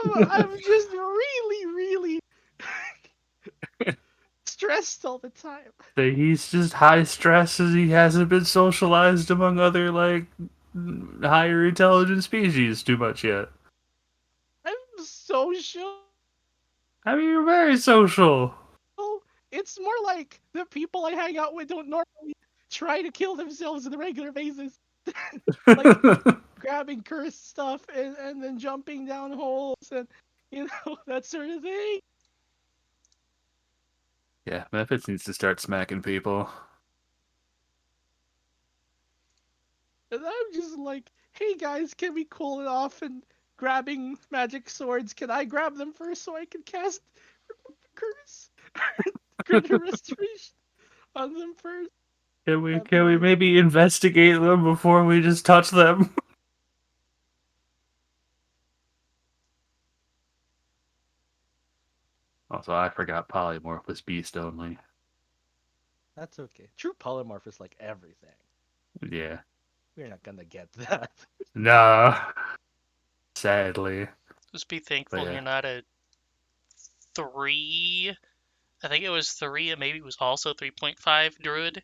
I'm just really stressed all the time. He's just high stress as he hasn't been socialized among other, like, higher intelligent species too much yet. I'm social. I mean, you're very social. It's more like the people I hang out with don't normally try to kill themselves on a regular basis. Like grabbing cursed stuff and then jumping down holes and that sort of thing. Yeah, Memphis needs to start smacking people. And I'm just like, hey guys, can we cool it off and grabbing magic swords? Can I grab them first so I can cast curse? Critter restoration on them first. That'd be Can we nice. maybe investigate them before we just touch them? Also, I forgot polymorph was beast only. That's okay. True polymorph is like everything. Yeah. We're not gonna get that. Nah. Sadly. Just be But thankful yeah. you're not a 3. I think it was 3, and maybe it was also 3.5 druid.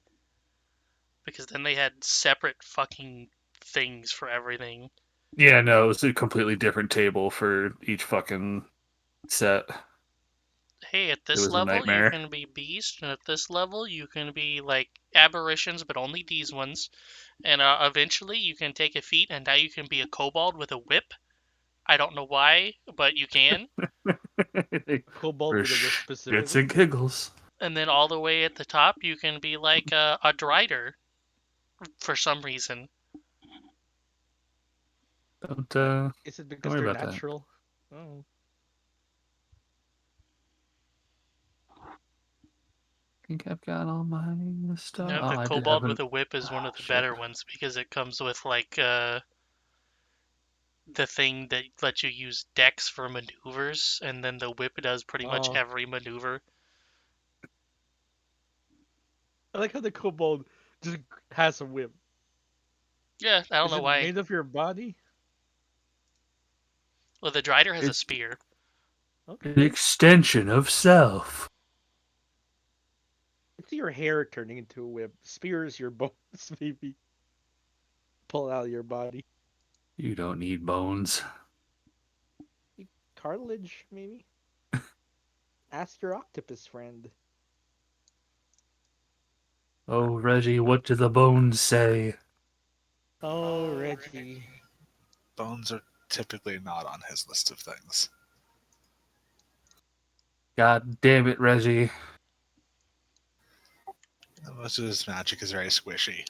Because then they had separate fucking things for everything. Yeah, no, it was a completely different table for each fucking set. Hey, at It this was a level you nightmare. can be beast, and at this level you can be like aberrations, but only these ones. And eventually you can take a feat, and now you can be a kobold with a whip. I don't know why, but you can. A kobold For with a whip shits specifically. and giggles. And then all the way at the top you can be like a drider for some reason. Don't Is it don't because worry they're about that. natural? Oh. I think I've got all my stuff. No, Oh, the I did kobold have with an. a whip is one Oh of the shit. better ones because it comes with like the thing that lets you use dex for maneuvers, and then the whip does pretty much Oh. every maneuver. I like how the kobold just has a whip. Yeah, I don't Is know it why. made of your body? Well, the Drider has a It's spear. an Okay. extension of self. It's your hair turning into a whip. Spears your bones, maybe. Pull out of your body. You don't need bones. Cartilage, maybe? Ask your octopus friend. Oh, Reggie, what do the bones say? Oh, Reggie. Bones are typically not on his list of things. God damn it, Reggie. Most of his magic is very squishy.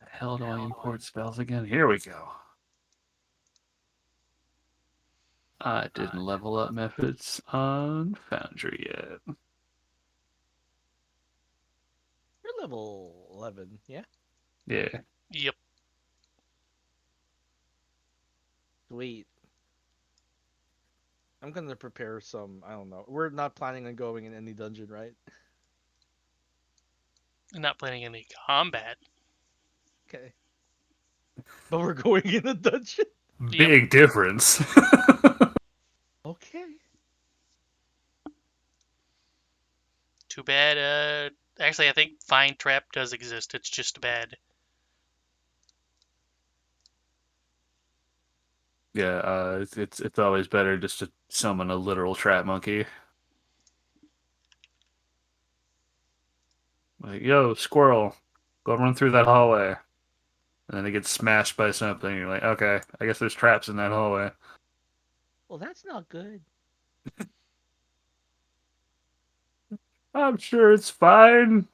The hell do I import spells again? Here we go. I didn't level up methods on Foundry yet. You're level 11, yeah? Yeah. Yep. Sweet. I'm gonna prepare some, I don't know. We're not planning on going in any dungeon, right? I'm not planning any combat. Okay. But we're going in a dungeon? Yep. Big difference. Okay. Too bad. Actually, I think Find Trap does exist. It's just bad. Yeah, it's always better just to summon a literal trap monkey. Like, yo, squirrel, go run through that hallway. And then it gets smashed by something. You're like, okay, I guess there's traps in that hallway. Well, that's not good. I'm sure it's fine.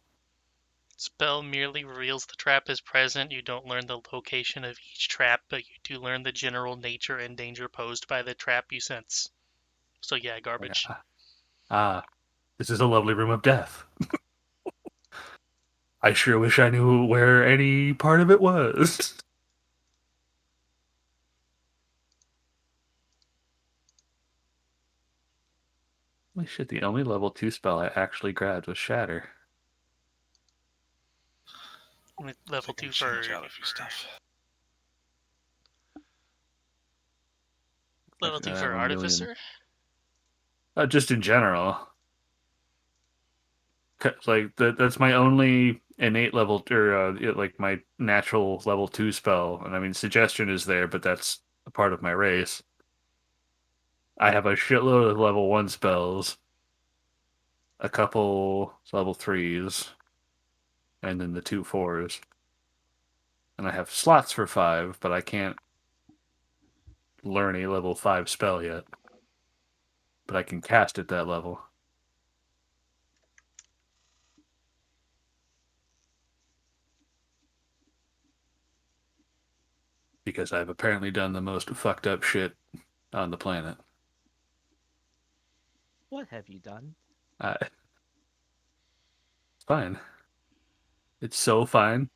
Spell merely reveals the trap is present. You don't learn the location of each trap, but you do learn the general nature and danger posed by the trap you sense. So yeah, Like, garbage. this is a lovely room of death. I sure wish I knew where any part of it was. Holy shit, the only level 2 spell I actually grabbed was Shatter. Level I can 2 change for out a few stuff. Level I 2 have for a million. Artificer? Just in general. Like that's my only innate level or like my natural level 2 spell. And I mean suggestion is there, but that's a part of my race. I have a shitload of level 1 spells, a couple level 3s, and then the 2 4s. And I have slots for 5, but I can't learn a level 5 spell yet. But I can cast at that level. Because I've apparently done the most fucked up shit on the planet. What have you done? It's fine. It's so fine.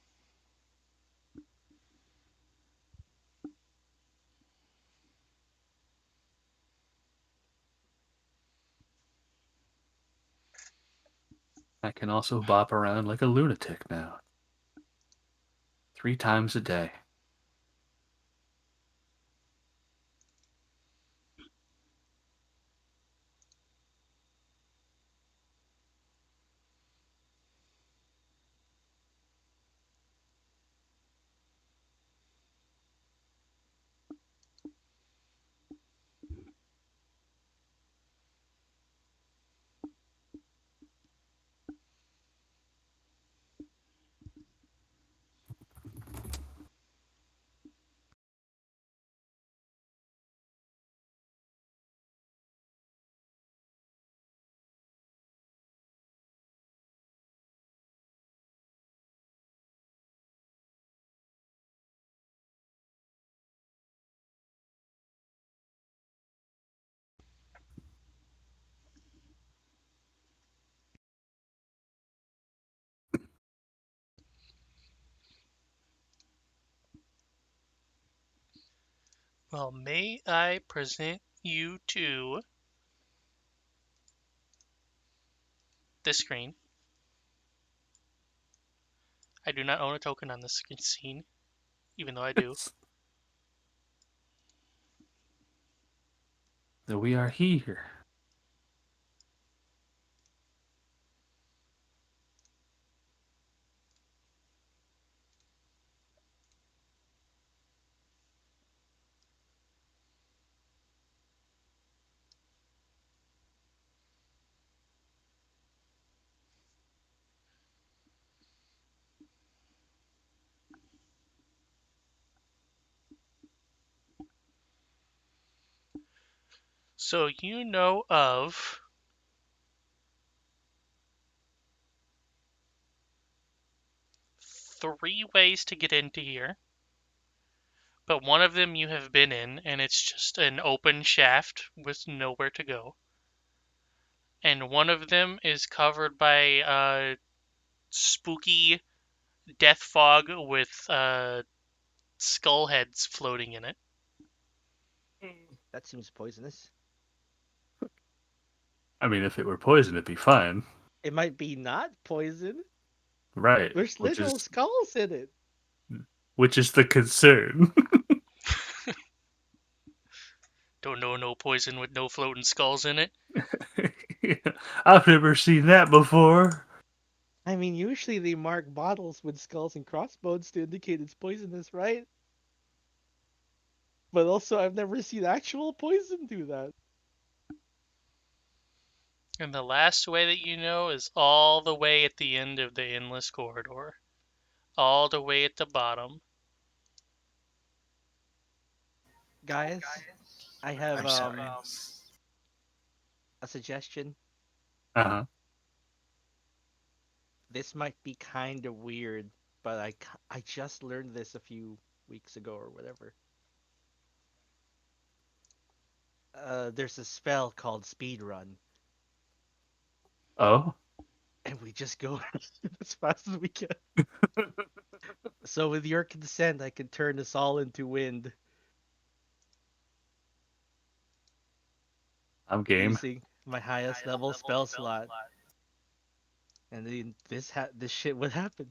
I can also bop around like a lunatic now. 3 times a day. Well, may I present you to this screen? I do not own a token on this scene, even though I do. So we are here. So you know of 3 ways to get into here, but one of them you have been in, and it's just an open shaft with nowhere to go. And one of them is covered by spooky death fog with skull heads floating in it. That seems poisonous. I mean, if it were poison, it'd be fine. It might be not poison. Right. There's literal skulls in it. Which is the concern. Don't know no poison with no floating skulls in it. I've never seen that before. I mean, usually they mark bottles with skulls and crossbones to indicate it's poisonous, right? But also, I've never seen actual poison do that. And the last way that you know is all the way at the end of the endless corridor. All the way at the bottom. Guys, I have I'm sorry. a suggestion. Uh huh. This might be kind of weird, but I just learned this a few weeks ago or whatever. There's a spell called speed run, Oh. and we just go as fast as we can. So with your consent, I can turn this all into wind I'm game. using my highest level spell slot, and then this shit would happen.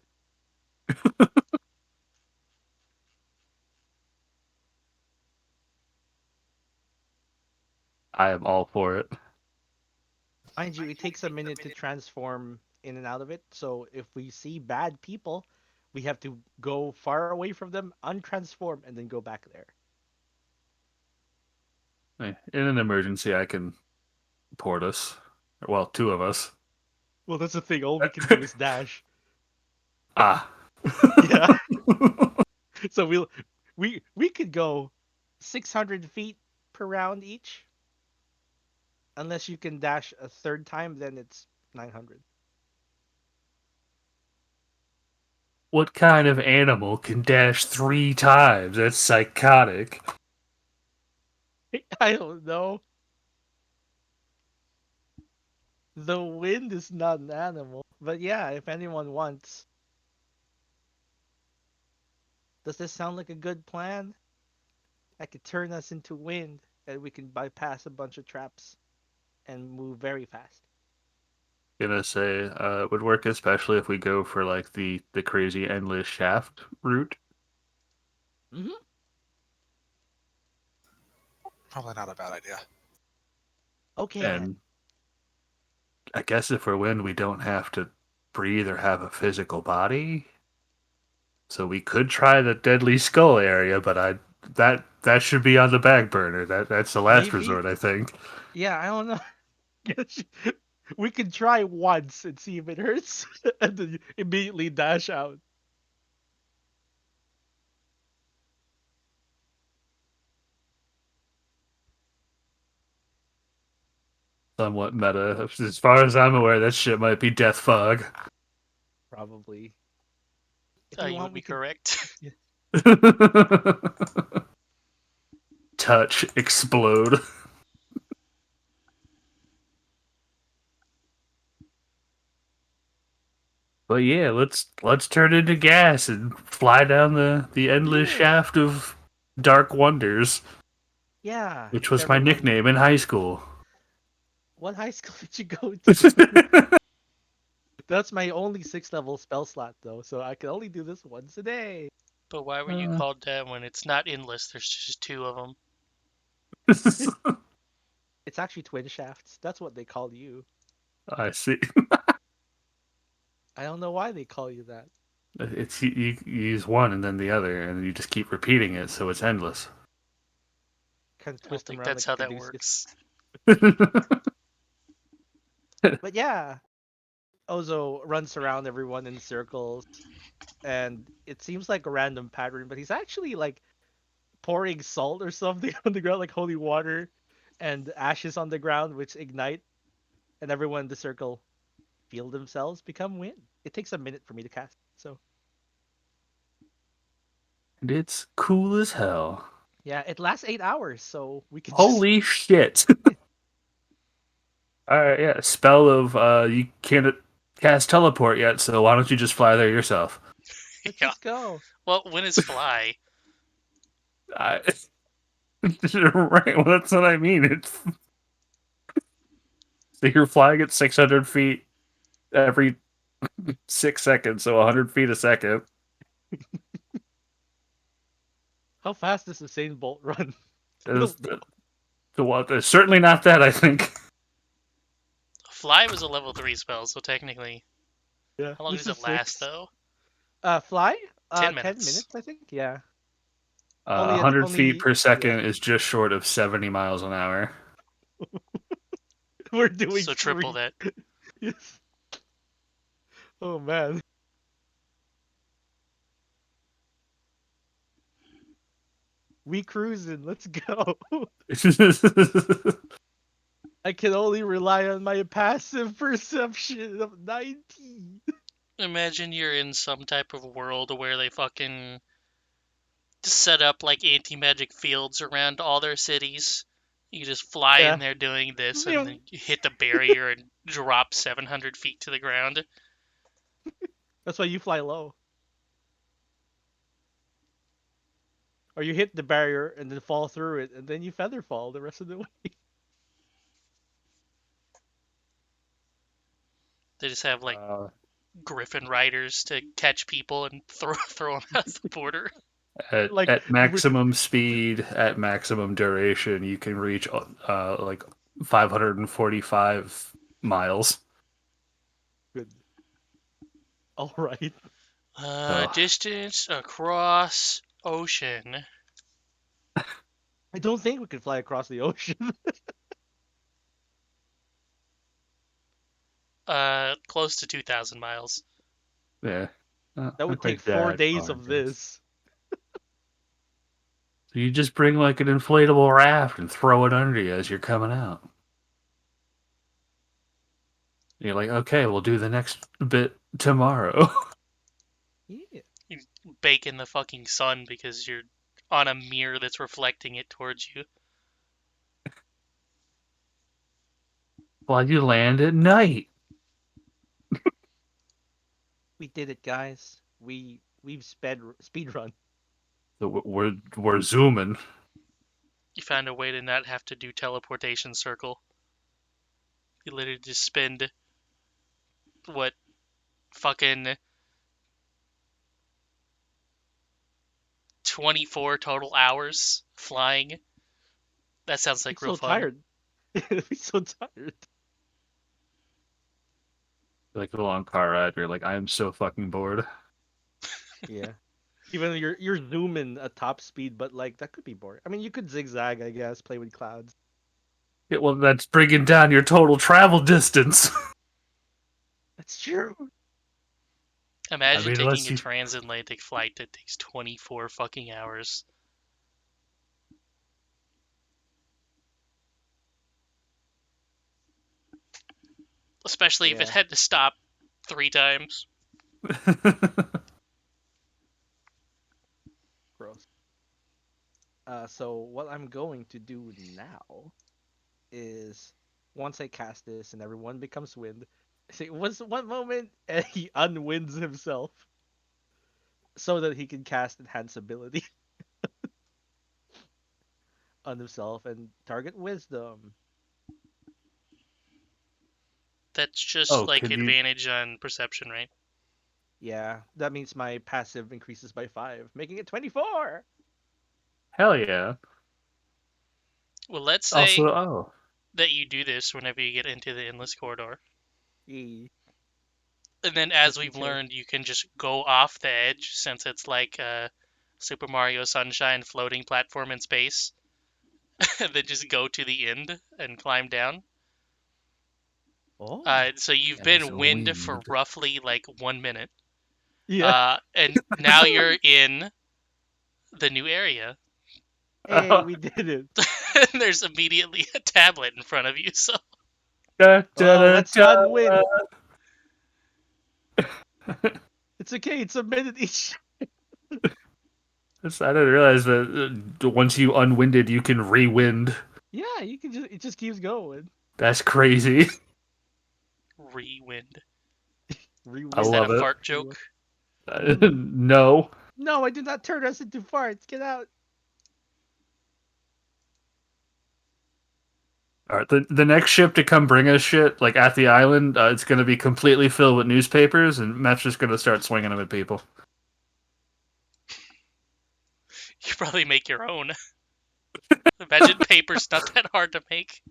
I am all for it. Mind you, it takes a minute to transform in and out of it. So if we see bad people, we have to go far away from them, untransform, and then go back there. In an emergency, I can port us. Well, two of us. Well, that's the thing. All we can do is dash. Ah. Yeah. So we could go 600 feet per round each. Unless you can dash a third time, then it's 900. What kind of animal can dash 3 times? That's psychotic. I don't know. The wind is not an animal. But yeah, if anyone wants. Does this sound like a good plan? I could turn us into wind and we can bypass a bunch of traps and move very fast. Gonna say it would work especially if we go for like the crazy endless shaft route. Hmm. Probably not a bad idea. Okay then. And I guess if we're wind, we don't have to breathe or have a physical body. So we could try the deadly skull area, but that should be on the back burner. That's the last Maybe. resort, I think. Yeah, I don't know. Guess we could try once and see if it hurts, and then immediately dash out. Somewhat meta. As far as I'm aware, that shit might be death fog. Probably. If you You want, would we be could. correct. Yeah. Touch, explode. But yeah, let's turn into gas and fly down the endless Yeah. shaft of dark wonders, Yeah. which If was my everyone. nickname in high school. What high school did you go to? That's my only 6 level spell slot though, so I can only do this once a day. But why were you Uh, called that when it's not endless? There's just two of them. It's actually twin shafts. That's what they call you. I see. I don't know why they call you that. It's you use one and then the other, and you just keep repeating it, so it's endless. Kind of I don't twist them think around that's like a how that caduceus. works. But yeah, Ozo runs around everyone in circles, and it seems like a random pattern, but he's actually like pouring salt or something on the ground, like holy water, and ashes on the ground, which ignite, and everyone in the circle feel themselves become wind. It takes a minute for me to cast, so And it's cool as hell. yeah, it lasts 8 hours, so we could just Holy shit! All right, yeah. Spell of you can't cast teleport yet, so why don't you just fly there yourself? let's Yeah. just go. Well, when is fly? I, right, well, that's what I mean. It's so you're flying at 600 feet every 6 seconds, so 100 feet a second. How fast does Usain Bolt run? I Is don't know. the what? Certainly not that. I think. Fly was a level 3 spell, so technically. Yeah, How long this does is it last, 6. though? Fly? 10 10 minutes. minutes, I think. Yeah. 100 feet Only. per Yeah. second is just short of 70 miles an hour. We're doing So triple 3. that. Yes. Oh man. We cruising. Let's go. I can only rely on my passive perception of 19. Imagine you're in some type of world where they fucking set up like anti-magic fields around all their cities. You just fly in Yeah. there doing this and then you hit the barrier and drop 700 feet to the ground. That's why you fly low. Or you hit the barrier and then fall through it, and then you feather fall the rest of the way. They just have like uh, griffin riders to catch people and throw them out the border. Like At maximum speed, at maximum duration, you can reach like 545 miles. good. All right. So, Distance across ocean. I don't think we could fly across the ocean. Close to 2,000 miles. yeah. That would Not take quite 4 days far, I of guess. this. So you just bring like an inflatable raft and throw it under you as you're coming out. You're like, okay, we'll do the next bit tomorrow. Yeah. You bake in the fucking sun because you're on a mirror that's reflecting it towards you. While you land at night. We did it, guys. We've speed run. So we're zooming. You found a way to not have to do teleportation circle. You literally just spend what fucking 24 total hours flying. That sounds Be like real so fun. tired. Be so tired. Like a long car ride. You're like, I am so fucking bored. Yeah. Even though you're zooming at top speed, but like that could be boring. I mean, you could zigzag, I guess, play with clouds. Yeah, well, that's bringing down your total travel distance. That's true. I Imagine mean, taking unless a you. transatlantic flight that takes 24 fucking hours. Especially if it Yeah. had to stop 3 times. Gross. So what I'm going to do now is once I cast this and everyone becomes wind, I say once one moment and he unwinds himself so that he can cast enhance ability on himself and target wisdom. That's just Oh, like could you? advantage on perception, right? Yeah, that means my passive increases by 5, making it 24. Hell yeah. Well, let's Also, say oh, that you do this whenever you get into the endless corridor. Yee. And then, as Risky we've choice. learned, you can just go off the edge since it's like Super Mario Sunshine floating platform in space. And then just go to the end and climb down. Oh. So you've as been a wind for wind. roughly like 1 minute. Yeah. And now you're in the new area. Hey, we did it. And there's immediately a tablet in front of you. So Da, da, Well, da, let's da. unwin. It's okay. It's a minute each. I didn't realize that once you unwinded, you can rewind. Yeah, you can just it just keeps going. That's crazy. rewind. I Is that a love Rewind. it. fart joke? No. No, I did not turn us into farts. Get out. All right, the next ship to come bring us shit, like at the island, it's going to be completely filled with newspapers, and Matt's just going to start swinging them at people. You probably make your own. Imagine paper's not that hard to make.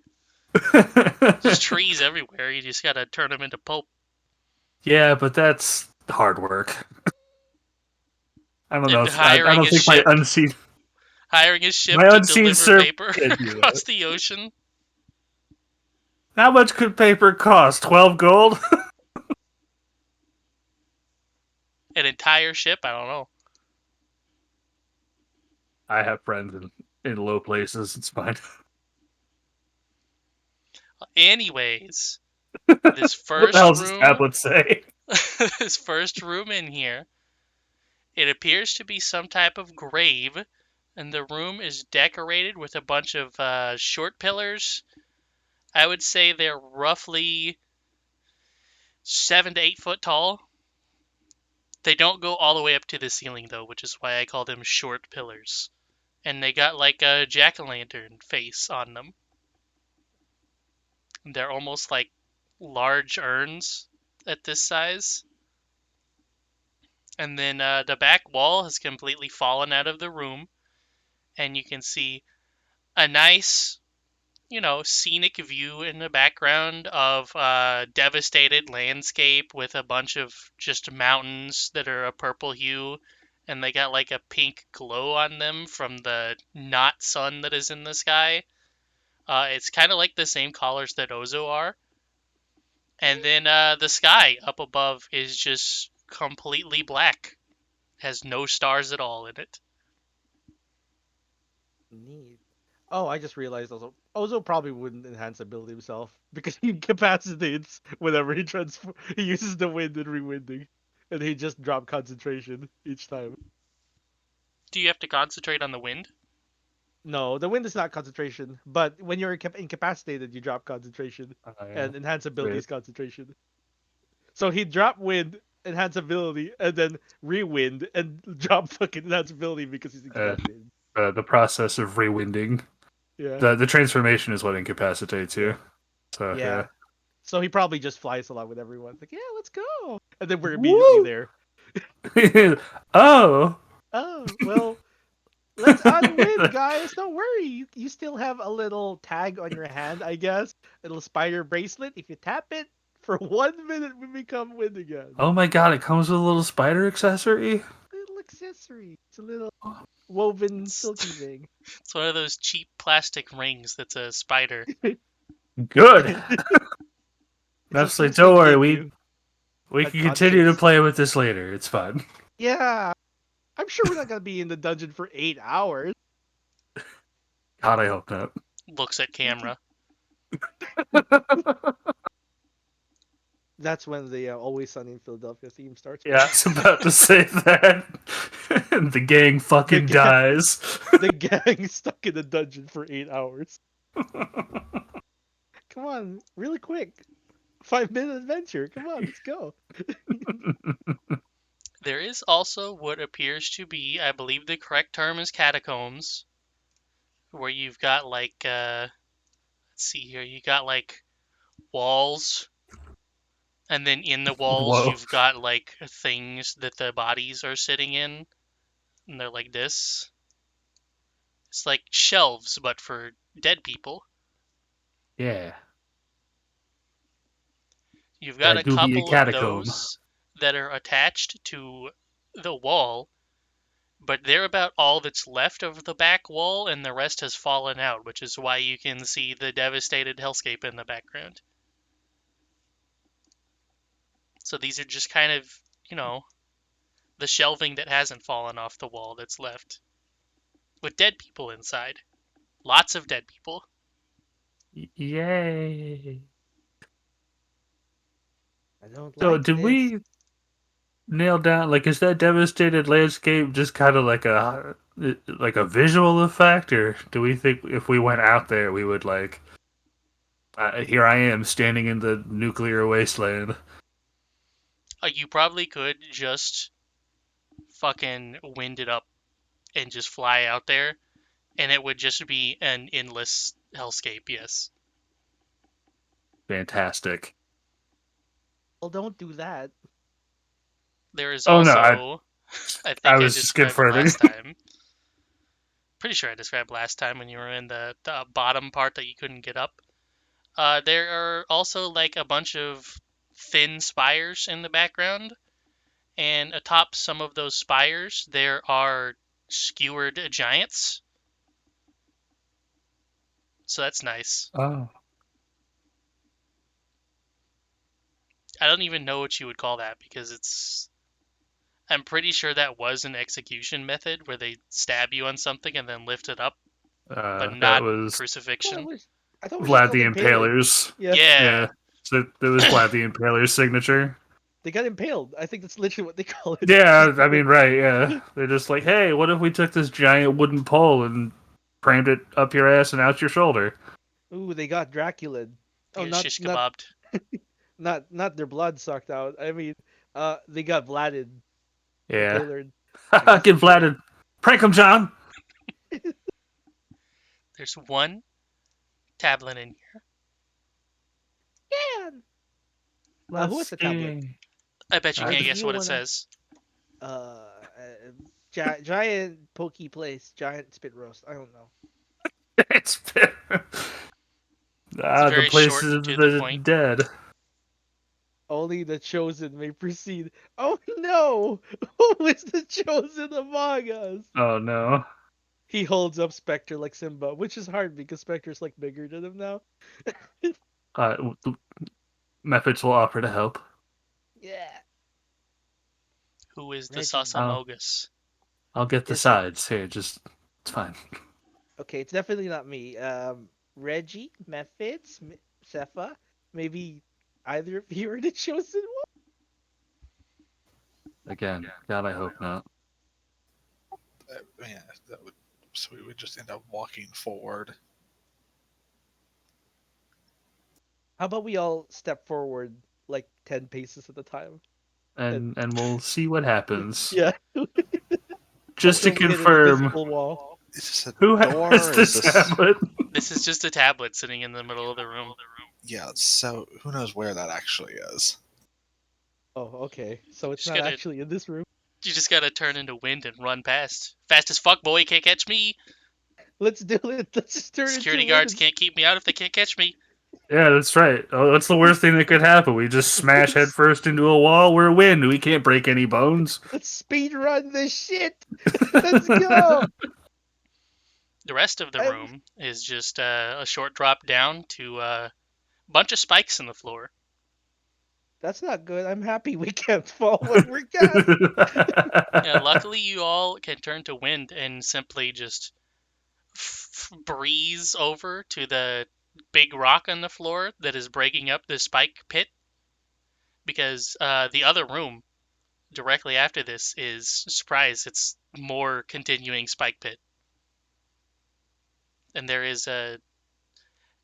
There's trees everywhere. You just gotta turn them into pulp. Yeah, but that's hard work. I don't know. And I don't think hiring a ship my to unseen deliver servant paper can't do across that. the ocean. How much could paper cost? 12 gold? An entire ship? I don't know. I have friends in low places. It's fine. Anyways, this What the first hell does this room, tablet say? this first room in here, it appears to be some type of grave, and the room is decorated with a bunch of short pillars. I would say they're roughly 7 to 8 foot tall. They don't go all the way up to the ceiling though, which is why I call them short pillars. And they got like a jack-o'-lantern face on them. They're almost like large urns at this size. And then the back wall has completely fallen out of the room, and you can see a nice, scenic view in the background of devastated landscape with a bunch of just mountains that are a purple hue, and they got like a pink glow on them from the not sun that is in the sky. It's kind of like the same colors that Ozo are. And then the sky up above is just completely black, has no stars at all in it. Neat. Oh, I just realized also, Ozo probably wouldn't enhance ability himself because he incapacitates whenever he uses the wind and rewinding, and he just drop concentration each time. Do you have to concentrate on the wind? No, the wind is not concentration, but when you're incapacitated, you drop concentration, Oh, yeah. and enhance ability Weird. is concentration. So he drop wind, enhance ability, and then rewind and drop fucking enhance ability because he's incapacitated. The process of rewinding. Yeah. The transformation is what incapacitates you. Yeah. So Yeah. So he probably just flies along with everyone. Like, yeah, let's go. And then we're immediately Woo! there. yeah. Oh. Oh, well, let's unwind, guys. Don't worry. You still have a little tag on your hand, I guess. A little spider bracelet. If you tap it for 1 minute, we become wind again. Oh my god! It comes with a little spider accessory. Little accessory. It's a little woven It's, silky thing. it's one of those cheap plastic rings that's a spider. Good. It's a That's like, silky don't worry. Ginyu. We A can continue to conscience. play with this later. It's fun. Yeah. I'm sure we're not gonna be in the dungeon for 8 hours. God, I hope not. Looks at camera. That's when the Always Sunny in Philadelphia theme starts. Yeah, I was about to say that. The gang fucking The gang- dies. The gang is stuck in the dungeon for 8 hours. Come on, really quick. 5-minute adventure. Come on, let's go. There is also what appears to be, I believe the correct term is catacombs, where you've got like, let's see here, you got like walls, and then in the walls Whoa. you've got like things that the bodies are sitting in, and they're like this. It's like shelves, but for dead people. Yeah. You've got a That do be a couple of catacomb. those that are attached to the wall, but they're about all that's left of the back wall, and the rest has fallen out, which is why you can see the devastated hellscape in the background. So these are just kind of, the shelving that hasn't fallen off the wall that's left. With dead people inside. Lots of dead people. Yay. I don't So like did this. we nail down, like, is that devastated landscape just kind of like a visual effect, or do we think if we went out there we would like here I am standing in the nuclear wasteland? You probably could just fucking wind it up and just fly out there, and it would just be an endless hellscape, yes. Fantastic. Well, don't do that. There is Oh no, also, I think I was just described confirming. last time. Pretty sure I described last time when you were in the bottom part that you couldn't get up. There are also like a bunch of thin spires in the background, and atop some of those spires there are skewered giants. So that's nice. Oh. I don't even know what you would call that because I'm pretty sure that was an execution method where they stab you on something and then lift it up, but That not was crucifixion. I thought we just Vlad called the impaling. Impaler's. Yeah. Yeah. So that was Vlad the Impaler's signature. They got impaled. I think that's literally what they call it. Yeah, I mean, right, yeah. They're just like, hey, what if we took this giant wooden pole and crammed it up your ass and out your shoulder? Ooh, they got Dracula. Oh, Get not shish not kebabbed. not their blood sucked out. I mean, they got Vladed. Yeah. Impaler. I guess Get that's right. Vladed. Prank him, John! There's one tablet in here. Yeah. Who has the tablet? I bet you Where's can't the guess new what it one? says. Giant pokey place, giant spit roast. I don't know. It's been... It's the very place short is and to the point. dead. Only the chosen may proceed. Oh no! Who is the chosen among us? Oh no. He holds up Spectre like Simba, which is hard because Spectre's like bigger than him now. Uh, Methods will offer to help. Yeah. Who is the Reggie. Sasamogus? I'll get the Is it sides here. Just it's fine. okay? It's definitely not me. Reggie, Methods, Sepha, maybe either of you are the chosen Again, God, I hope not. Yeah, that would. So we would just end up walking forward. How about we all step forward like 10 paces at a time? And And we'll see what happens. yeah, Just to until we hit an confirm, invisible wall. Is this a who door? has Or this is this? tablet? This is just a tablet sitting in the middle of the room. Yeah. So who knows where that actually is? Oh, okay. So it's Just not gotta, actually in this room. you just gotta turn into wind and run past. Fast as fuck, boy. Can't catch me. Let's do it. Let's just turn Security into guards wind. can't keep me out if they can't catch me. Yeah, that's right. Oh, that's the worst thing that could happen. We just smash headfirst into a wall. We're wind. We can't break any bones. Let's speed run this shit. Let's go. The rest of the I'm- room is just a short drop down to a bunch of spikes in the floor. That's not good. I'm happy we can't fall when we're cast. Yeah, luckily you all can turn to wind and simply just breeze over to the big rock on the floor that is breaking up the spike pit, because the other room directly after this is, surprise, it's more continuing spike pit. And there is a,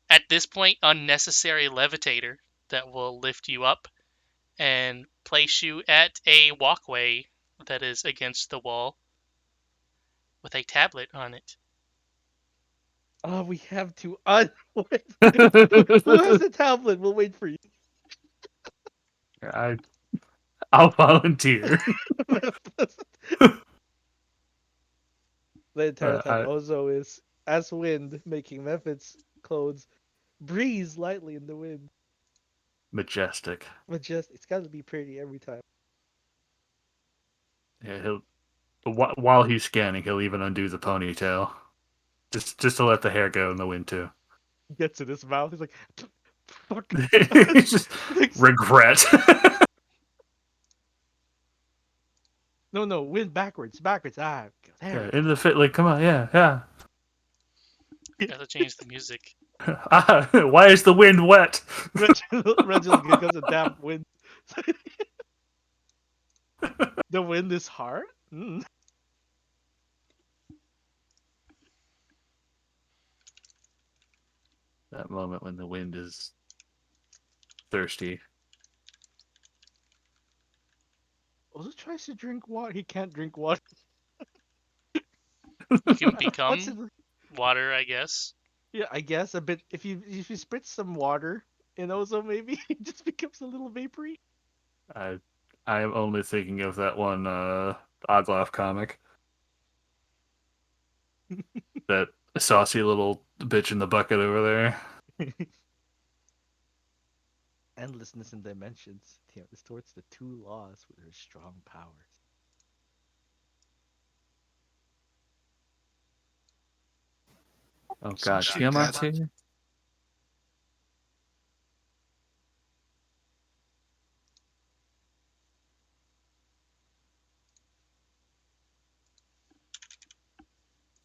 at this point, unnecessary levitator that will lift you up and place you at a walkway that is against the wall with a tablet on it. Oh, we have to Who has a tablet? We'll wait for you. I'll volunteer. The entire time, I, Ozo is as wind, making Mephit's clothes breeze lightly in the wind. majestic. It's got to be pretty every time. Yeah, he'll while he's scanning, he'll even undo the ponytail, just to let the hair go in the wind too. He gets in his mouth. He's like, "Fuck." Just regret. No, wind backwards. Ah, there. Yeah, into the fit. Like, come on, yeah. Gotta change the music. Why is the wind wet? Reginald because of damp wind. The wind is hard. Mm. That moment when the wind is thirsty. Ozo tries to drink water. He can't drink water. You can What's become it? water, I guess. Yeah, I guess a bit. If you spritz some water in Ozo, maybe it just becomes a little vapory. I am only thinking of that one Ogloff comic. That saucy little bitch in the bucket over there. Endlessness and dimensions. Distorts the two laws with her strong powers. Oh So god, she Tiamat's got- here?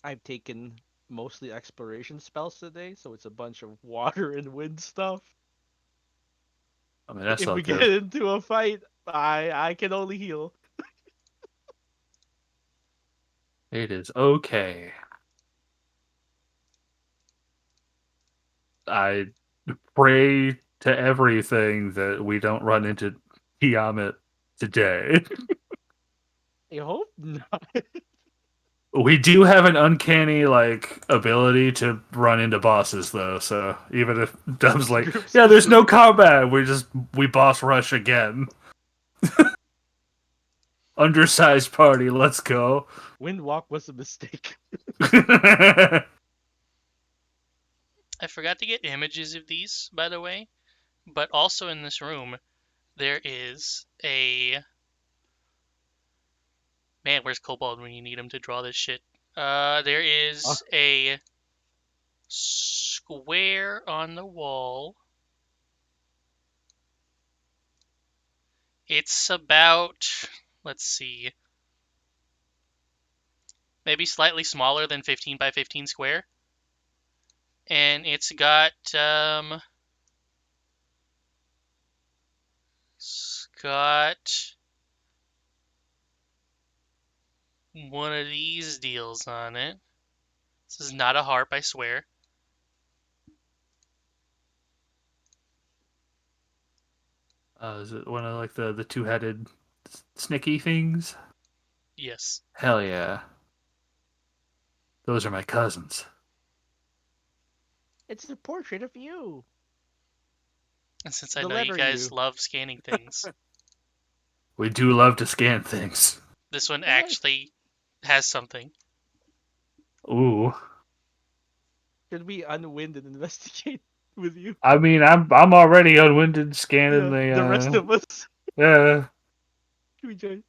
I've taken mostly exploration spells today, so it's a bunch of water and wind stuff. I mean, that's If all we good. get into a fight, I can only heal. It is okay. I pray to everything that we don't run into Tiamat today. I hope not. We do have an uncanny ability to run into bosses though, so even if Dub's like, Groups yeah, there's no specific. combat, we boss rush again. Undersized party, let's go. Windwalk was a mistake. I forgot to get images of these, by the way. But also in this room, there is a... Man, where's Kobold when you need him to draw this shit? There is a square on the wall. It's about, let's see, maybe slightly smaller than 15 by 15 square. And it's got one of these deals on it. This is not a harp, I swear. Is it one of like the two-headed snicky things? Yes. Hell yeah. Those are my cousins. It's a portrait of you. And since I The know you letter guys U. love scanning things, We do love to scan things. this one Hey. actually has something. Ooh. Should we unwind and investigate with you? I mean, I'm already unwinded scanning The rest of us. Yeah. Can we join?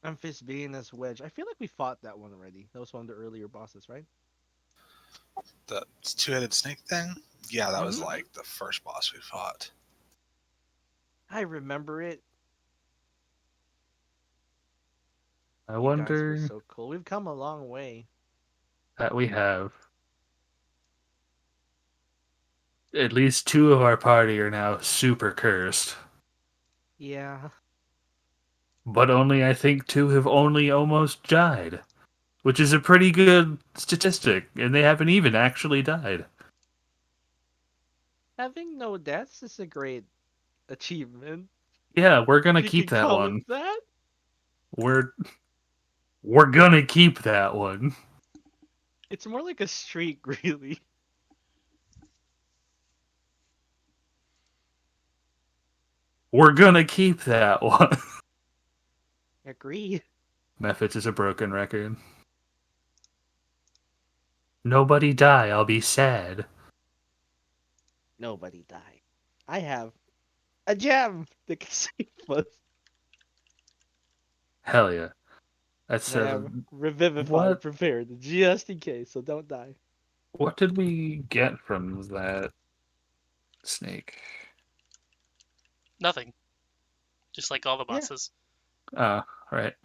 Amphisbaenas Wedge. I feel like we fought that one already. That was one of the earlier bosses, right? The two-headed snake thing? Yeah, that was Mhm. like the first boss we fought. I remember it. I You guys wonder were so cool. We've come a long way. that we have. At least two of our party are now super cursed. Yeah. But only, I think, two have only almost died. Which is a pretty good statistic, and they haven't even actually died. Having no deaths is a great achievement. Yeah, we're gonna You keep can that call one. it that. We're gonna keep that one. It's more like a streak, really. We're gonna keep that one. Agree. Methods is a broken record. Nobody die, I'll be sad. Nobody died. I have a gem that can save us. Hell yeah. That's And I have Revivify what prepared just in case, so don't die. what did we get from that snake? Nothing. Just like all the Yeah. bosses. Right.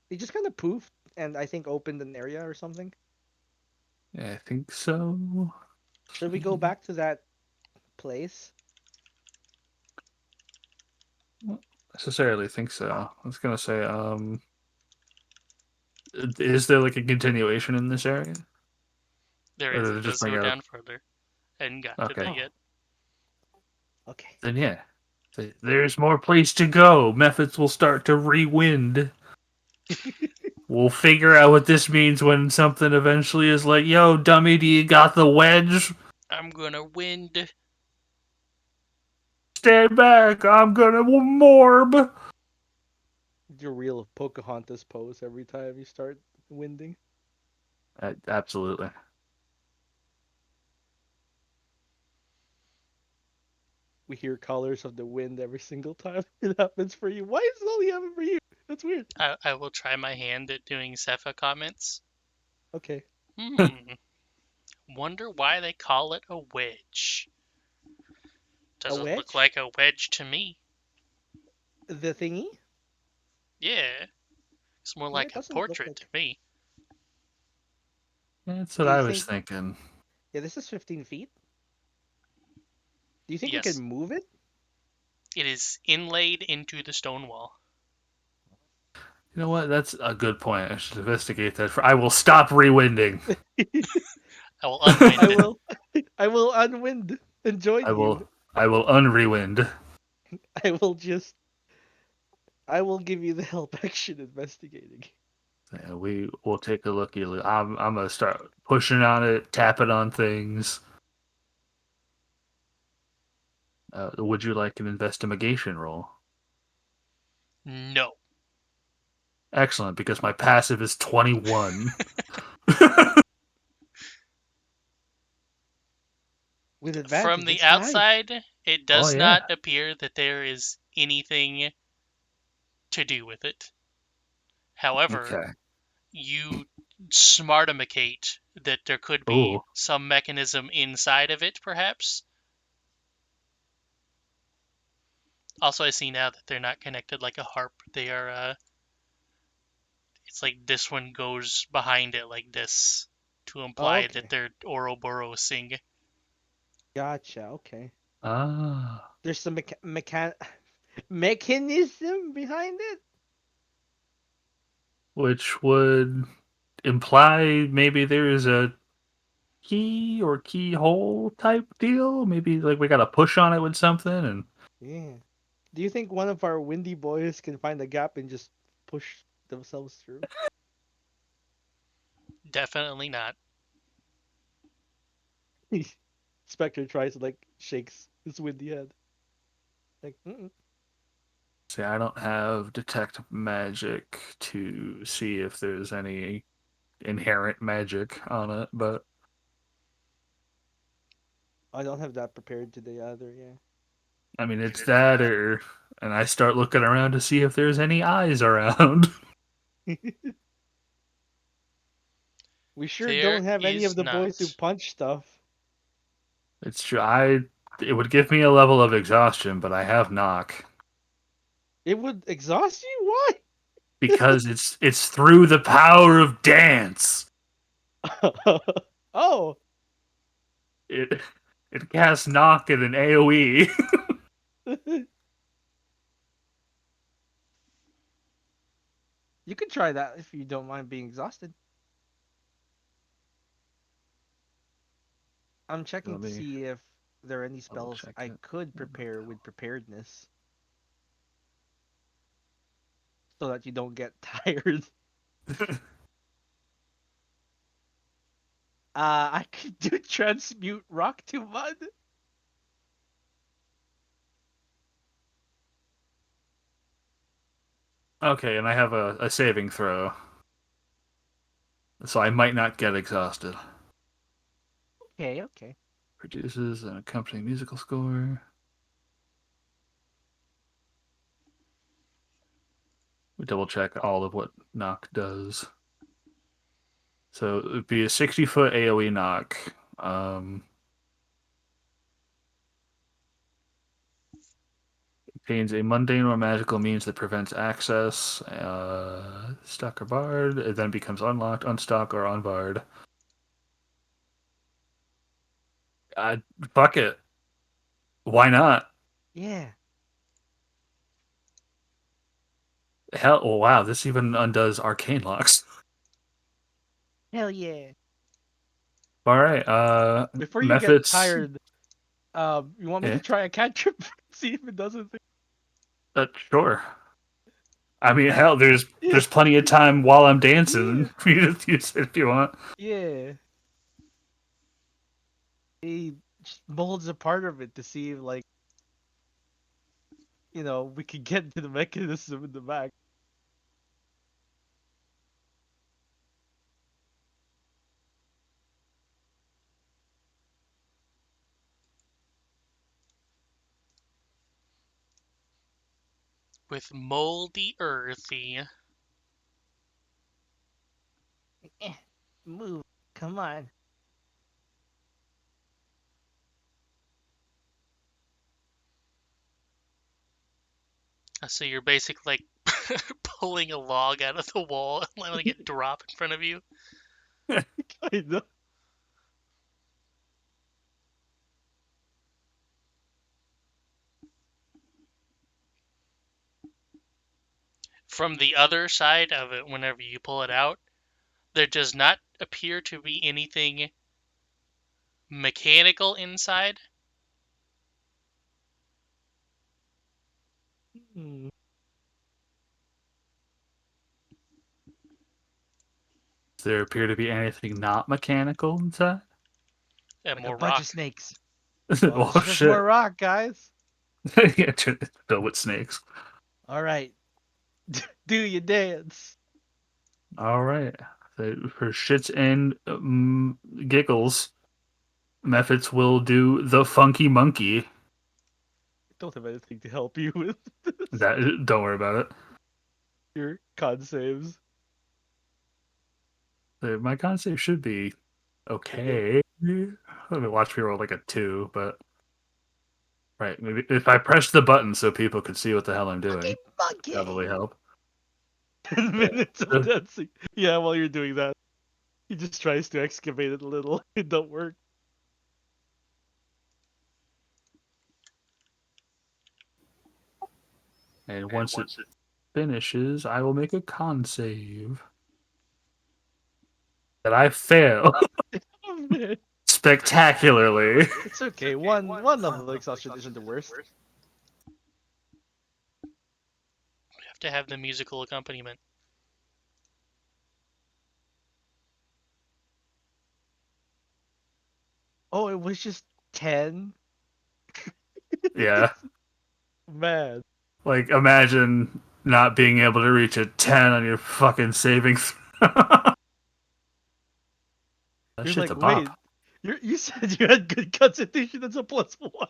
They just kind of poofed and I think opened an area or something. Yeah, I think so. Should we go back to that place? Not necessarily think so. I was gonna say, is there like a continuation in this area? There Or is. did It it just does bring go out? down further. I hadn't got to Okay. that yet. Okay. Then yeah. There's more place to go. Methods will start to rewind. We'll figure out what this means when something eventually is like, yo, dummy, do you got the wedge? I'm gonna wind. Stand back, I'm gonna morb. Your real Pocahontas pose every time you start winding. Absolutely. We hear colors of the wind every single time it happens for you. Why is it only happening for you? That's weird. I will try my hand at doing Cepha comments. Okay. Wonder why they call it a wedge. Doesn't wedge? look like a wedge to me. The thingy? Yeah. It's more Yeah, like it a doesn't look portrait like... to me. That's Do what you I was think... thinking. Yeah, this is 15 feet. Do you think we Yes. can move it? It is inlaid into the stone wall. You know what? That's a good point. I should investigate that. I will stop rewinding. I will unwind I it. will I will unwind and join I will. you. I will unrewind. I will just I will give you the help action investigating. Yeah, we will take a look. I'm gonna start pushing on it, tapping on things. Would you like an investigation roll? No. Excellent, because my passive is 21. With From advantage, the it's nice. outside, it Oh, does yeah. not appear that there is anything to do with it. However, Okay. you smartimacate that there could be Ooh. some mechanism inside of it, perhaps. Also, I see now that they're not connected like a harp. They are, it's like this one goes behind it like this to imply that Okay. they're Ouroborosing. Gotcha. Okay. Ah. There's some mechanism behind it. Which would imply maybe there's a key or keyhole type deal. Maybe like we got to push on it with something. And Yeah. Do you think one of our windy boys can find a gap and just push themselves through? Definitely not. Spectre tries to like shakes his windy head. Like, see, I don't have detect magic to see if there's any inherent magic on it, but I don't have that prepared today either. I mean it's that or and I start looking around to see if there's any eyes around. Yeah. We sure There don't have any of is the boys who not. punch stuff. It's true. It would give me a level of exhaustion, but I have knock It would exhaust you? Why? because it's through the power of dance. Oh, It it casts knock at an AOE. you could try that if you don't mind being exhausted. I'm checking Let to me see if there are any double spells check I it. could prepare with preparedness so that you don't get tired. I could do transmute rock to mud. Okay, and I have a saving throw, so I might not get exhausted. Okay, okay. Produces an accompanying musical score. We double check all of what knock does. So it would be a 60-foot AoE knock. Contains a mundane or magical means that prevents access. Stuck or barred. It then becomes unlocked, unstuck, or unbarred. Uh, Fuck it. Why not? Yeah. Hell, oh wow, this even undoes arcane locks. Hell yeah. All right, Before you get methods. tired, you want me to Yeah, try a cantrip? See if it does anything. sure. I mean, hell, Yeah. there's plenty of time while I'm Yeah. dancing for you to use it if you want. Yeah. He just molds a part of it to see if, like, we could get into the mechanism in the back. With moldy earthy. Move. Come on. So you're basically like pulling a log out of the wall and letting it drop in front of you. Kinda. From the other side of it, whenever you pull it out, there does not appear to be anything mechanical inside. Hmm. Does there appear to be anything not mechanical inside? And Like a more bunch rock. of snakes. Well, Oh it's just more shit. rock, guys. Yeah, filled with snakes. All right, do your dance. All right. So for shits and giggles, Mephits will do the funky monkey. Don't have anything to help you with this. Don't worry about it. Your con saves. My con save should be okay. Let me watch me roll like a 2, but right, maybe if I press the button so people could see what the hell I'm doing, Monkey. probably help. 10 minutes of Uh, dancing. Yeah, while you're doing that, he just tries to excavate it a little. It don't work. And once it finishes, I will make a con save that I fail Oh, man. spectacularly. It's okay. One level exhaustion isn't the worst. We have to have the musical accompaniment. Oh, it was just 10. Yeah. Man, Like, imagine not being able to reach a 10 on your fucking saving throw. That you're shit's like, a wait, bop. you said you had good concentration. That's a +1.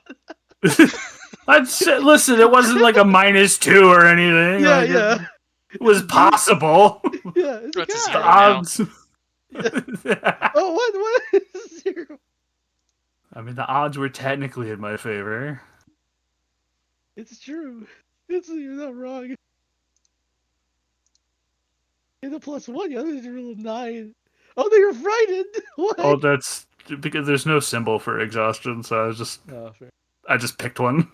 Listen, it wasn't like a -2 or anything. Yeah, Like, yeah. it was possible. Yeah, it's Oh, like, it's a The 0 now. odds. Yeah. Oh, what is 0? I mean, the odds were technically in my favor. It's true. You're not wrong. In the +1, the others roll a 9. Oh, they were frightened. What? Oh, that's because there's no symbol for exhaustion, so Oh, fair. I just picked one.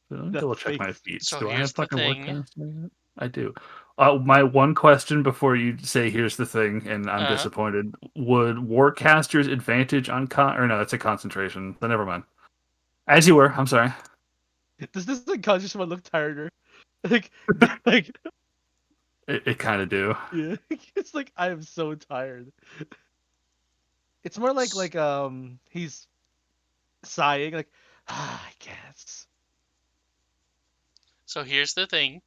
Let me double check my feats. So Do I here's have the fucking work thing. casting yet? I do. My one question before you say here's the thing, and I'm disappointed. Would Warcaster's advantage on or no, it's a concentration. Then never mind. As you were. I'm sorry. Does this unconscious one look tireder? Like, like, It kind of do. yeah. It's like I am so tired. It's more like he's sighing like, I guess. So here's the thing.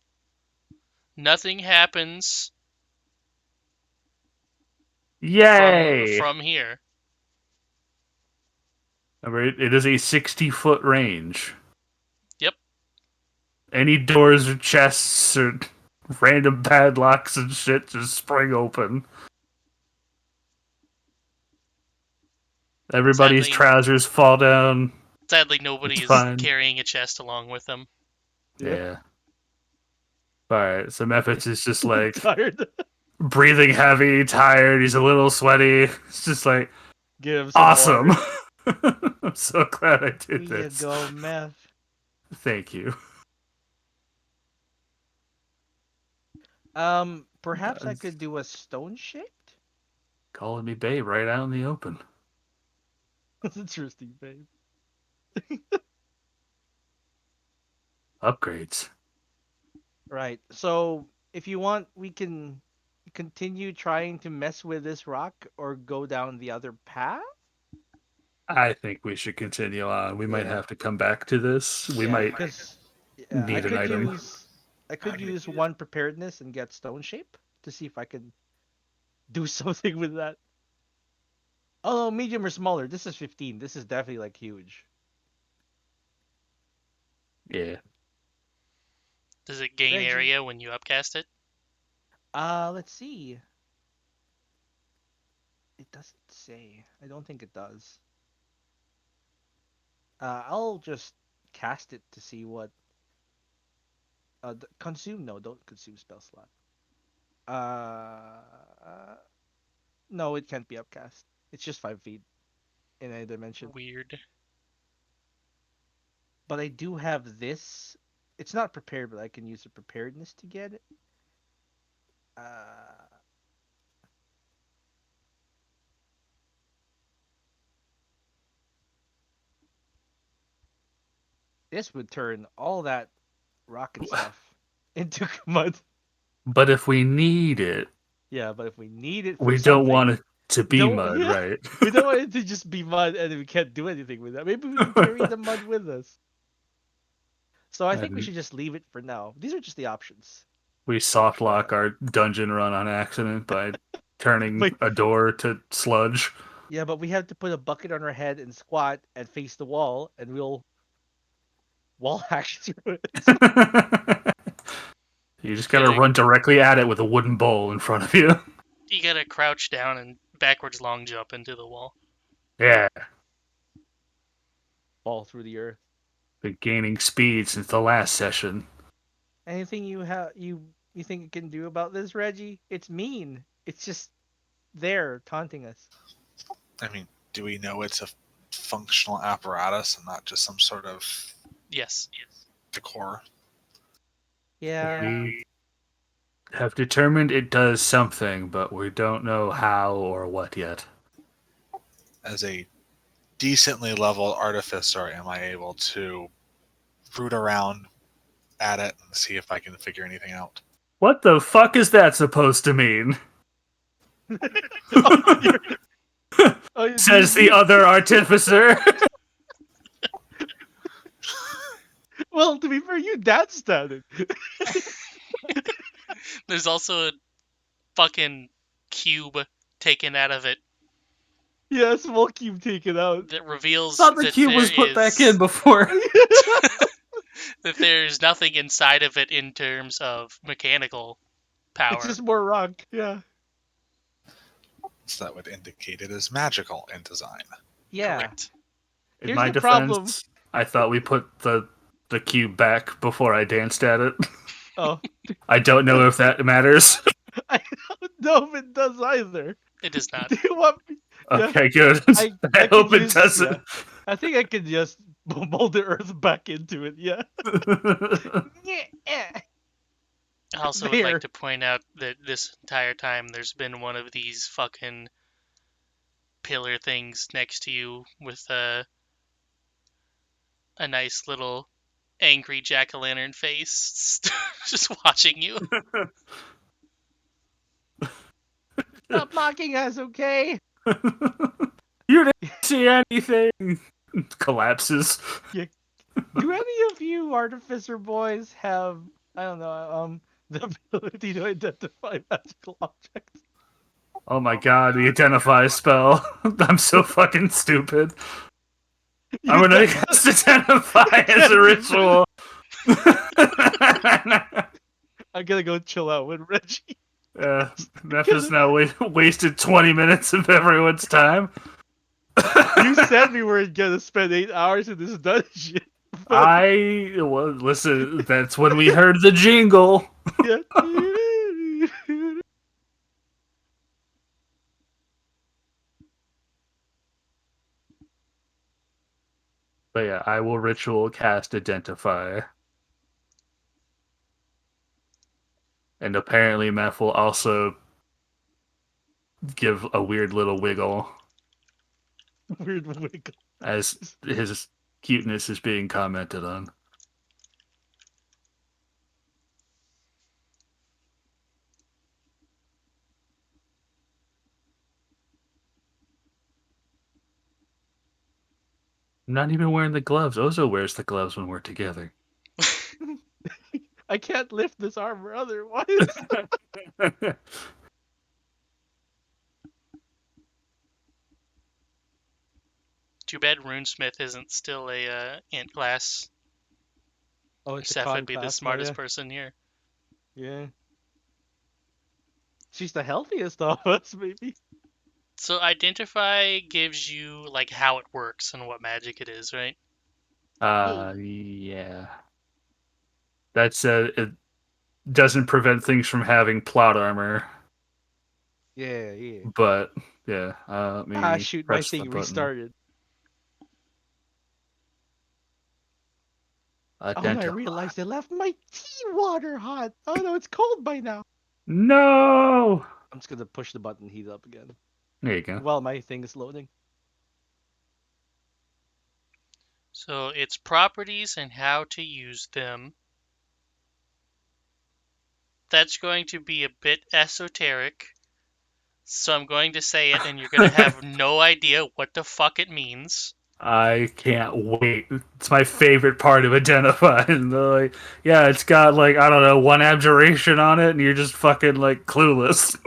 Nothing happens Yay! from here. Remember, it is a 60-foot range. Yep. Any doors or chests or random padlocks and shit just spring open. Everybody's Sadly- trousers fall down. Sadly, nobody It's is fine. carrying a chest along with them. Yeah. Alright, so Mephits is just like tired. breathing heavy, tired, he's a little sweaty. It's just like, Give him some awesome. water. I'm so glad I did Here you this. go, meth. Thank you. Perhaps I could do a stone shaped? Calling me babe right out in the open. That's interesting, babe. Upgrades. Right. So if you want, we can continue trying to mess with this rock or go down the other path. I think we should continue on. We might Yeah. have to come back to this. We might Because need an item. I could use one preparedness and get stone shape to see if I can do something with that. Oh, medium or smaller. This is 15. This is definitely like huge. Yeah. Does it gain Reggie. area when you upcast it? Let's see. It doesn't say. I don't think it does. I'll just cast it to see what. Consume? No, don't consume spell slot. No, it can't be upcast. It's just 5 feet in a dimension. Weird. But I do have this. It's not prepared, but I can use the preparedness to get it. This would turn all that rocket stuff into mud. But if we need it, Yeah, but if we need it for we don't want something, to To be mud, Yeah. right? We don't want it to just be mud and we can't do anything with that. Maybe we can carry the mud with us. So I think we And should just leave it for now. These are just the options. we soft lock our dungeon run on accident by turning But a door to sludge. yeah, but we have to put a bucket on our head and squat and face the wall, and we'll wall hack through it. You just gotta run directly at it with a wooden bowl in front of you. You gotta crouch down and backwards long jump into the wall. Yeah, Fall through the earth. been gaining speed since the last session. Anything you think you can do about this, Reggie? It's mean. It's just there taunting us. I mean, do we know it's a functional apparatus and not just some sort of Yes. decor? Yeah. We have determined it does something, but we don't know how or what yet. As a decently leveled artificer, am I able to root around at it and see if I can figure anything out? What the fuck is that supposed to mean? Says the other artificer. Well, to be fair, you danced at it. There's also a fucking cube taken out of it Yeah, a small cube taken out. that reveals Thought the that cube was put back in before. that there's nothing inside of it in terms of mechanical power. It's just more rock. Yeah. So that would indicate it is magical in design. Yeah. Correct. In Here's my the defense, problem. I thought we put the cube back before I danced at it. Oh, I don't know if that matters. I don't know if it does either. It does not. Do you want me? Yeah. Okay, good. I could hope it use- doesn't. yeah. I think I could just mold the earth back into it. Yeah. Yeah. I also would There. like to point out that this entire time there's been one of these fucking pillar things next to you with a nice little angry jack-o'-lantern face just watching you. Stop mocking us, okay? You didn't see anything. Collapses. Do any of you artificer boys have, I don't know, the ability to identify magical objects? Oh my god, the identify spell. I'm so fucking stupid. I'm gonna cast identify as a ritual. I'm gonna go chill out with Reggie. Meph has now wasted 20 minutes of everyone's time. You said we were gonna spend 8 hours in this dungeon. Well, listen, that's when we heard the jingle. Yeah. But yeah, I will ritual cast identify. And apparently Meph will also give a weird little wiggle Weird wiggle. as his cuteness is being commented on. I'm not even wearing the gloves. Ozo wears the gloves when we're together. I can't lift this armor otherwise. Too bad Runesmith isn't still a int class. Oh, it's Seth would be the smartest person. person here. Yeah. She's the healthiest of us, maybe. So identify gives you like how it works and what magic it is, right? Yeah. That's it doesn't prevent things from having plot armor, Yeah, yeah. but yeah. Let me Shoot, my press the thing button. restarted. Oh, I Identify. realized I left my tea water hot. Oh no, it's cold by now. No. I'm just gonna push the button, heat up again. There you go. While my thing is loading. So it's properties and how to use them. That's going to be a bit esoteric. So I'm going to say it, and you're going to have no idea what the fuck it means. I can't wait. It's my favorite part of identifying. Like, yeah, it's got like, I don't know, one abjuration on it, and you're just fucking like clueless.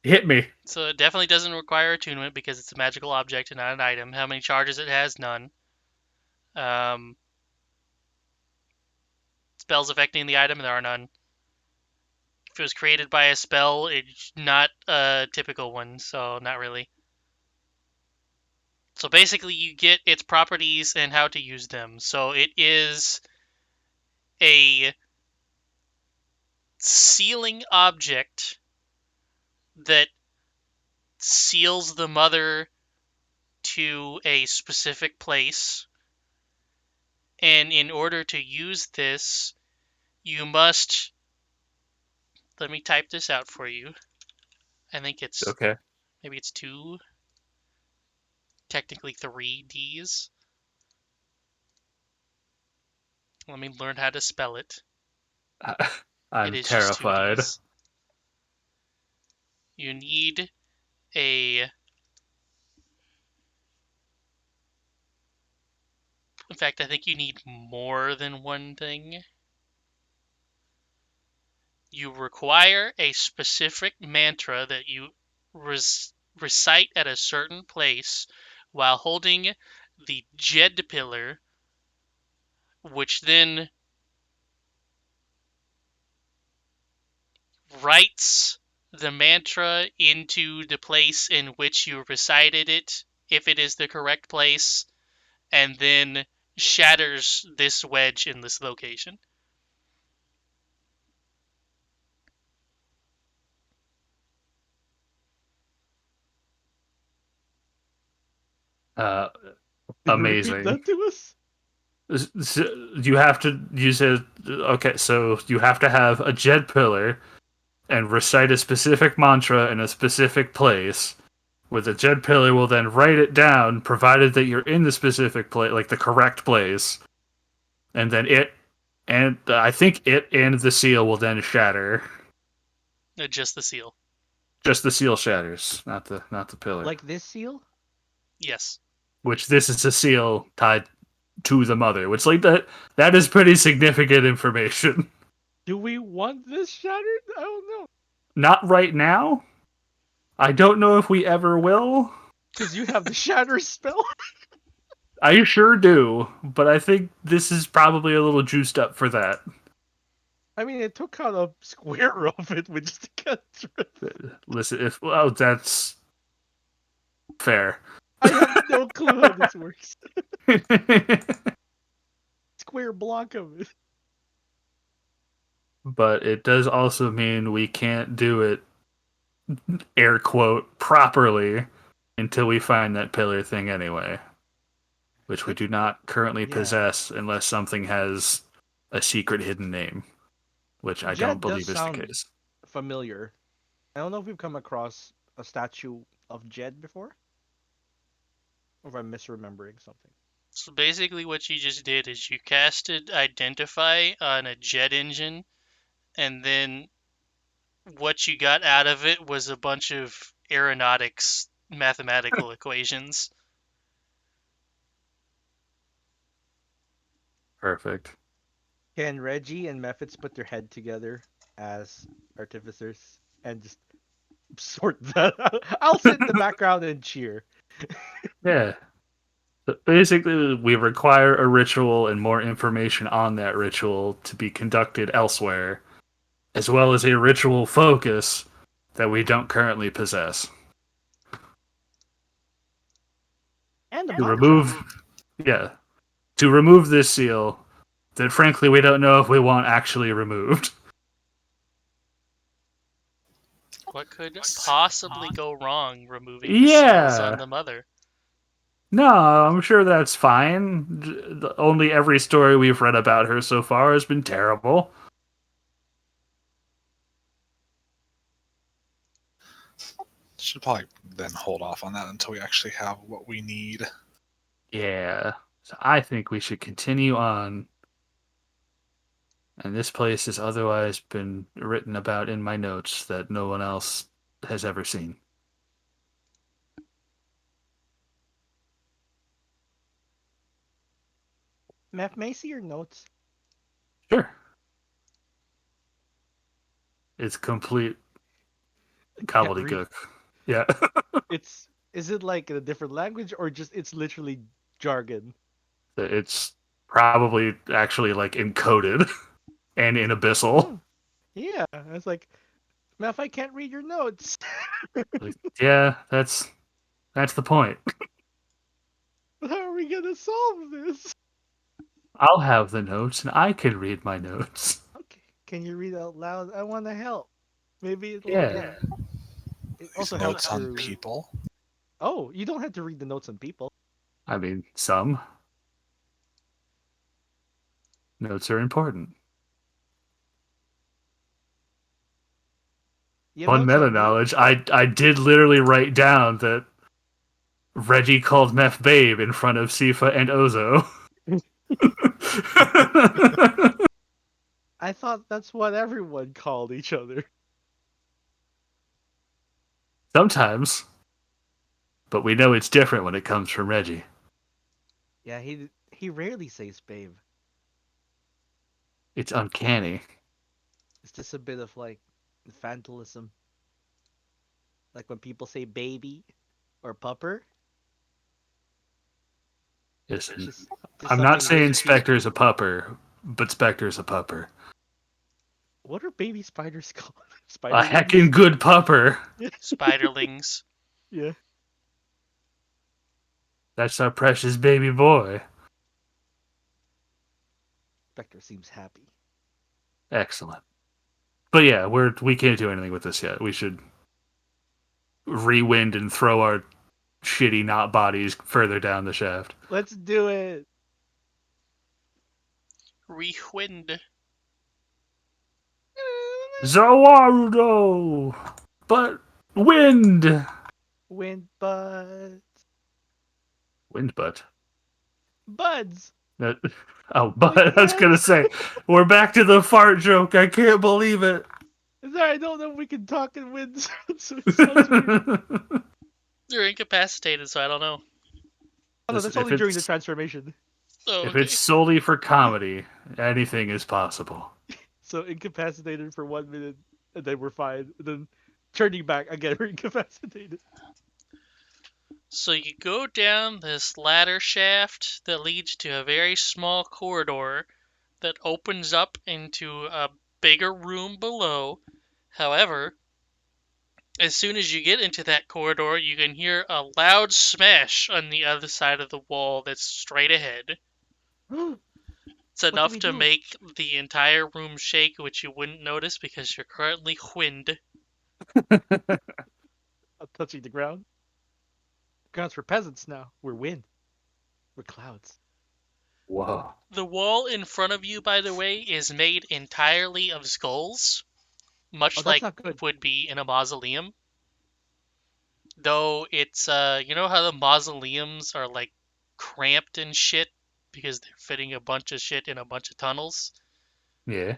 Hit me. So it definitely doesn't require attunement because it's a magical object and not an item. How many charges it has? None. Spells affecting the item? There are none. If it was created by a spell, it's not a typical one, so not really. So basically, you get its properties and how to use them. So it is a sealing object that seals the mother to a specific place. And in order to use this, you must... Let me type this out for you. I think it's... Okay. Maybe it's 2, technically 3 Ds. Let me learn how to spell it. It I'm is just 2 terrified. Ds. You need a... In fact, I think you need more than one thing. You require a specific mantra that you recite at a certain place while holding the Jed pillar, which then writes the mantra into the place in which you recited it, if it is the correct place, and then shatters this wedge in this location. Uh, Can you repeat amazing. that to us? You have to use it. Okay, so you have to have a Jed pillar and recite a specific mantra in a specific place. Where the Jed pillar will then write it down, provided that you're in the specific place, like the correct place, and then I think it and the seal will then shatter. Just the seal. Just the seal shatters, not the pillar. Like this seal? Yes. Which this is a seal tied to the mother, which like that is pretty significant information. Do we want this shattered? I don't know. Not right now. I don't know if we ever will. Because you have the shatter spell. I sure do, but I think this is probably a little juiced up for that. I mean, it took out a square of it with just a cantrip. Listen, that's fair. I have no clue how this works. Square block of it. But it does also mean we can't do it, air quote, properly until we find that pillar thing anyway. Which we do not currently possess unless something has a secret hidden name. Which I don't believe is the case. Familiar. I don't know if we've come across a statue of Jed before. Or if I'm misremembering something. So basically what you just did is you casted Identify on a jet engine, and then what you got out of it was a bunch of aeronautics mathematical equations. Perfect. Can Reggie and Mephits put their head together as artificers and just sort that out? I'll sit in the background and cheer. Yeah. So basically, we require a ritual and more information on that ritual to be conducted elsewhere, as well as a ritual focus that we don't currently possess. And to remove this seal that frankly we don't know if we want actually removed. What could possibly go wrong removing the seals on the mother? No, I'm sure that's fine. Only every story we've read about her so far has been terrible. Should probably then hold off on that until we actually have what we need. Yeah. So I think we should continue on. And this place has otherwise been written about in my notes that no one else has ever seen. Meth, may I see your notes? Sure. It's complete Can't read. gobbledygook. Yeah. Is it like in a different language or just it's literally jargon? It's probably actually like encoded and in abyssal. Oh, yeah. I was like, Meth, I can't read your notes. Like, yeah, that's the point. How are we gonna solve this? I'll have the notes and I can read my notes. Okay, can you read out loud? I want to help. Maybe it'll Yeah. it These also notes helps on your. people. Oh, you don't have to read the notes on people. I mean, some notes are important. You have Fun notes meta on me? knowledge. I did literally write down that Reggie called Meth Babe in front of Sifa and Ozo. I thought that's what everyone called each other. Sometimes, but we know it's different when it comes from Reggie. Yeah, he rarely says babe. It's uncanny. It's just a bit of like infantilism. Like when people say baby or pupper, Listen, just I'm not something saying really cute. Spectre's a pupper, but Spectre's a pupper. What are baby spiders called? A Spiderlings? heckin' good pupper. Yeah. Spiderlings. Yeah. That's our precious baby boy. Spectre seems happy. Excellent. But yeah, we can't do anything with this yet. We should rewind and throw our shitty not bodies further down the shaft. Let's do it. Rewind. Zawarudo! But wind! Wind buds. Wind butt. Buds. That, oh, but Like I was gonna say, we're back to the fart joke. I can't believe it. Sorry, I don't know if we can talk in wind sounds, so it sounds weird. They're incapacitated, so I don't know. Oh no, Listen, that's only during the transformation. Oh, if okay. it's solely for comedy, anything is possible. So incapacitated for 1 minute, and then we're fine. And then turning back again, we're incapacitated. So you go down this ladder shaft that leads to a very small corridor that opens up into a bigger room below. However, as soon as you get into that corridor, you can hear a loud smash on the other side of the wall that's straight ahead. It's What do enough we to do? make the entire room shake, which you wouldn't notice because you're currently wind. Touching the ground. Grounds for peasants now. We're wind. We're clouds. Whoa. The wall in front of you, by the way, is made entirely of skulls, Oh, much that's like not good. would be in a mausoleum. Though it's, you know how the mausoleums are like cramped and shit because they're fitting a bunch of shit in a bunch of tunnels? Yeah.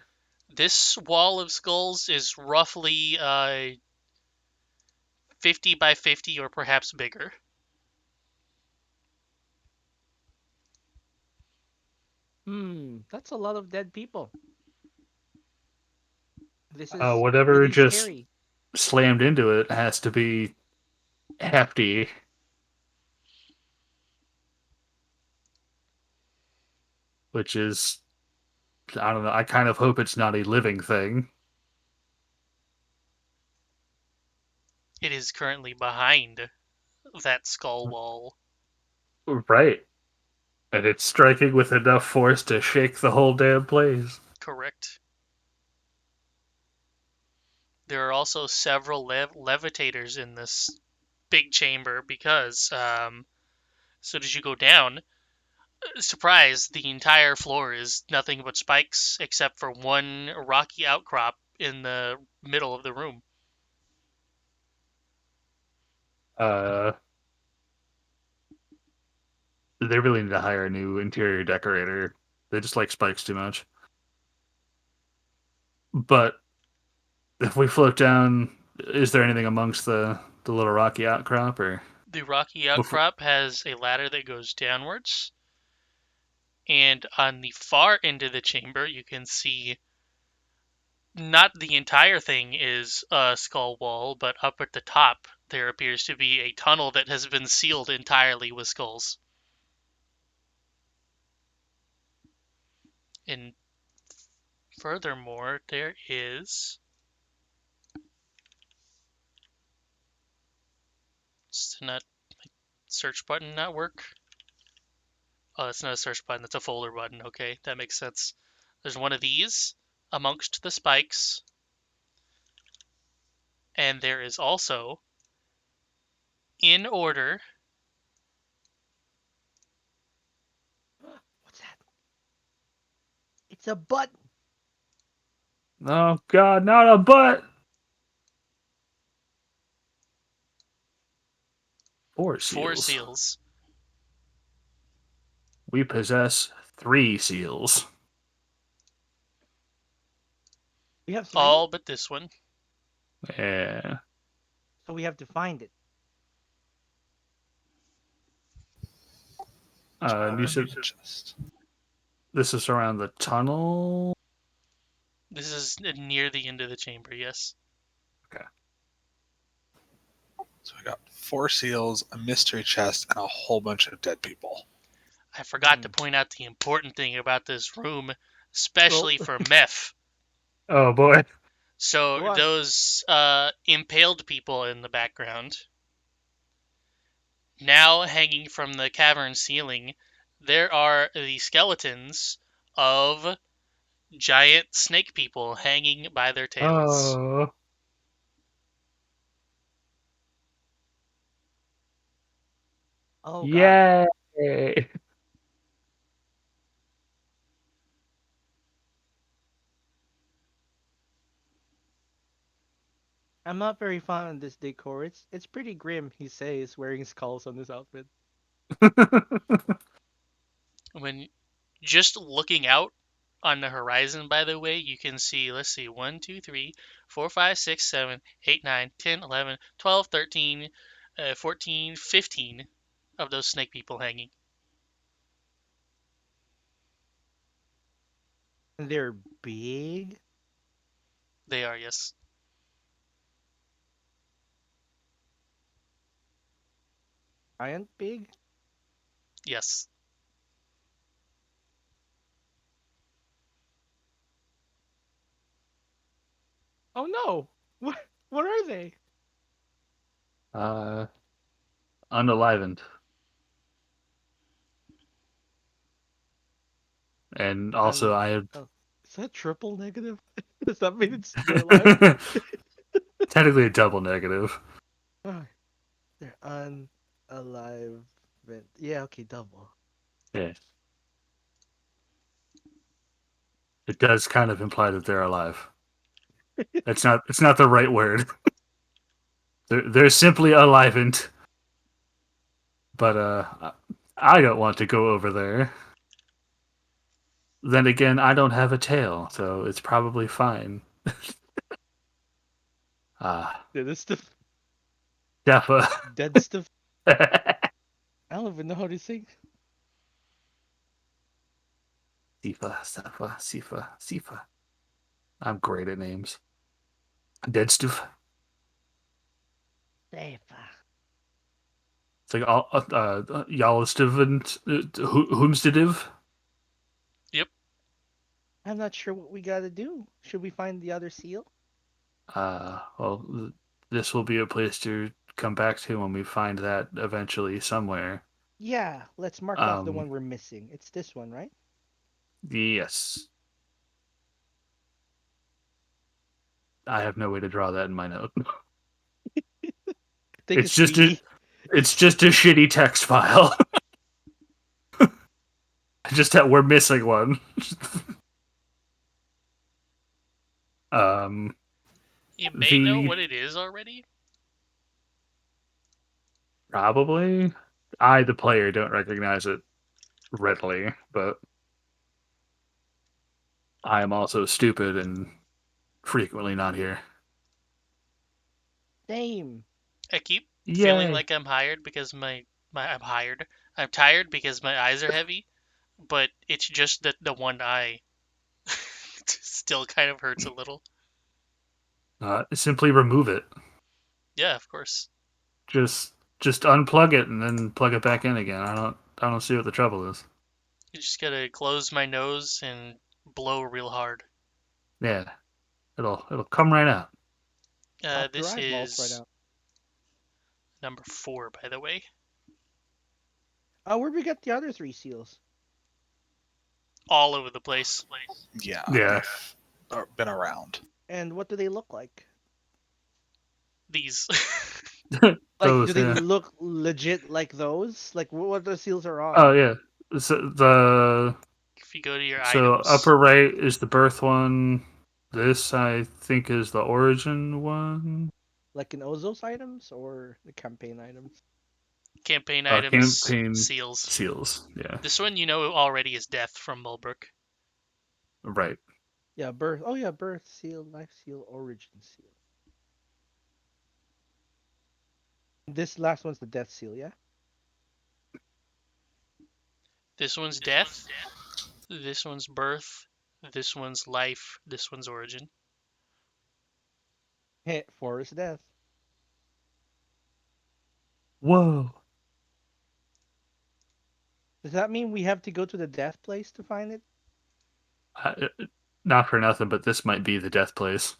This wall of skulls is roughly 50 by 50 or perhaps bigger. That's a lot of dead people. This is Whatever really just scary. slammed into it has to be hefty, which is, I don't know, I kind of hope it's not a living thing. It is currently behind that skull wall. Right. And it's striking with enough force to shake the whole damn place. Correct. There are also several levitators in this big chamber because as soon as you go down, surprise, the entire floor is nothing but spikes except for one rocky outcrop in the middle of the room. Uh, they really need to hire a new interior decorator. They just like spikes too much. But if we float down, is there anything amongst the little rocky outcrop, or The rocky before? outcrop has a ladder that goes downwards, and on the far end of the chamber, you can see not the entire thing is a skull wall, but up at the top, there appears to be a tunnel that has been sealed entirely with skulls. And furthermore, there is. Not search button not work? Oh, that's not a search button, that's a folder button. Okay, that makes sense. There's one of these amongst the spikes, and there is also, in order, What's that? It's a button. Oh God, not a butt. 4 4 seals. seals. We possess 3 seals. We have 3, All but this one. Yeah. so we have to find it. You said Just this is around the tunnel. This is near the end of the chamber, yes. so we got 4 seals, a mystery chest, and a whole bunch of dead people. I forgot to point out the important thing about this room, especially Oh. for Meph. Oh boy. So Go on. those impaled people in the background, now hanging from the cavern ceiling, there are the skeletons of giant snake people hanging by their tails. Oh. Oh gosh. Yay. I'm not very fond of this decor. It's pretty grim, he says, wearing skulls on his outfit. When just looking out on the horizon, by the way, you can see, let's see, 1, 2, 3, 4, 5, 6, 7, 8, 9, 10, 11, 12, 13, 14, 15 of those snake people hanging. And they're big. They are, yes. Giant big. Yes. Oh no. What are they? uh, unalivened. And also, I had Oh, is that triple negative? Does that mean they're alive? technically a double negative. Oh, they're unalive. Yeah, okay, double. Yeah. It does kind of imply that they're alive. It's not the right word. They're simply alivened. But I don't want to go over there. Then again, I don't have a tail, so it's probably fine. Ah, Dead stuff. Defa. Dead stuff. I don't even know how to say. Sifa, Safa, Sifa, Sifa. I'm great at names. Dead stuff. Safe. It's like Yalistiv and Whomstediv. Yep. I'm not sure what we gotta do. Should we find the other seal? Well, this will be a place to come back to when we find that eventually somewhere. Yeah, let's mark off the one we're missing. It's this one, right? Yes. I have no way to draw that in my note. Think It's it's just B. it's just a shitty text file. Just that we're missing one. You may know the what it is already. probably I, the player, don't recognize it readily, but I am also stupid and frequently not here. Same. I keep feeling Yay! like I'm hired because I'm hired. I'm tired because my eyes are heavy, but it's just that the one eye still kind of hurts a little. Simply remove it. Yeah, of course. Just unplug it and then plug it back in again. I don't see what the trouble is. You just gotta close my nose and blow real hard. Yeah, it'll come right out. Pop your This eyeballs right is out. number 4, by the way. Where'd we get the other 3 seals? All over the place. Yeah, Yeah. they've been around. And what do they look like? These. Like, do Those, they yeah. look legit like those? Like, what the seals are on? Oh yeah. So If you go to your so items, upper right is the birth one. This I think is the origin one. Like in Ozo's items or the campaign items? campaign items, Campaign seals. seals. Yeah. This one you know already is Death from Mulbrook. Right. Yeah, birth. Oh yeah, birth seal, life seal, origin seal. This last one's the death seal, yeah? This one's Death. This one's Birth. This one's Life. This one's Origin. Hey, 4 is death. Whoa. Does that mean we have to go to the death place to find it? I, not for nothing, but this might be the death place.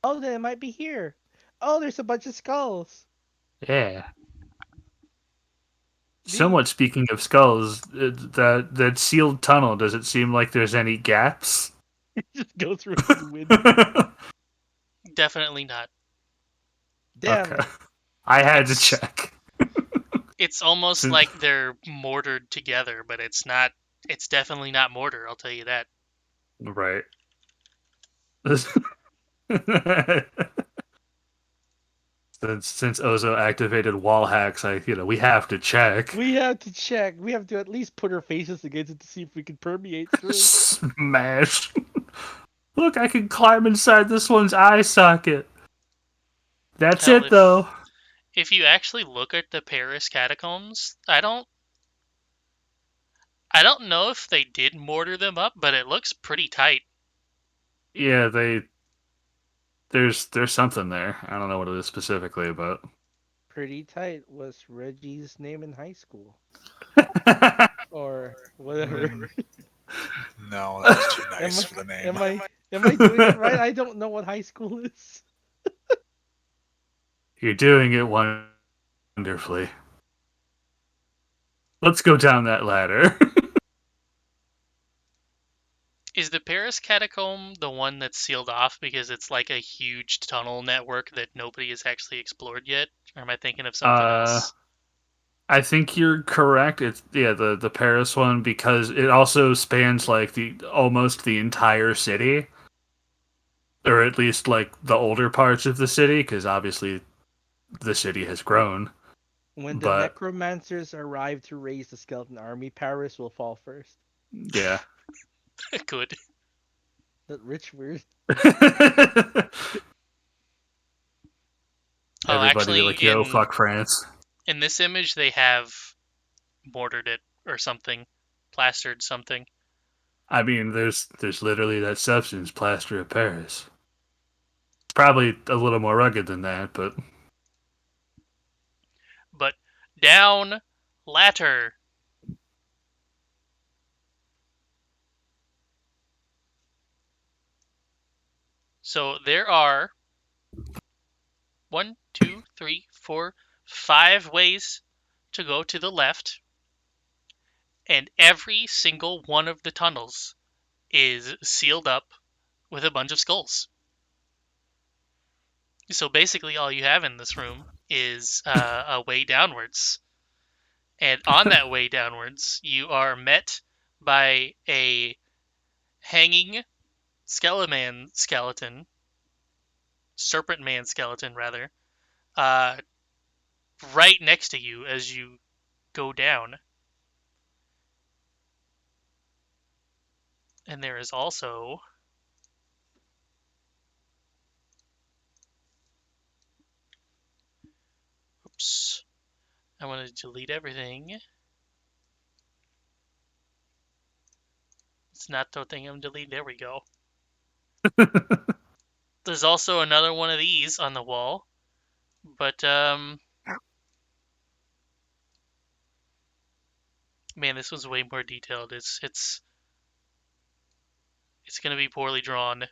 Oh, then it might be here. Oh, there's a bunch of skulls. Yeah. Neat. Somewhat speaking of skulls, that sealed tunnel, does it seem like there's any gaps? Just go through it with wind. Definitely not. Damn Okay. it. I had to check. It's almost Since- like they're mortared together, but it's not. It's definitely not mortar, I'll tell you that. Right. Since Ozo activated wall hacks, we have to check. We have to check. We have to at least put our faces against it to see if we can permeate through. Smash. Look, I can climb inside this one's eye socket. That's Hell, it, though. If you actually look at the Paris catacombs, I don't know if they did mortar them up, but it looks pretty tight. Yeah, there's something there. I don't know what it is specifically, but Pretty tight was Reggie's name in high school. Or whatever. No, that was too nice for the name. Am I doing it right? I don't know what high school is. You're doing it wonderfully. Let's go down that ladder. Is the Paris catacomb the one that's sealed off because it's like a huge tunnel network that nobody has actually explored yet? Or am I thinking of something else? I think you're correct. It's the Paris one because it also spans like almost the entire city, or at least like the older parts of the city, because obviously the city has grown. When the But necromancers arrive to raise the skeleton army, Paris will fall first. yeah. Good. That rich word. Oh, Everybody actually, be like, yo, fuck France. in this image, they have mortared it or something, plastered something. I mean, there's literally that substance, plaster of Paris. It's probably a little more rugged than that, but But down ladder. So there are 1, 2, 3, 4, 5 ways to go to the left, and every single one of the tunnels is sealed up with a bunch of skulls. So basically, all you have in this room is a way downwards. And on that way downwards, you are met by a hanging serpent man skeleton, rather, right next to you as you go down. And there is also Oops. I want to delete everything. It's not the thing I'm deleting. There we go. There's also another one of these on the wall. But, man, this one's way more detailed. It's gonna be poorly drawn.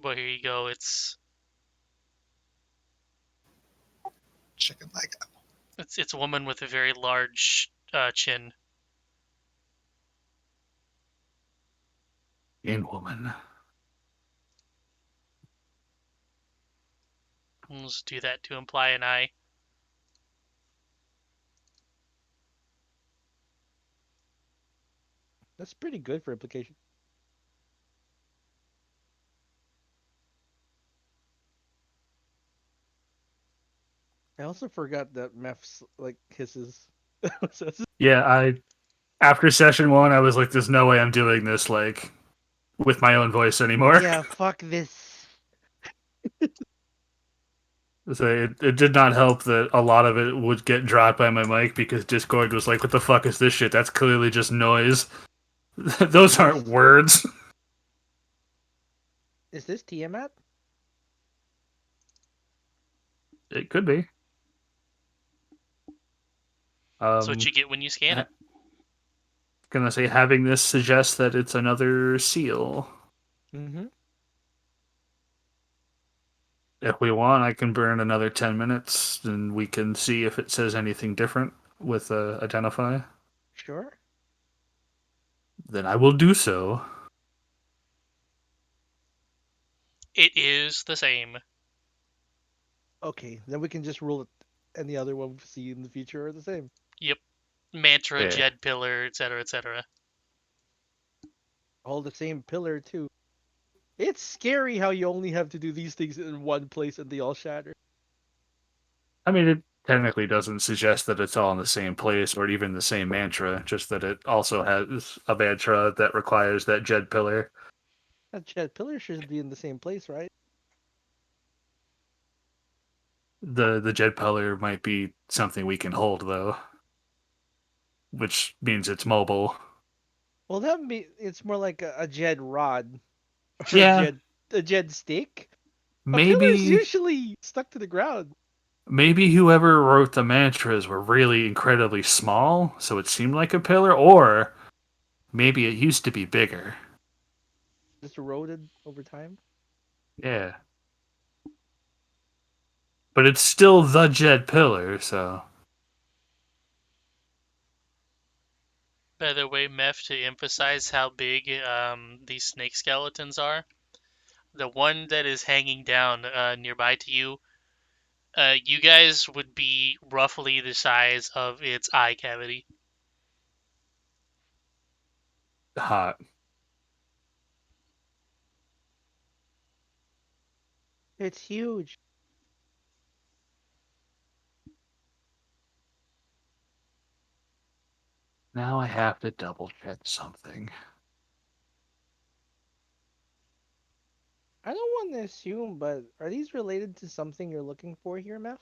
But here you go. Chicken leg. It's a woman with a very large chin. In woman. Let's do that to imply an eye. That's pretty good for implication. I also forgot that Meph's like hisses. Yeah, after session 1, I was like, "There's no way I'm doing this like with my own voice anymore." Yeah, fuck this. So it did not help that a lot of it would get dropped by my mic because Discord was like, "What the fuck is this shit? That's clearly just noise. Those aren't words." Is this Tiamat? It could be. That's what you get when you scan it. Gonna say having this suggests that it's another seal. Mm-hmm. If we want, I can burn another 10 minutes and we can see if it says anything different with identify. Sure. Then I will do so. It is the same. Okay, then we can just rule it, and the other one we see in the future are the same. Yep. Mantra, Yeah. Jed Pillar, etc., etc. All the same pillar too. It's scary how you only have to do these things in one place and they all shatter. I mean, it technically doesn't suggest that it's all in the same place or even the same mantra, just that it also has a mantra that requires that Jed pillar. That pillar should be in the same place, right? The Jed pillar might be something we can hold, though, which means it's mobile. Well, that would be. It's more like a Jed rod or Yeah, a Jed stick. A pillar is maybe usually stuck to the ground. maybe whoever wrote the mantras were really incredibly small, so it seemed like a pillar, or maybe it used to be bigger. Just eroded over time. Yeah. But it's still the Jed pillar, so. By the way, Meph, to emphasize how big these snake skeletons are, the one that is hanging down nearby to you, you guys would be roughly the size of its eye cavity. Hot. It's huge. Now I have to double check something. I don't want to assume, but are these related to something you're looking for here, Meph?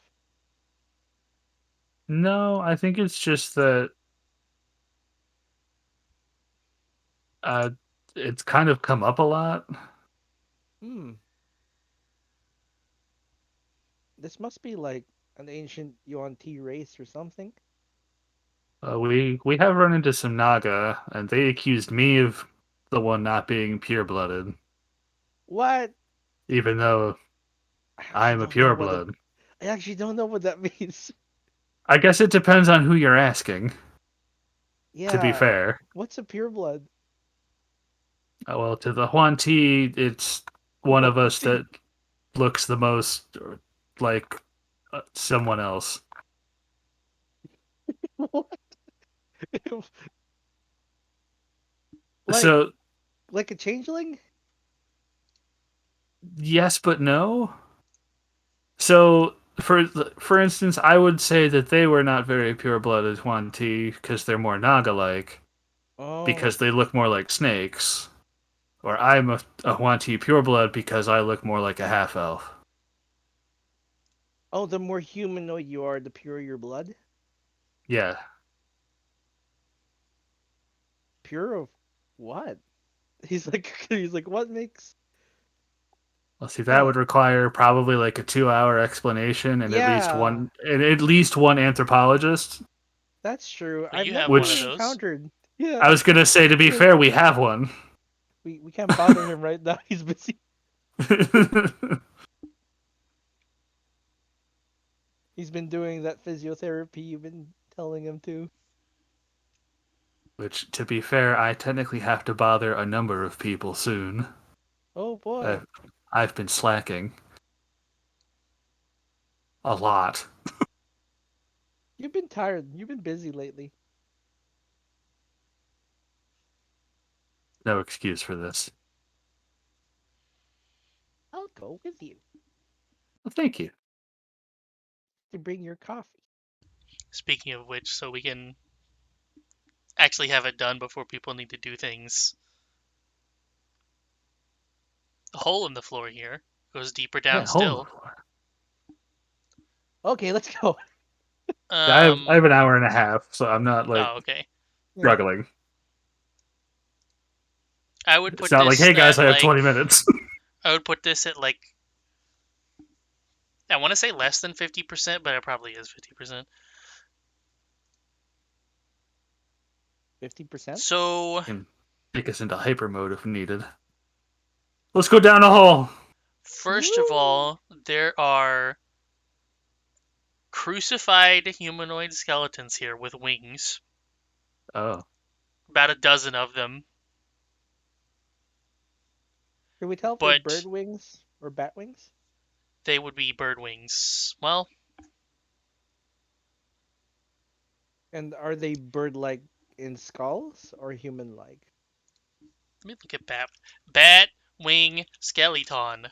No, I think it's just that uh, it's kind of come up a lot. Hmm. This must be like an ancient Yuan Ti race or something. We have run into some Naga, and they accused me of the one not being pure-blooded, What? even though I actually I'm a don't know what pure-blood. I actually don't know what that means. I guess it depends on who you're asking, to be Yeah. fair. What's a pureblood? Well, to the Huan Ti, it's one What? of us that looks the most like someone else. What? like So, like a changeling? yes, but no. So, for instance, I would say that they were not very pure-blooded Huan Ti because they're more Naga-like, Oh. because they look more like snakes. Or I'm a Huan Ti pureblood because I look more like a half-elf. Oh, the more humanoid you are, the purer your blood. Yeah. Pure of what? He's like, what makes? Let's see. That Huh? would require probably like a 2-hour explanation and Yeah, at least one anthropologist. that's true. But I've you have one of never Which those. encountered. Yeah, I was gonna say, to be fair, we have one. we can't bother him right now. He's busy. He's been doing that physiotherapy you've been telling him to. Which, to be fair, I technically have to bother a number of people soon. Oh boy, I've, I've been slacking a lot. you've been tired. You've been busy lately. No excuse for this. I'll go with you Well, thank you. to bring your coffee. Speaking of which, so we can actually have it done before people need to do things. The hole in the floor here goes deeper Yeah, down hold on. still. Okay, let's go. I have an hour and a half, so I'm not like Oh, okay. Yeah. struggling. I would It's put not like, this hey guys, at I have like 20 minutes. I would put this at like I want to say less than 50%, but it probably is 50%. 50%. So Can take us into hyper mode if needed. Let's go down the hole. first of all, there are crucified humanoid skeletons here with wings. Oh, About a dozen of them. Can we tell if they're bird But wings or bat wings? they would be bird wings. Well, And are they bird-like in skulls or human-like? let me look at bat wing skeleton.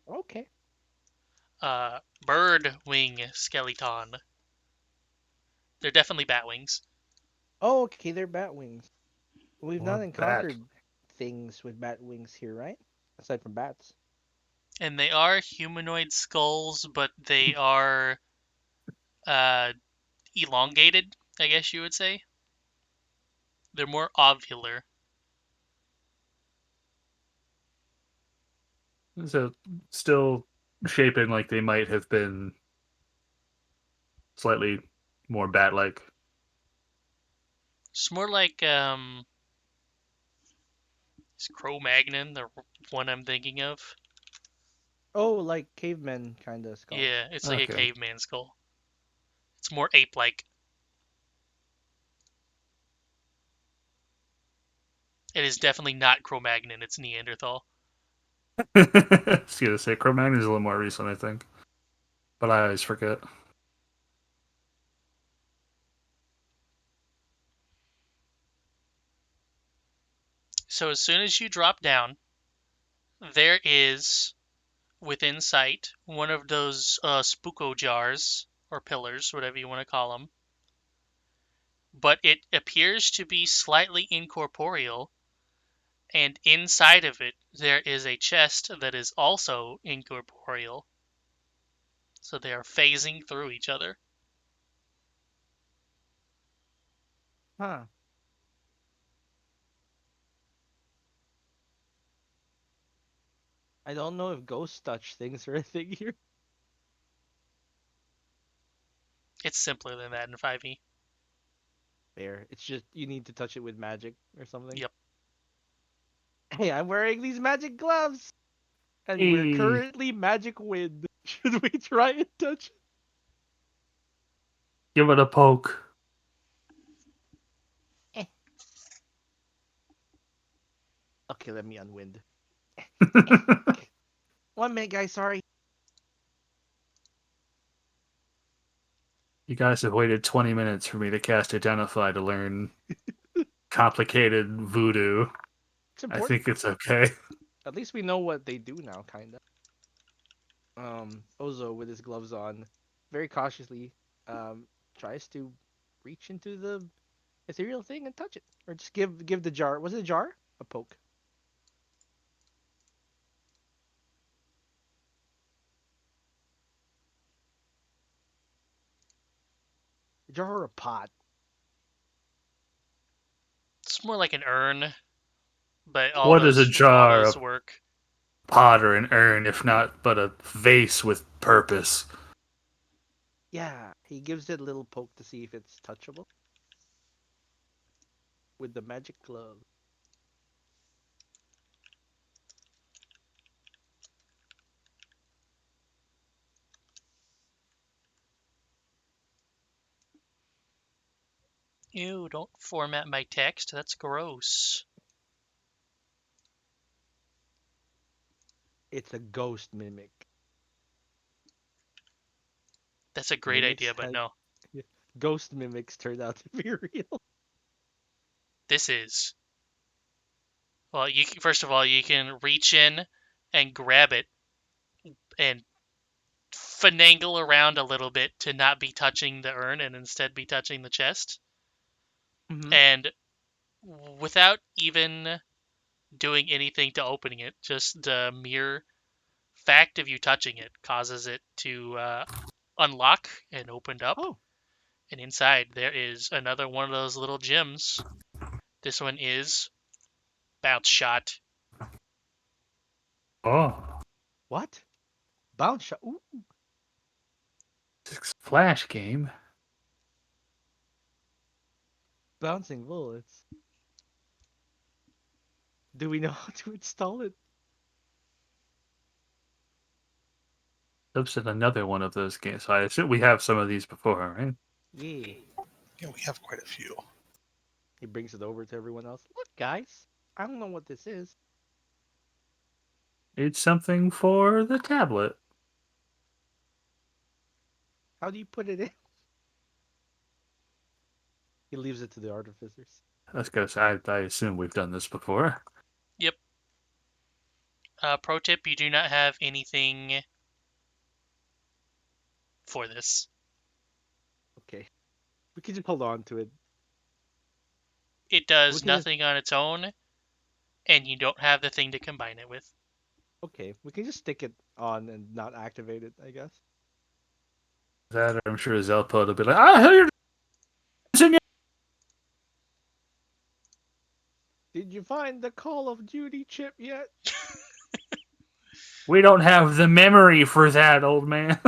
Okay. Bird wing skeleton. They're definitely bat wings. Oh, okay, they're bat wings. We've or not bat. encountered things with bat wings here, right? Aside from bats. And they are humanoid skulls, but they are uh, elongated, I guess you would say. They're more ovular. So still shaping like they might have been slightly more bat-like. It's more like is Cro-Magnon the one I'm thinking of? Oh, like cavemen kind of skulls. Yeah, it's like a Okay. caveman skull. It's more ape-like. It is definitely not Cro-Magnon. It's Neanderthal. I was gonna say Cro-Magnon is a little more recent, I think, but I always forget. So as soon as you drop down, there is within sight one of those spooko jars or pillars, whatever you want to call them. But it appears to be slightly incorporeal, and inside of it there is a chest that is also incorporeal. So they are phasing through each other. Huh. I don't know if ghosts touch things or anything here. It's simpler than that in 5e. Fair. It's just you need to touch it with magic or something. Yep. Hey, I'm wearing these magic gloves, and we're Hey, currently magic wind. Should we try and touch give it a poke. it? Okay, let me unwind. 1 minute, guys. Sorry. You guys have waited 20 minutes for me to cast Identify to learn complicated voodoo. It's I important. think it's okay. At least we know what they do now, kinda. Ozo with his gloves on, very cautiously, tries to reach into the ethereal thing and touch it, or just give the jar. Was it a jar? A poke. A jar or a pot? It's more like an urn, but all What is a those jar, a work. pot, or an urn, if not but a vase with purpose? Yeah, he gives it a little poke to see if it's touchable with the magic glove. Ew, don't format my text. That's gross. It's a ghost mimic. That's a great Mimics idea, but had no. ghost mimics turned out to be real. This is. Well, first of all, you can reach in and grab it and finagle around a little bit to not be touching the urn and instead be touching the chest. Mm-hmm. And without even doing anything to opening it, just the mere fact of you touching it causes it to unlock and opened up. Oh, And inside there is another one of those little gems. This one is Bounce Shot. Oh, what? Bounce shot. Ooh, Flash game. bouncing bullets. Do we know how to install it? That's another one of those games. So I assume we have some of these before, right? Yeah. Yeah, we have quite a few. He brings it over to everyone else. Look, guys, I don't know what this is. It's something for the tablet. How do you put it in? He leaves it to the artificers. That's because I assume we've done this before. Yep. Pro tip, you do not have anything for this. Okay. We can just hold on to it. It We does can just nothing on its own, and you don't have the thing to combine it with. okay. We can just stick it on and not activate it, I guess. That or I'm sure Zelpa will be like, ah, you're using it. Did you find the Call of Duty chip yet? We don't have the memory for that, old man.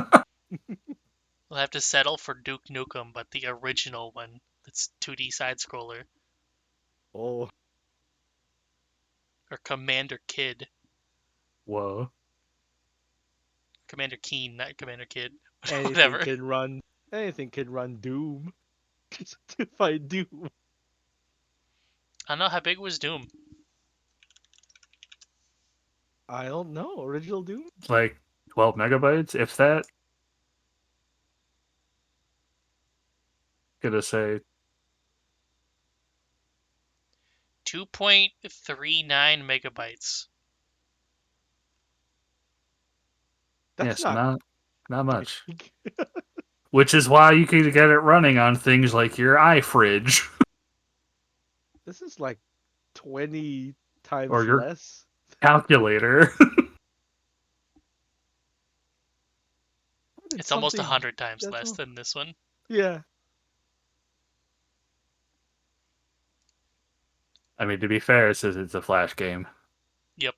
We'll have to settle for Duke Nukem, but the original one that's 2D side scroller. Oh, Or Commander Kid. Whoa. Commander Keen, not Commander Kid. anything Whatever. can run. Anything can run Doom. Just to find Doom. I don't know how big was Doom. I don't know. Original Doom? Like 12 megabytes, if that. Gonna say 2.39 megabytes. That's yes, not not much. big. Which is why you could get it running on things like your iFridge This is like 20 times or your less. calculator. It's It's almost something 100 times that's less than this one. yeah. I mean, to be fair, it says it's a Flash game. Yep.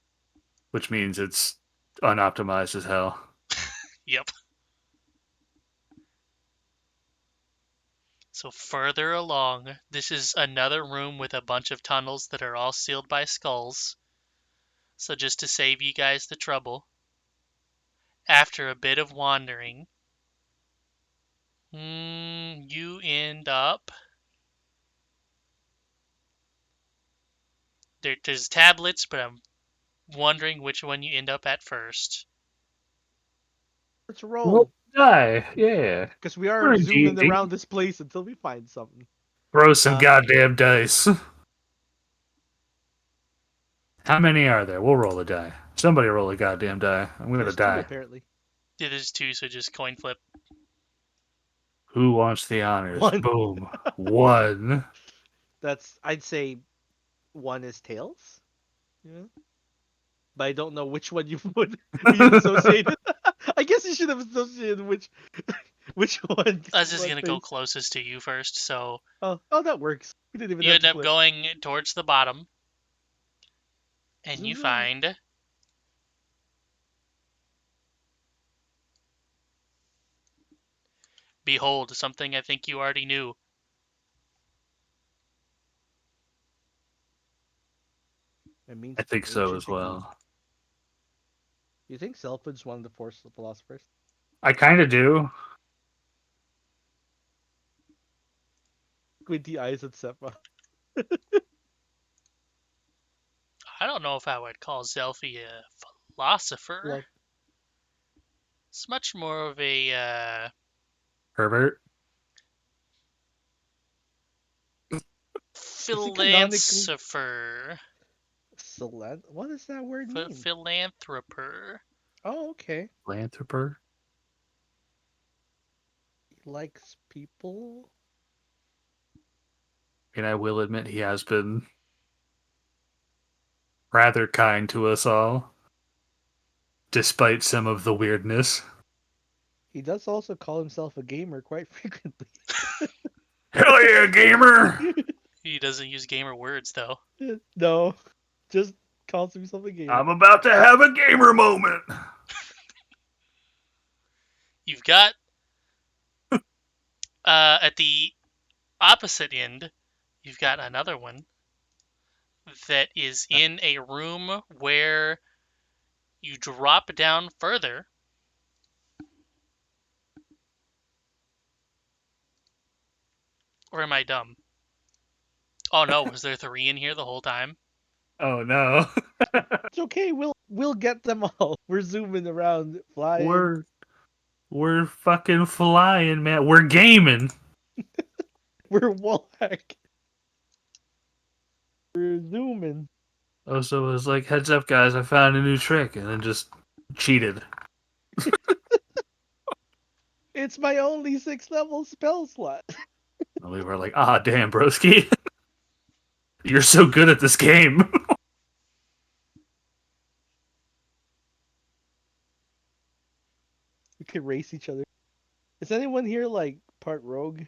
Which means it's unoptimized as hell. Yep. So further along, this is another room with a bunch of tunnels that are all sealed by skulls. So just to save you guys the trouble, after a bit of wandering, you end up... There's tablets, but I'm wondering which one you end up at first. Let's Roll roll. die, yeah. Because we are We're in zooming D&D. around this place until we find something. Throw some goddamn dice. How many are there? We'll roll a die. Somebody roll a goddamn die. I'm gonna There's two die. apparently. It is two, so just coin flip. Who wants the honors? One. Boom. One. That's I'd say one is tails. Yeah. But I don't know which one you would you'd associate. I guess you should have associated which Which one? I was just What gonna go face? closest to you first. So Oh, that works. We didn't even you have end to up flip. going towards the bottom, and you Zoom in. find behold something I think you already knew. It means I think so ancient as technique. well. You think Selfridge one of the four philosophers? I kind of do. Squinty eyes at Seppa. I don't know if I would call Zelfie a philosopher. Well, It's much more of a Herbert. is it canonically philosopher. What does that word mean? Philanthroper. Oh, okay. Philanthroper. He likes people. And I will admit he has been rather kind to us all, despite some of the weirdness. He does also call himself a gamer quite frequently. Hell yeah, gamer! He doesn't use gamer words though. No, just calls himself a gamer. I'm about to have a gamer moment. You've got at the opposite end, you've got another one that is in a room where you drop down further. Or am I dumb? Oh no, was there 3 in here the whole time? Oh no. It's okay. We'll get them all. We're zooming around, flying. we're fucking flying, man. We're gaming. We're whack. We're zooming. Oh, so it was like, heads up, guys, I found a new trick, and then just cheated. It's my only 6th-level spell slot. And we were like, ah, damn, broski. You're so good at this game. We could race each other. Is anyone here like part rogue?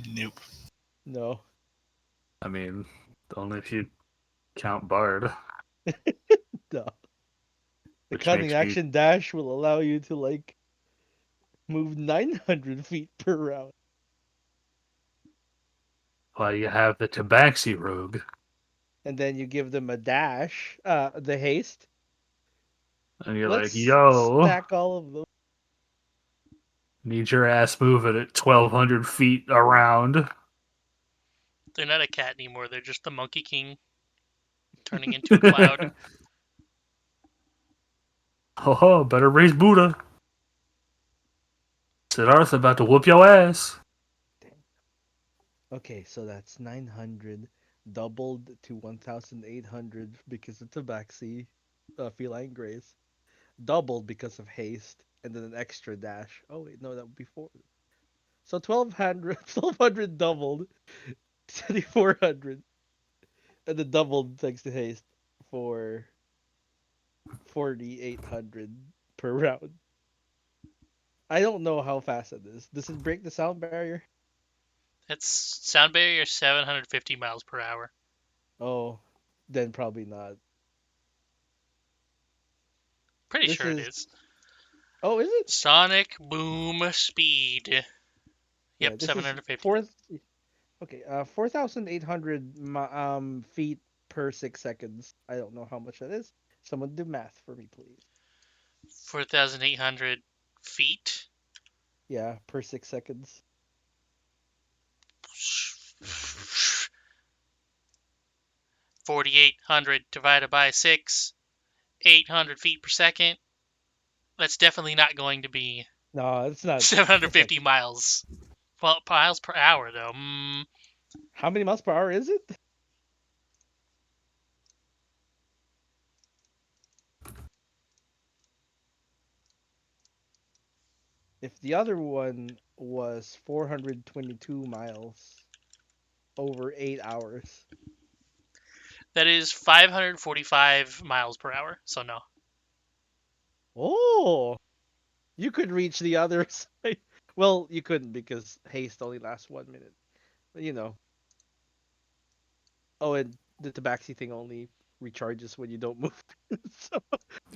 Nope. No. I mean, only if you count Bard, No. The which cunning makes me. action dash will allow you to like move 900 feet per round. Well, you have the Tabaxi Rogue. And then you give them a dash, the haste. And you're like, Let's yo, stack all of them. need your ass moving at 1,200 feet around. They're not a cat anymore, they're just the Monkey King turning into a cloud. Ho, better raise Buddha. Siddhartha about to whoop your ass. Okay, so that's 900 doubled to 1,800 because of Tabaxi, Feline Grace. Doubled because of haste, and then an extra dash. Oh wait, no, that would be 4. So 1,200 doubled, 2,400, and then doubled thanks to haste for 4,800 per round. I don't know how fast it is. Does it break the sound barrier? It's sound barrier 750 miles per hour. Oh, then probably not. Pretty This sure it is. is. Oh, is it? Sonic boom speed. Yeah, Yep, this is 750. Okay, 4,800 feet per 6 seconds. I don't know how much that is. Someone do math for me, please. 4,800 feet. Yeah, per 6 seconds. 4,800 divided by 6. 800 feet per second. That's definitely not going to be No, it's not. 750 miles. Well, miles per hour, though. How many miles per hour is it? If the other one was 422 miles over 8 hours. That is 545 miles per hour, so no. Oh! You could reach the other side. Well, you couldn't because haste only lasts 1 minute. But, you know. Oh, and the tabaxi thing only recharges when you don't move. So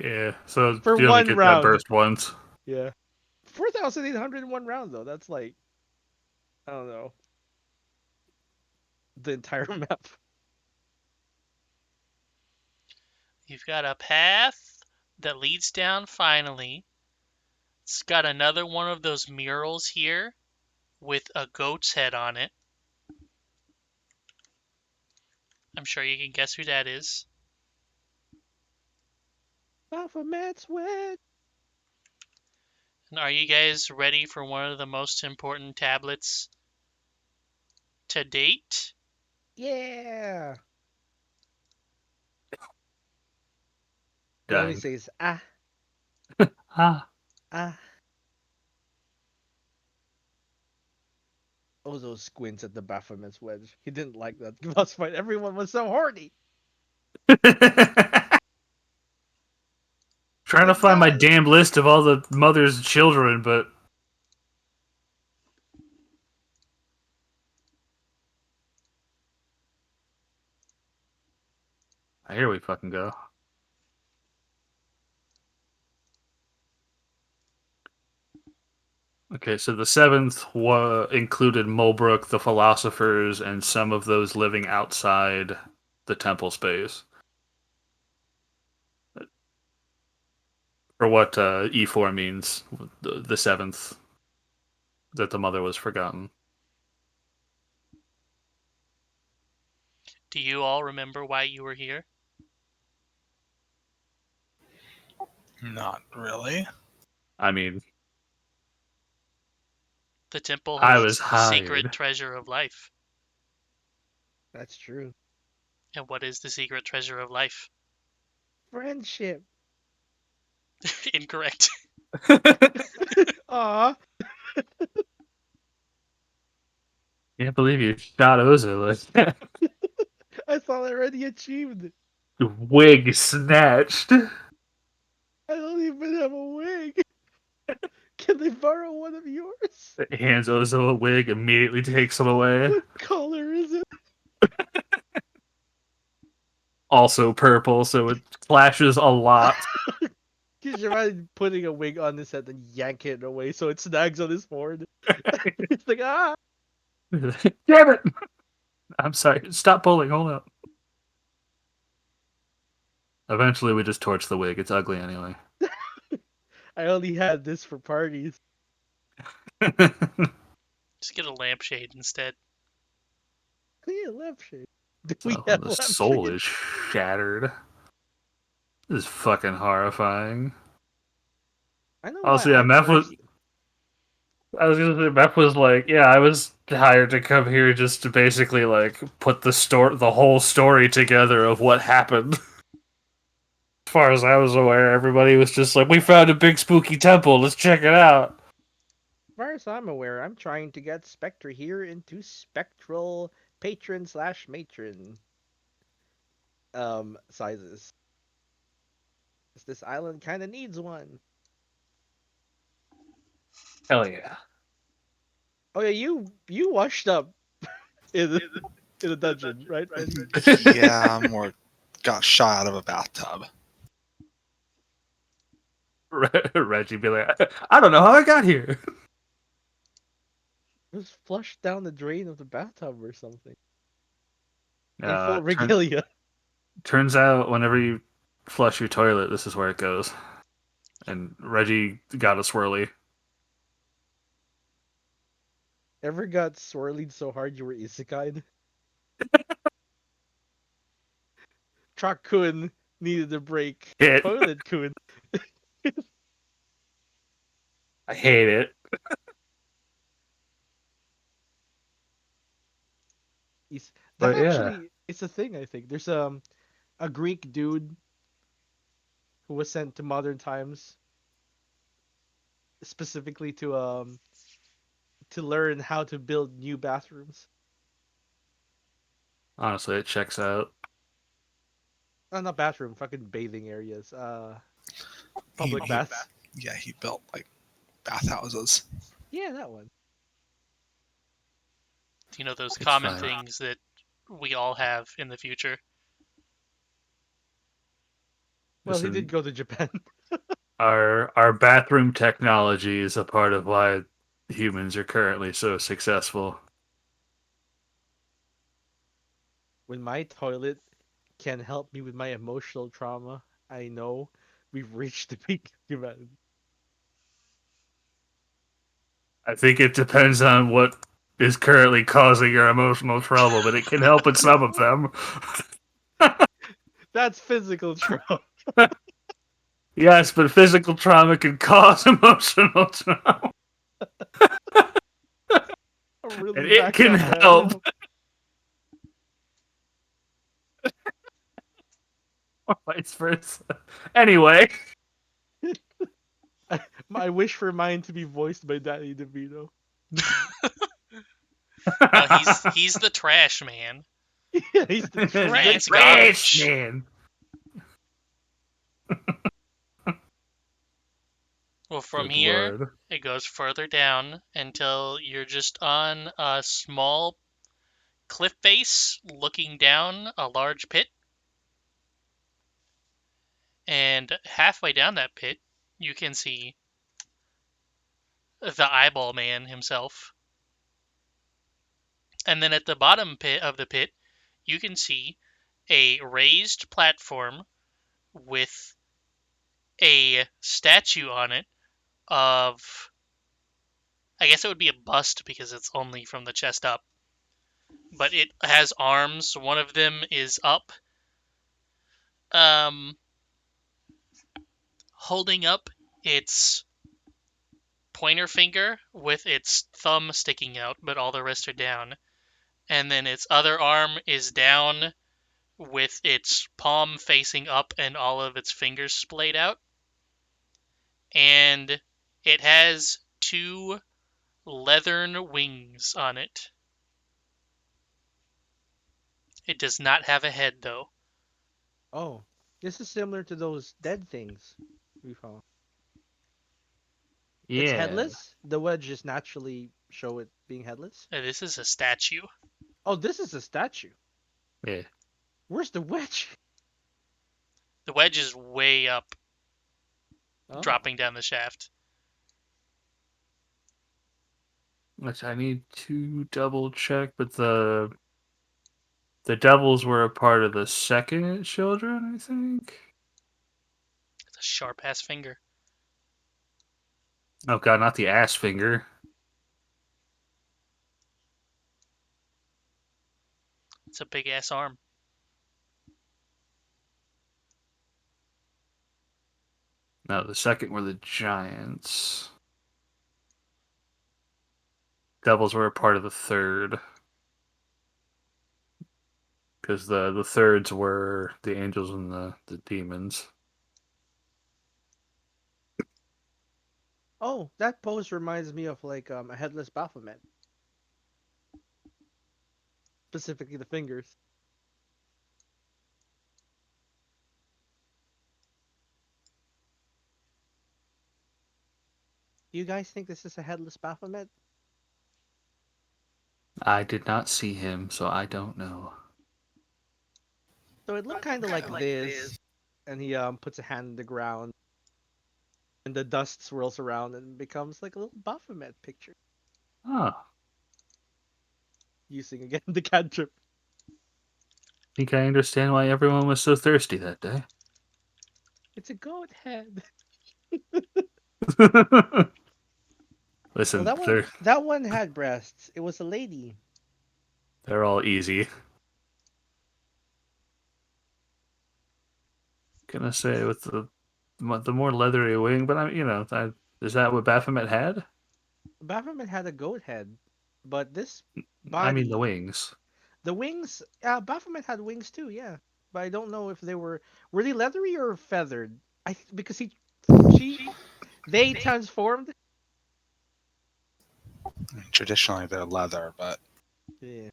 Yeah, so for you only one get that round. burst once. Yeah. 4,800 in one round though. That's like I don't know. The entire map. You've got a path that leads down finally. It's got another one of those murals here with a goat's head on it. I'm sure you can guess who that is. Baphomet's wet. And are you guys ready for one of the most important tablets to date? Yeah. It only Dying. says Ah. ah. Ozo squints at the Baphomet's wedge. He didn't like that boss fight. Everyone was so horny. Trying The to find my god. damn list of all the mother's children, but here we fucking go. Okay, so the seventh included Mulbrook, the philosophers, and some of those living outside the temple space. Or what E4 means, the seventh, that the mother was forgotten. Do you all remember why you were here? Not really. I mean, The temple I was holds the secret hired. treasure of life. That's true. And what is the secret treasure of life? Friendship. Incorrect. Aw. Can't believe you shot Ozo like I thought I already achieved it. wig snatched. I don't even have a wig. Can they borrow one of yours? Hands Ozo a wig, immediately takes him away. What color is it? Also purple, so it clashes a lot. Can you imagine putting a wig on his head and yanking it away so it snags on his horn? It's like, ah! Damn it! I'm sorry. Stop pulling. Hold up. Eventually, we just torch the wig. It's ugly anyway. I only had this for parties. Just get a lampshade instead. Yeah, lampshade. Do we So have the soul lampshade? is shattered. This is fucking horrifying. I know why Also, yeah, I'm Meph was. first. I was gonna say, Meph was like, yeah, I was hired to come here just to basically like put the whole story together of what happened. As far as I was aware, everybody was just like, we found a big spooky temple. Let's check it out. As far as I'm aware, I'm trying to get Spectre here into spectral patron/matron sizes. 'Cause this island kind of needs one. Hell yeah. Oh yeah, you washed up in the, in a dungeon, right, Reggie? Yeah, more got shot out of a bathtub. Reggie be like, I don't know how I got here. It was flushed down the drain of the bathtub or something. In full Turn, regalia. turns out, whenever you flush your toilet, this is where it goes. And Reggie got a swirly. Ever got swirlied so hard you were isekai'd? Truck-kun needed a break. Hit. Toilet-kun. I hate it. That But yeah, actually it's a thing, I think. There's a Greek dude who was sent to modern times specifically to learn how to build new bathrooms. honestly, it checks out. Not bathroom, fucking bathing areas. He, Public he, baths. yeah, he built like bathhouses. Yeah, that one. You know, those It's common fine. things that we all have in the future. Well, he did Listen, go to Japan. our bathroom technology is a part of why humans are currently so successful. When my toilet can help me with my emotional trauma, I know we've reached the peak of humanity. I think it depends on what is currently causing your emotional trouble, but it can help with some of them. That's physical trauma. Yes, but physical trauma can cause emotional trauma. I'm And really it backed can up, help. man. Or vice versa. Anyway. I wish for mine to be voiced by Danny DeVito. No, he's the trash man. Yeah, he's the The Man's trash man. trash garbage. man. Well, from Good here, lord. it goes further down until you're just on a small cliff face looking down a large pit. And halfway down that pit, you can see the eyeball man himself. And then at the bottom pit of the pit, you can see a raised platform with a statue on it of, I guess it would be a bust because it's only from the chest up, but it has arms. One of them is up, um, holding up its pointer finger with its thumb sticking out, but all the rest are down. And then its other arm is down with its palm facing up and all of its fingers splayed out. And it has two leathern wings on it. It does not have a head, though. Oh, this is similar to those dead things we found. It's Yeah. headless. The wedge just naturally show it being headless. This is a statue. Oh, this is a statue. Yeah. Where's the wedge? The wedge is way up, Oh, dropping down the shaft. Which I need to double check, but the devils were a part of the second children, I think. It's a sharp ass finger. Oh god, not the ass finger. It's a big ass arm. No, the second were the giants. Devils were a part of the third. Because the thirds were the angels and the demons. oh, that pose reminds me of like a headless Baphomet, specifically the fingers. Do you guys think this is a headless Baphomet? I did not see him, so I don't know. So it looked kind of like this, and he puts a hand in the ground, and the dust swirls around and becomes like a little Baphomet picture, Oh, using again the cantrip. think I understand why everyone was so thirsty that day. It's a goat head. Well, Listen, that one had breasts. It was a lady. they're all easy. Gonna say with the more leathery wing, but is that what Baphomet had? Baphomet had a goat head, but this I mean the body, wings. the wings. Baphomet had wings too, yeah. But I don't know if were they leathery or feathered. Because she they transformed. Traditionally, they're leather, but Yeah.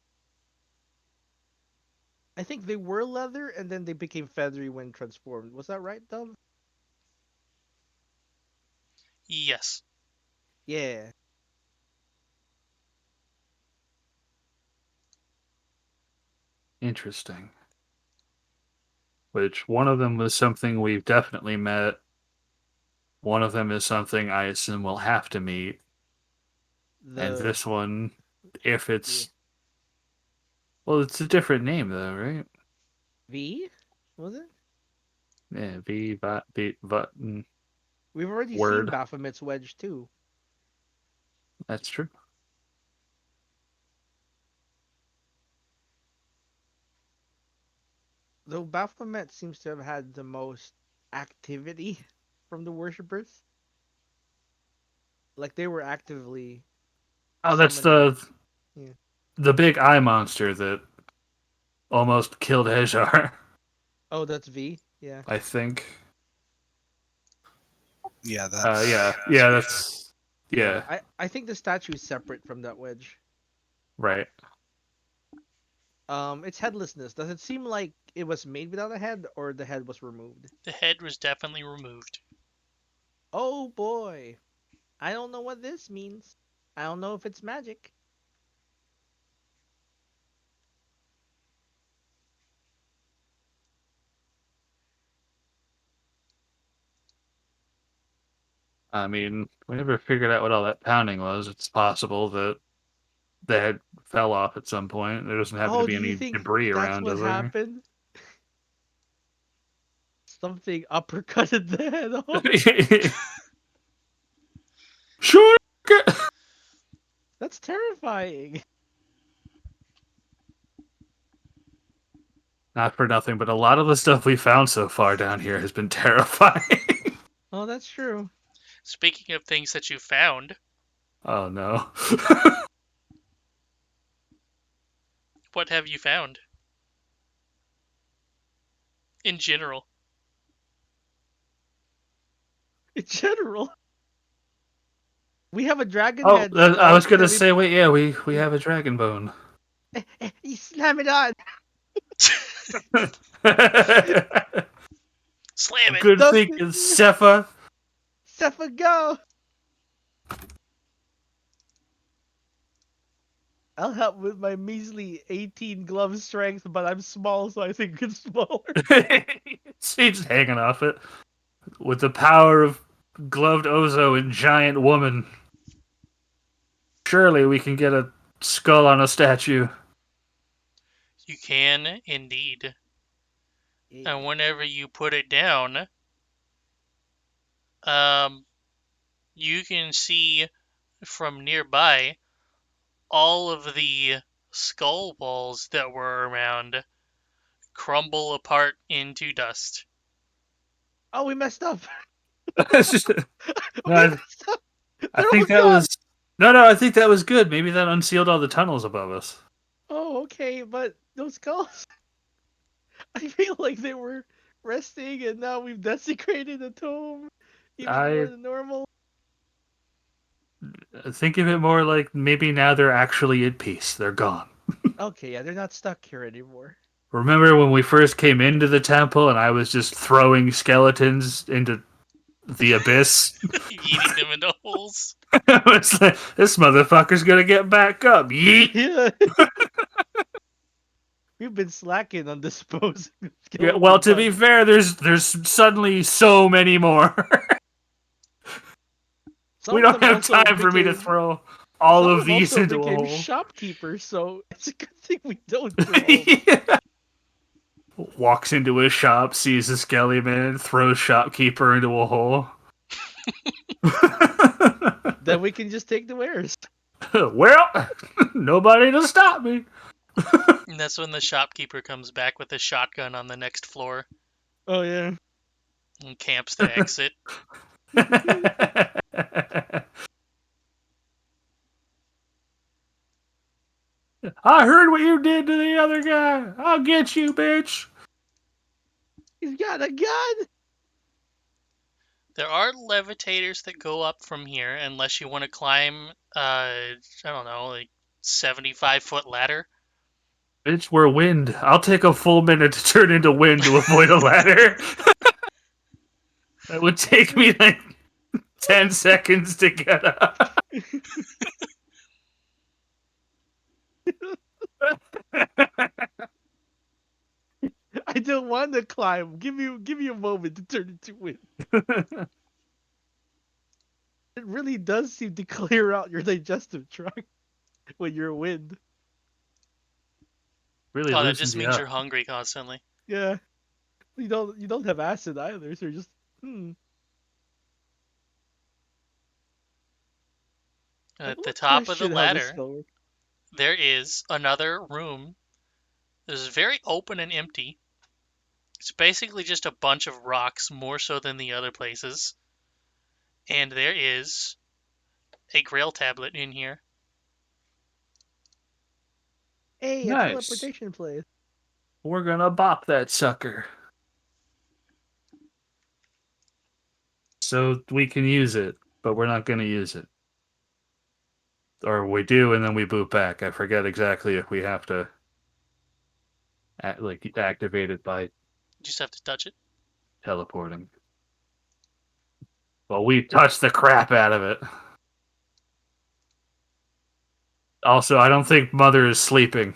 I think they were leather and then they became feathery when transformed. Was that right, Dub? Yes. Yeah. Interesting. Which one of them was something we've definitely met. One of them is something I assume we'll have to meet. And The this one, if yeah. it's... Well, it's a different name, though, right? V? Was it? Yeah, V, bot, B, button, We've already seen word. Baphomet's wedge too. That's true. Though Baphomet seems to have had the most activity from the worshippers. Like they were actively Oh, that's summoning. Yeah. the big eye monster that almost killed Hajar, Oh, that's V? Yeah. I think. Yeah, that's Yeah, that's... Yeah. Yeah, I think the statue is separate from that wedge. right. Its headlessness. Does it seem like it was made without a head or the head was removed? The head was definitely removed. Oh boy. I don't know what this means. I don't know if it's magic. I mean, we never figured out what all that pounding was. It's possible that the head fell off at some point. There doesn't happen to Oh, be do you any think debris that's around, what does there? happened? Something uppercutted the head off? Sure. That's terrifying. Not for nothing, but a lot of the stuff we found so far down here has been terrifying. Oh, that's true. Speaking of things that you found, Oh no. what have you found? In general. In general. We have a dragon Oh, head I was gonna that say, wait, yeah, we have a dragon bone. you slam it on. Slam it! Good Don't thinking, Sepha. Sepha, go. I'll help with my measly 18 glove strength, but I'm small, so I think it's smaller. She's just hanging off it. With the power of gloved Ozo and giant woman, surely we can get a skull on a statue. You can, indeed. Yeah. And whenever you put it down, um, you can see from nearby all of the skull balls that were around crumble apart into dust. Oh, we messed up. It's just- We no, messed up. I They're all think that gone. was no. I think that was good. Maybe that unsealed all the tunnels above us. Oh, okay, but those skulls. I feel like they were resting, and now we've desecrated the tomb even more I than normal. think of it more like maybe now they're actually at peace. They're gone. Okay, yeah, they're not stuck here anymore. Remember when we first came into the temple and I was just throwing skeletons into the abyss? Eating them into holes. I was like, this motherfucker's gonna get back up. Yeet! Yeah. We've been slacking on disposing of Yeah, skeleton well, to be bodies. fair, there's suddenly so many more. Some We of don't them have also time for me to became throw all some of of them these also into a became hole. shopkeepers, so it's a good thing we don't kill all of them. Yeah. Walks into a shop, sees a skelly man, throws shopkeeper into a hole. Then we can just take the wares. Well, nobody to stop me. And that's when the shopkeeper comes back with a shotgun on the next floor Oh yeah. and camps the exit. I heard what you did to the other guy. I'll get you, bitch. He's got a gun. There are levitators that go up from here, unless you want to climb, I don't know, like 75-foot ladder. Bitch, we're wind. I'll take a full minute to turn into wind to avoid a ladder. That would take me like 10 seconds to get up. I don't want to climb. Give me a moment to turn into wind. It really does seem to clear out your digestive tract when you're wind. Really Oh, that loosens just you means up. you're hungry constantly. Yeah. You don't have acid either, so you're just I At the want to top of the question how this ladder, spell works. there is another room. This is very open and empty. It's basically just a bunch of rocks, more so than the other places. And there is a Grail tablet in here. Hey, a Nice. teleportation place. We're gonna bop that sucker. So we can use it, but we're not gonna use it. Or we do and then we boot back. I forget exactly if we have to activate it by You just have to touch it. teleporting. Well, we touched the crap out of it. Also, I don't think Mother is sleeping.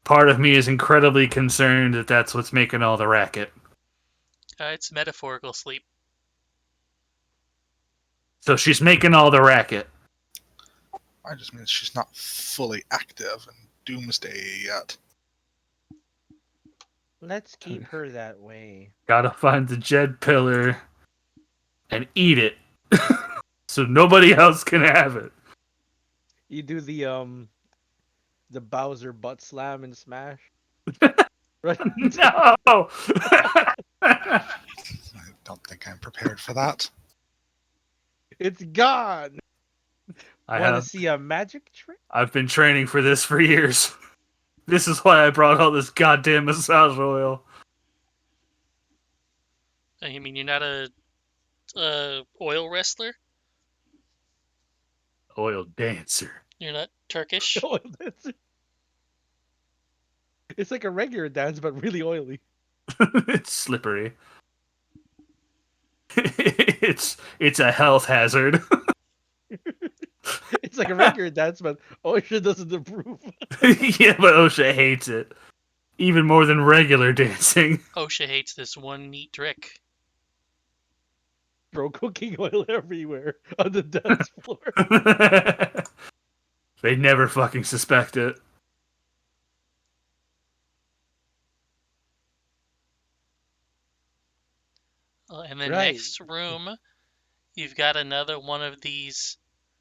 Part of me is incredibly concerned that that's what's making all the racket. It's metaphorical sleep. So she's making all the racket. I just mean she's not fully active in Doomsday yet. Let's keep her that way. Gotta find the Jed pillar and eat it. So nobody else can have it. You do the Bowser butt slam and smash. Right? No! I don't think I'm prepared for that. It's gone. Want to see a magic trick? I've been training for this for years. This is why I brought all this goddamn massage oil. I mean, you're not a oil wrestler? Oil dancer. You're not Turkish? Oil dancer. It's like a regular dance, but really oily. It's slippery. It's a health hazard. It's like a regular dance, but OSHA doesn't approve. Yeah, but OSHA hates it. Even more than regular dancing. OSHA hates this one neat trick. Bro, cooking oil everywhere on the dance floor. They never fucking suspect it. In the Right. next room, you've got another one of these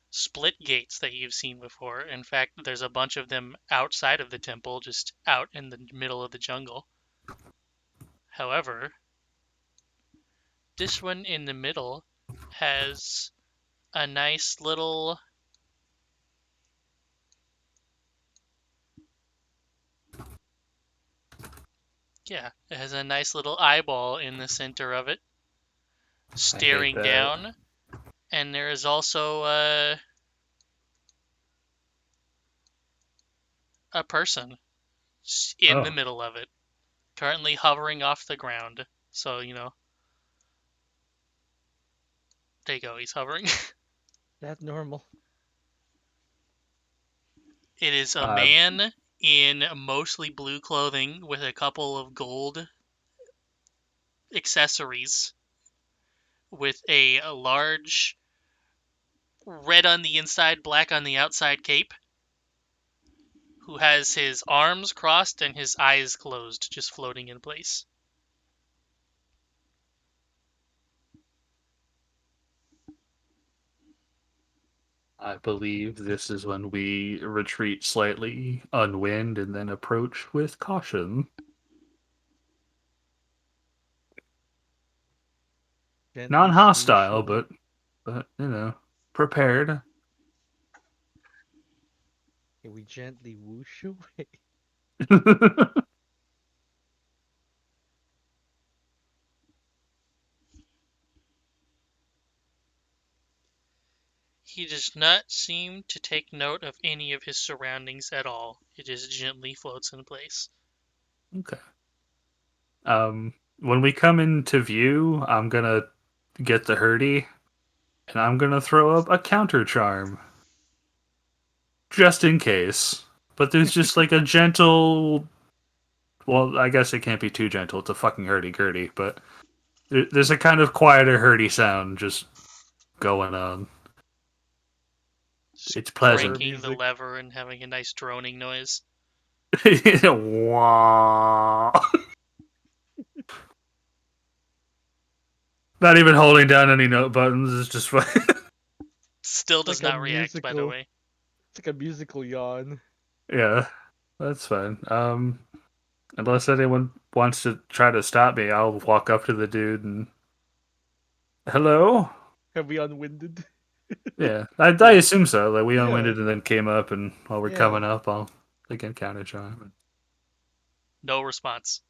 split gates that you've seen before. In fact, there's a bunch of them outside of the temple, just out in the middle of the jungle. However, this one in the middle has a nice little it has a nice little eyeball in the center of it, staring that. down. And there is also a person in the middle of it, currently hovering off the ground. So, there you go, he's hovering. That's normal. It is a man in mostly blue clothing with a couple of gold accessories, with a large red on the inside, black on the outside cape, who has his arms crossed and his eyes closed, just floating in place. I believe this is when we retreat slightly, unwind, and then approach with caution. Gently Non-hostile, swoosh but prepared. away. We gently whoosh away. He does not seem to take note of any of his surroundings at all. It just gently floats in place. Okay. When we come into view, I'm gonna get the hurdy And I'm going to throw up a counter charm. Just in case. But there's just like a gentle. Well, I guess it can't be too gentle. It's a fucking hurdy-gurdy. But there's a kind of quieter hurdy sound just going on. Just It's pleasant. cranking the music. lever and having a nice droning noise. Wah. Not even holding down any note buttons. It's just fine. Still does Like a not react, by the musical. way. It's like a musical yawn. Yeah, that's fine. Unless anyone wants to try to stop me, I'll walk up to the dude and hello. Have we unwinded? Yeah, I assume so. Like we Yeah. unwinded and then came up, and while we're Yeah. coming up, I'll again counter charm. No response.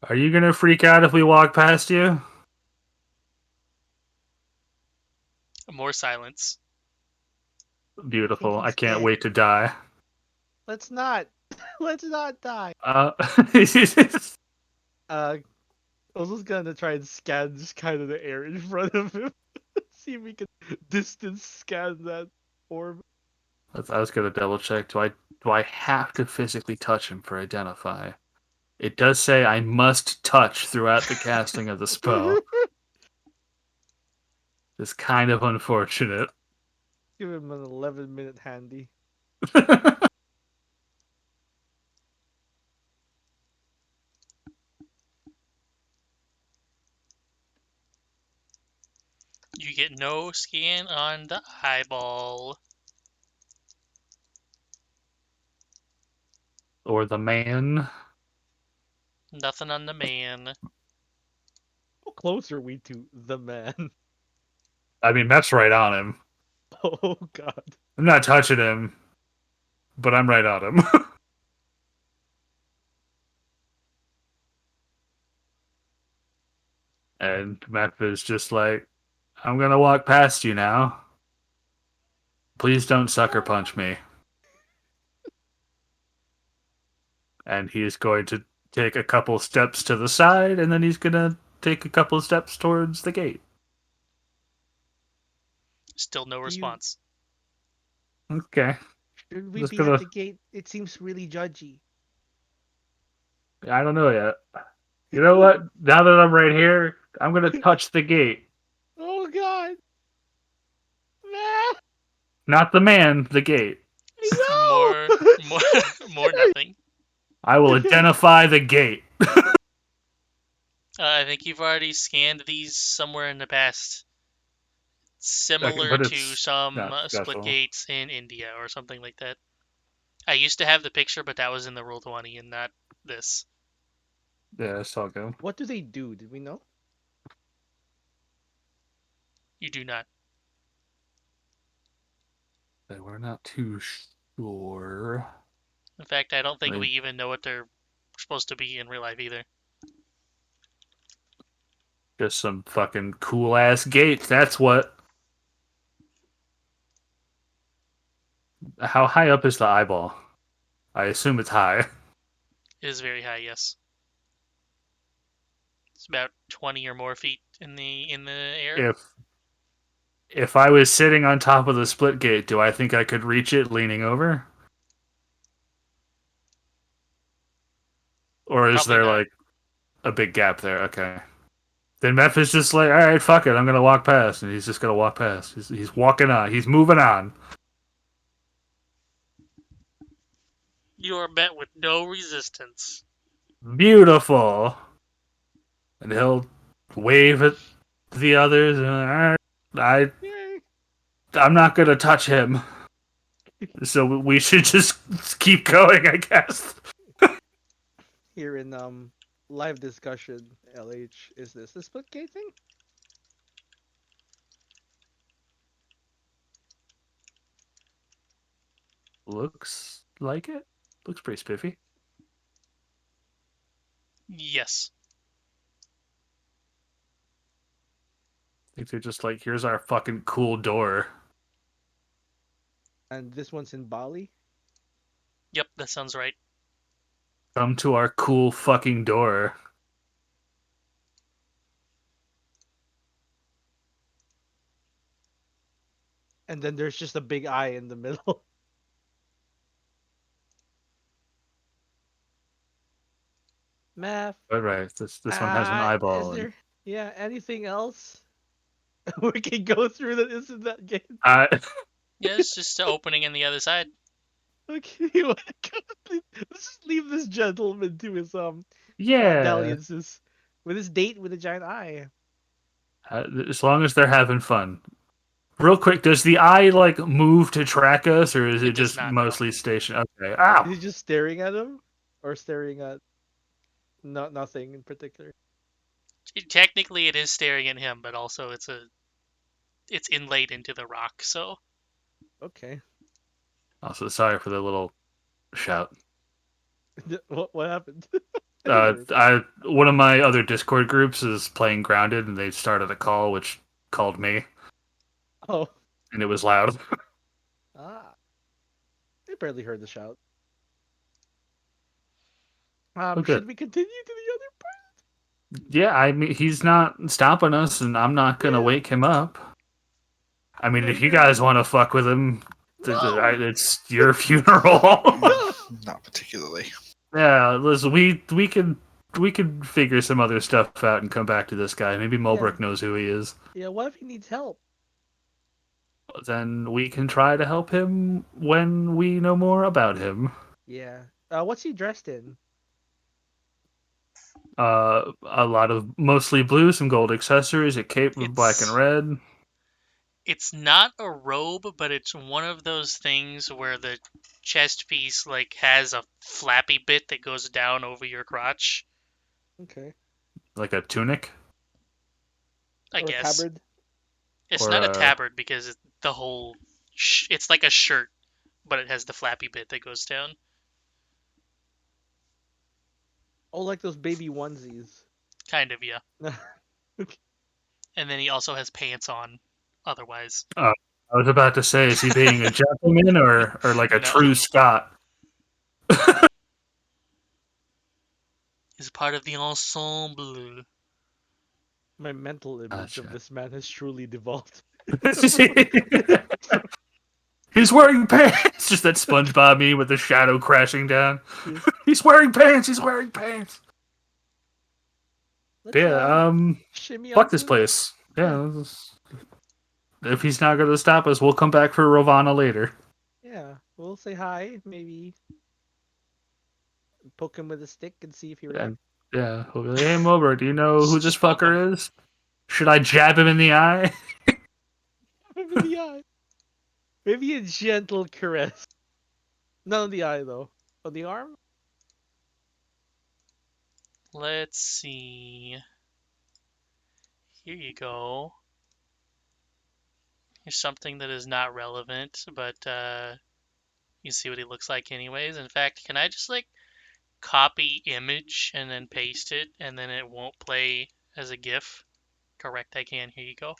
Are you gonna freak out if we walk past you? More silence. Beautiful. I he's can't dead. wait to die. Let's not. Let's not die. Uh, I was just gonna try and scan just kind of the air in front of him. See if we can distance scan that orb. I was gonna double check. Do I have to physically touch him for identify? It does say I must touch throughout the casting of the spell. It's kind of unfortunate. Give him an 11-minute handy. You get no scan on the eyeball. Or the man. Nothing on the man. How close are we to the man? I mean, that's right on him. Oh god. I'm not touching him, but I'm right on him. And Meth is just like, I'm gonna walk past you now. Please don't sucker punch me. And he's going to take a couple steps to the side, and then he's gonna take a couple steps towards the gate. Still no Do you- response. Okay. Should we Just be gonna- at the gate? It seems really judgy. I don't know yet. You know what? Now that I'm right here, I'm gonna touch the gate. Oh god. Man. Not the man, the gate. No. More nothing. I will identify the gate. I think you've already scanned these somewhere in the past. Similar but to it's some not split special. gates in India or something like that. I used to have the picture, but that was in the Roll20 and not this. Yeah, it's all good. What do they do? Did we know? You do not. We're not too sure. In fact, I don't think Right. we even know what they're supposed to be in real life either. Just some fucking cool ass gates. That's what. How high up is the eyeball? I assume it's high. It is very high, yes. It's about 20 or more feet in the air. If I was sitting on top of the split gate, do I think I could reach it leaning over? Or is Probably there not. like a big gap there? Okay. Then Meph is just like, all right, fuck it, I'm gonna walk past, and he's just gonna walk past. He's walking on. He's moving on. You are met with no resistance. Beautiful. And he'll wave at the others. And, all right, Yay. I'm not gonna touch him. So we should just keep going, I guess. Here in live discussion, LH, is this the split gate thing? Looks like it. Looks pretty spiffy. Yes. I think they're just like, here's our fucking cool door. And this one's in Bali. Yep, that sounds right. Come to our cool fucking door. and then there's just a big eye in the middle. Math. Right. This one has an Is eyeball, and there anything else we can go through that isn't that game? I Yeah, it's just the opening in the other side. Okay, you wanna go? Let's just leave this gentleman to his yeah. dalliances with his date with a giant eye. As long as they're having fun. Real quick, does the eye like move to track us, or is it It does just not, no. mostly stationary? Okay. Ow. Is he just staring at him, or staring at nothing in particular? Technically, it is staring at him, but also it's inlaid into the rock. So Okay. Also, sorry for the little shout. What happened? I didn't hear it. One of my other Discord groups is playing Grounded, and they started a call which called me, Oh. and it was loud. Ah. I barely heard the shout. Oh, good. Should we continue to the other part? Yeah, I mean, he's not stopping us, and I'm not gonna Yeah. wake him up. I mean, if you You're guys want to fuck with him, No! it's your funeral. No! Not particularly. Yeah, listen, we could figure some other stuff out and come back to this guy. Maybe Mulbrook knows who he is. Yeah, what if he needs help? Then we can try to help him when we know more about him. Yeah. What's he dressed in? A lot of mostly blue, some gold accessories, a cape with black and it's red. it's not a robe, but it's one of those things where the chest piece like has a flappy bit that goes down over your crotch. Okay. Like a tunic I Or a guess tabard? it's or not a a tabard because the whole it's like a shirt, but it has the flappy bit that goes down. Oh, like those baby onesies. Kind of, yeah. Okay. And then he also has pants on. Otherwise, I was about to say, is he being a gentleman or like a no, true Scot? he's part of the ensemble. My mental image of Gotcha. this man has truly devolved. He's wearing pants. Just that SpongeBob meme with the shadow crashing down. Yeah. He's wearing pants. He's wearing pants. Let's, Yeah. shimmy Fuck on this through. place. Yeah. If he's not gonna stop us, we'll come back for Ravana later. Yeah, we'll say hi, maybe poke him with a stick and see if he reacts. And yeah, we'll be like, hey Mober, do you know who this Just poke him. fucker is? Should I jab him in the eye? Him in the eye. Maybe a gentle caress. Not on the eye, though. On the arm? Let's see. Here you go. Here's something that is not relevant, but you can see what he looks like anyways. In fact, can I just like copy image and then paste it and then it won't play as a GIF? Correct, I can. Here you go.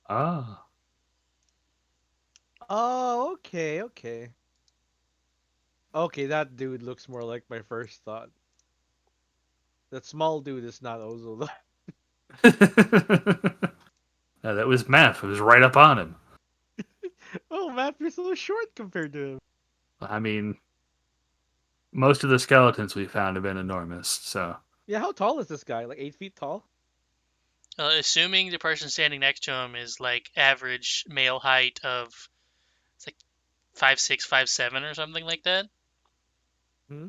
Ah. Oh, okay, okay. Okay, that dude looks more like my first thought. That small dude is not Ozo, though. That was math. It was right up on him. Oh, Matt, you're so short compared to him. I mean, most of the skeletons we found have been enormous, so. Yeah, how tall is this guy? Like 8 feet tall? Assuming the person standing next to him is like average male height of it's like 5'6", 5'7", or something like that. Hmm?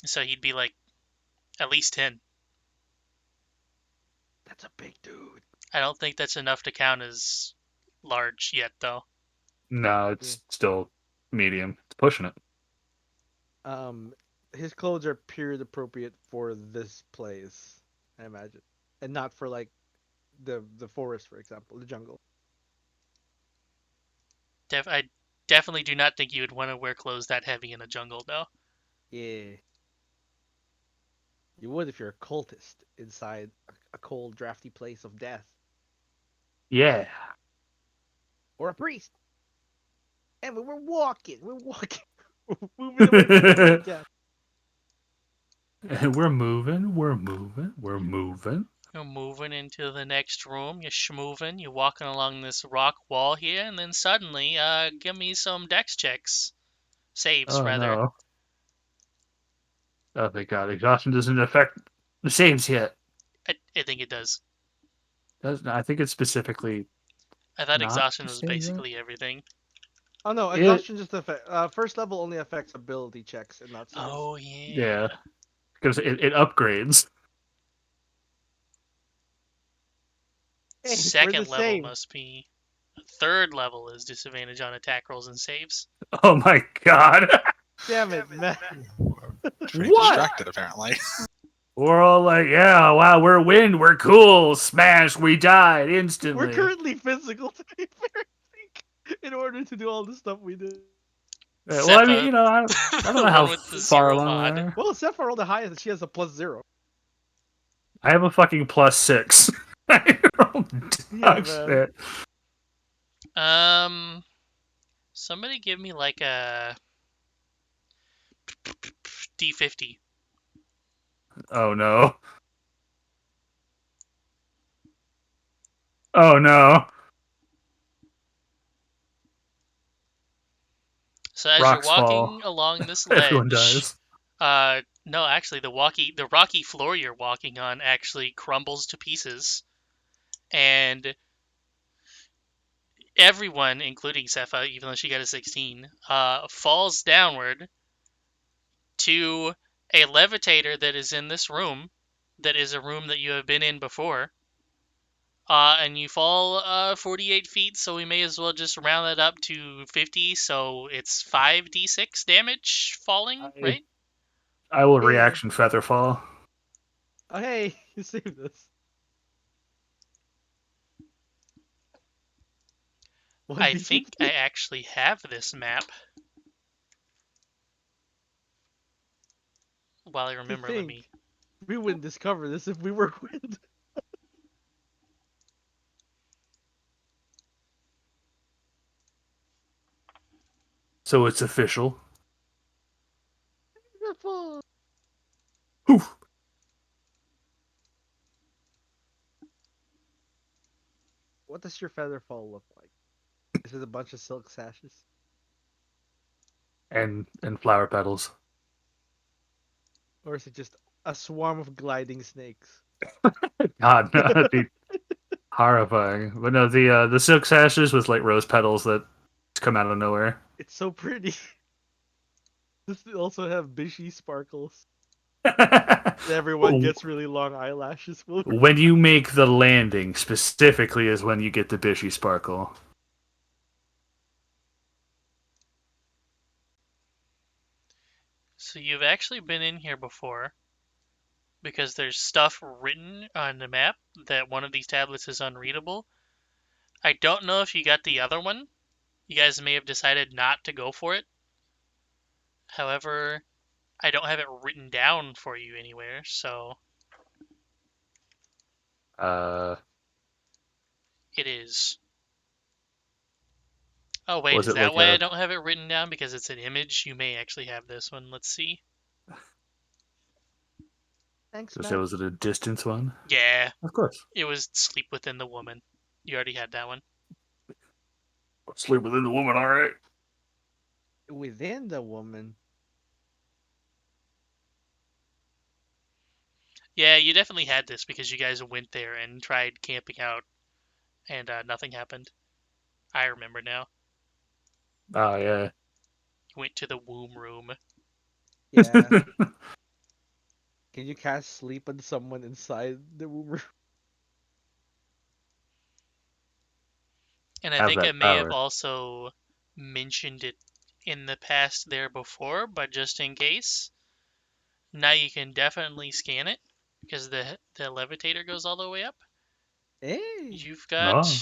So he'd be like at least 10. That's a big dude. I don't think that's enough to count as large yet, though. No, it's still medium. It's pushing it. His clothes are period appropriate for this place, I imagine, and not for like the forest, for example, the jungle. I definitely do not think you would want to wear clothes that heavy in a jungle, though. Yeah, you would if you're a cultist inside a cold, drafty place of death, Yeah. or a priest. And we're walking, we're moving away from the podcast. We're moving. You're moving into the next room. You're schmoving. You're walking along this rock wall here, and then suddenly, give me some dex checks. Saves, Oh rather. no. Oh thank God. Exhaustion doesn't affect the saves yet. I think it does. I think it's specifically I thought not exhaustion the was same yet. basically everything. Oh no, It, exhaustion just affect. First level only affects ability checks and not saves. Oh, yeah. yeah. Because it upgrades. Hey, we're the Second level same. must be. Third level is disadvantage on attack rolls and saves. Oh my God. Damn it, man. Very What? distracted, apparently. We're all like, yeah, wow, we're wind, we're cool. Smash, we died instantly. We're currently physical, to be fair, I think, in order to do all the stuff we did. Yeah, well, I mean, Sepha, you know, I don't know the how one with the far zero along we mod. are. Well, Sephiroth rolled the highest. She has a +0. I have a fucking +6. I don't Yeah, shit. Somebody give me like a D50. Oh no. Oh no. So as Rocks you're walking fall. along this Everyone ledge, dies. no, actually the rocky floor you're walking on actually crumbles to pieces, and everyone, including Sepha, even though she got a 16, falls downward to a levitator that is in this room, that is a room that you have been in before. And you fall 48 feet, so we may as well just round that up to 50, so it's 5d6 damage falling, right? I will Yeah. reaction feather fall. Oh, hey, you saved us. I think I actually have this map. While I remember, let me... We wouldn't discover this if we were wind. So it's official. Wonderful. Oof. What does your feather fall look like? Is it a bunch of silk sashes? And flower petals. Or is it just a swarm of gliding snakes? God, no, that'd be horrifying. But no, the silk sashes with like rose petals that come out of nowhere. It's so pretty. Does it also have bishy sparkles? Everyone gets really long eyelashes. When you make the landing, specifically, is when you get the bishy sparkle. So you've actually been in here before, because there's stuff written on the map that one of these tablets is unreadable. I don't know if you got the other one. You guys may have decided not to go for it. However, I don't have it written down for you anywhere, so it is. Oh wait, Was is it that like why I a? don't have it written down? Because it's an image? You may actually have this one. Let's see. Thanks, So man. was it a distance one? Yeah, Of course. it was Sleep Within the Woman. You already had that one. Sleep within the woman, all right. Within the woman. Yeah, you definitely had this because you guys went there and tried camping out, and nothing happened. I remember now. Oh yeah. Went to the womb room. Yeah. Can you cast sleep on someone inside the womb room? And I Have think I that may have power. also mentioned it in the past there before, but just in case, now you can definitely scan it because the levitator goes all the way up. Hey. You've got Oh.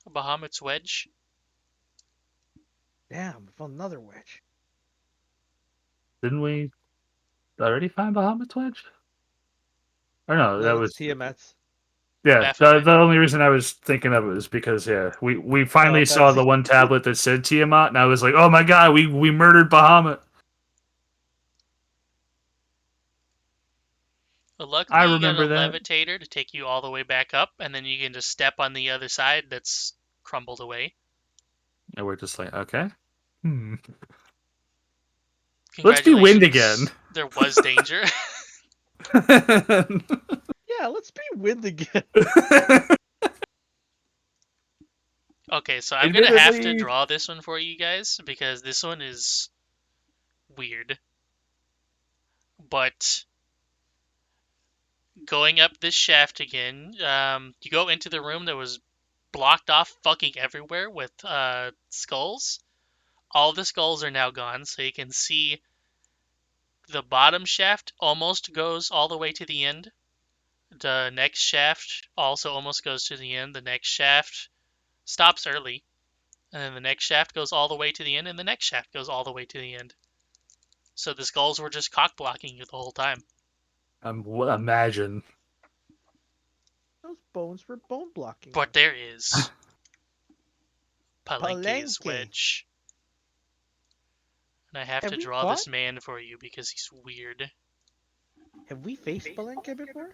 a Bahamut's Wedge. Damn, I found another wedge. Didn't we already find Bahamut's Wedge? Or no, No, that that's was Tiamat's. yeah. Baphomet. The only reason I was thinking of it was because we finally saw Telepathy. the one tablet that said Tiamat, and I was like, oh my god, we murdered Bahamut. But I luckily, you got a remember that. levitator to take you all the way back up, and then you can just step on the other side that's crumbled away. And we're just like, okay. Hmm. Let's be wind again. Congratulations, there was danger. Yeah, let's be wind again. Okay, so I'm gonna have to Admittedly, draw this one for you guys because this one is weird. But going up this shaft again, you go into the room that was blocked off fucking everywhere with skulls. All the skulls are now gone, so you can see the bottom shaft almost goes all the way to the end. The next shaft also almost goes to the end. The next shaft stops early. And then the next shaft goes all the way to the end, and the next shaft goes all the way to the end. So the skulls were just cock blocking you the whole time. imagine. Those bones were bone blocking. But there is Palenque's Palenque. wedge. And I have Have to we draw fought? this man for you because he's weird. Have we faced Palenque before?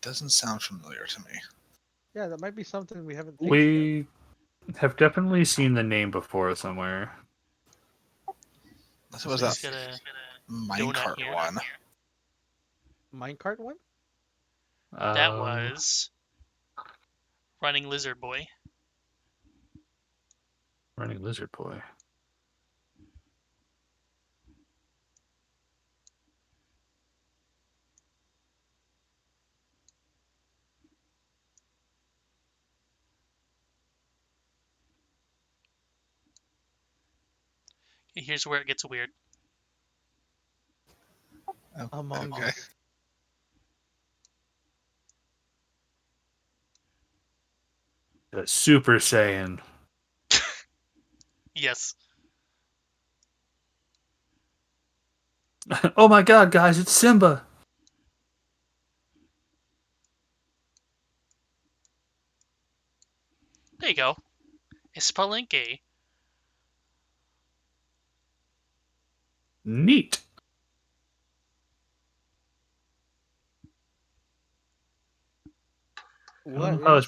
Doesn't sound familiar to me. Yeah, that might be something we haven't faced yet. We have definitely seen the name before somewhere. This was So a he's got a donut minecart here. one. Minecart one? That was Running Lizard Boy. Running Lizard Boy. Here's where it gets weird. Oh, Among okay. Us. The Super Saiyan. Yes. Oh my god, guys, it's Simba. There you go. It's Palenque. Neat. What Oh, it's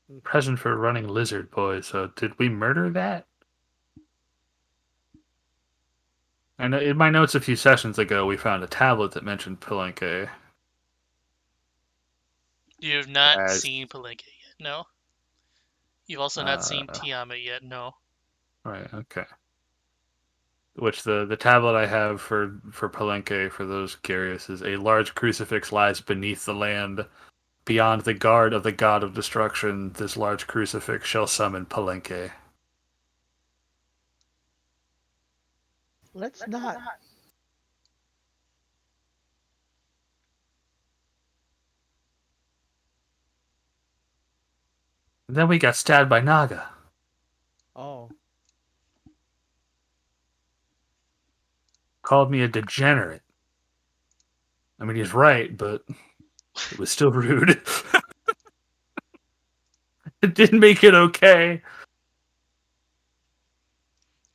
is? present for Running Lizard Boy. So did we murder that? I know in my notes a few sessions ago we found a tablet that mentioned Palenque You've not as seen Palenque yet, no? You've also not seen Tiamat yet, no? right, okay. Which the tablet I have for Palenque for those curious is a large crucifix lies beneath the land. Beyond the guard of the god of destruction, this large crucifix shall summon Palenque. Let's not. And then we got stabbed by Naga. Oh, Called me a degenerate. I mean, he's right, but it was still rude. It didn't make it okay.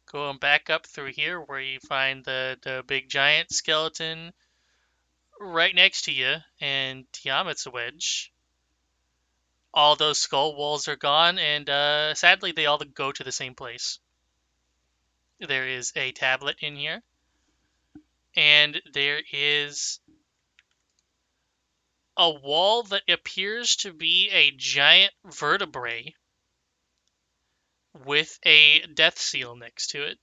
Going back up through here where you find the big giant skeleton right next to you and Tiamat's wedge. All those skull walls are gone, and sadly they all go to the same place. There is a tablet in here, and there is a wall that appears to be a giant vertebrae with a death seal next to it.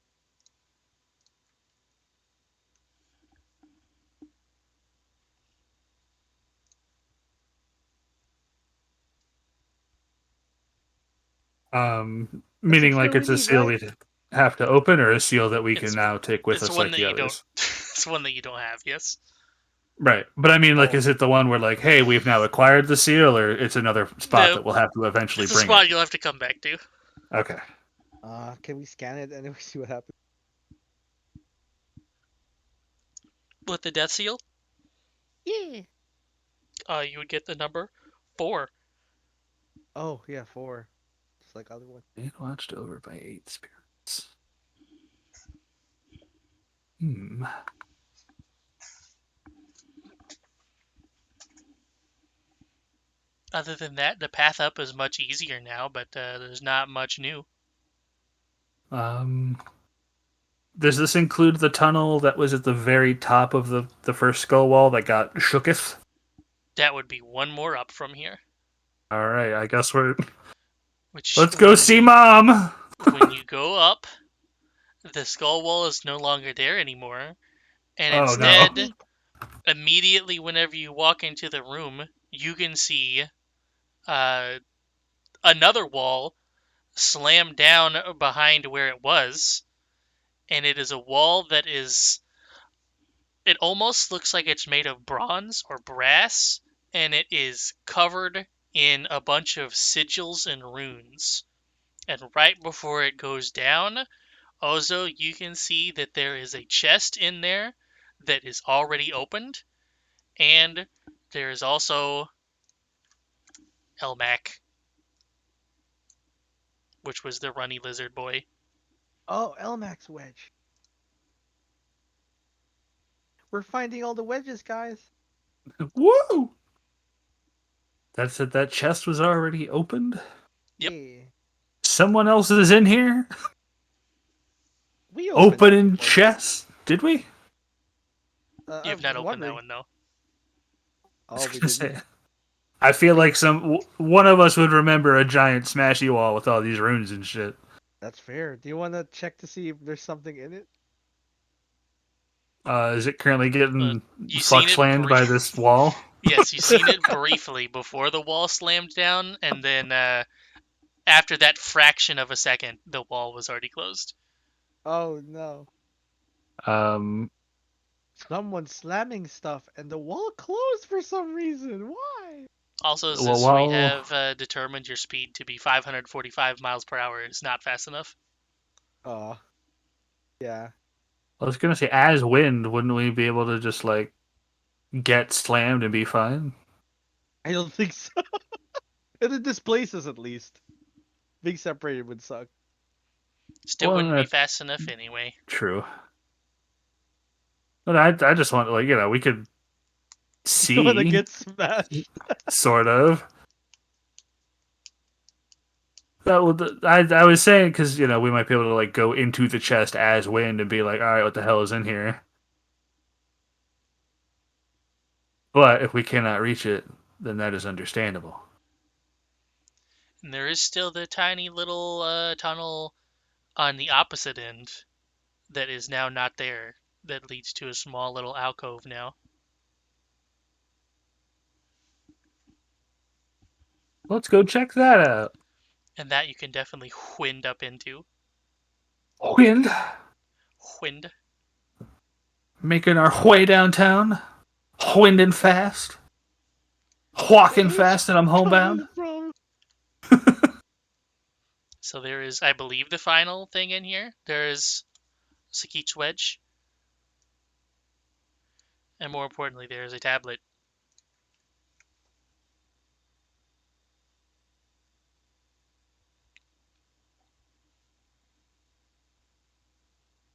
Meaning that's like what we it's a need, seal right? we have to open, or a seal that we can It's now take with it's us one like that the you don't. others. It's one that you don't have. Yes. Right, but I mean, like, Oh, is it the one where like, hey, we've now acquired the seal, or it's another spot No, that we'll have to eventually it's a bring it? spot you'll have to come back to. Okay. can we scan it and then we see what happens? With the death seal, Yeah. you would get the number 4. Oh, yeah, 4. Just like other one. Being watched over by 8 spirits. Hmm. Other than that, the path up is much easier now, but there's not much new. Does this include the tunnel that was at the very top of the first skull wall that got shooketh? That would be one more up from here. All right, I guess we're. Which Let's go see Mom. When you go up, the skull wall is no longer there anymore, and Oh no! instead, immediately whenever you walk into the room, you can see another wall slammed down behind where it was, and it is a wall that is. It almost looks like it's made of bronze or brass, and it is covered in a bunch of sigils and runes. And right before it goes down, also you can see that there is a chest in there that is already opened, and there is also Elmac, which was the runny lizard boy. Oh, Elmax wedge. We're finding all the wedges, guys. Woo! That's it. That chest was already opened. Yep. Yeah. Someone else is in here. We opened it Opening before. chest. Did we? You I have not was opened that wondering. one though. Oh, we Gonna didn't. say, I feel like one of us would remember a giant smashy wall with all these runes and shit. That's fair. Do you want to check to see if there's something in it? Is it currently getting You seen fuck it slammed by this wall? Yes, you seen it briefly before the wall slammed down, and then after that fraction of a second, the wall was already closed. Oh no. Um, Someone's slamming stuff and the wall closed for some reason. Why? Also, well, since we have determined your speed to be 545 miles per hour, it's not fast enough. Oh. Yeah. I was gonna say, as wind, wouldn't we be able to just like get slammed and be fine? I don't think so. And it displaces at least. Being separated would suck. Still Well, wouldn't be that's fast enough anyway. true. But I just want, like, we could You wanna see, get smashed? sort of. I was saying because we might be able to like go into the chest as wind and be like, all right, what the hell is in here? But if we cannot reach it, then that is understandable. And there is still the tiny little tunnel on the opposite end that is now not there, that leads to a small little alcove now. Let's go check that out. And that you can definitely wind up into. Wind, Wind. making our way downtown, winding fast, walking Where's fast, and I'm homebound. coming from? So there is, I believe, the final thing in here. There is Sakit's wedge. And more importantly, there is a tablet.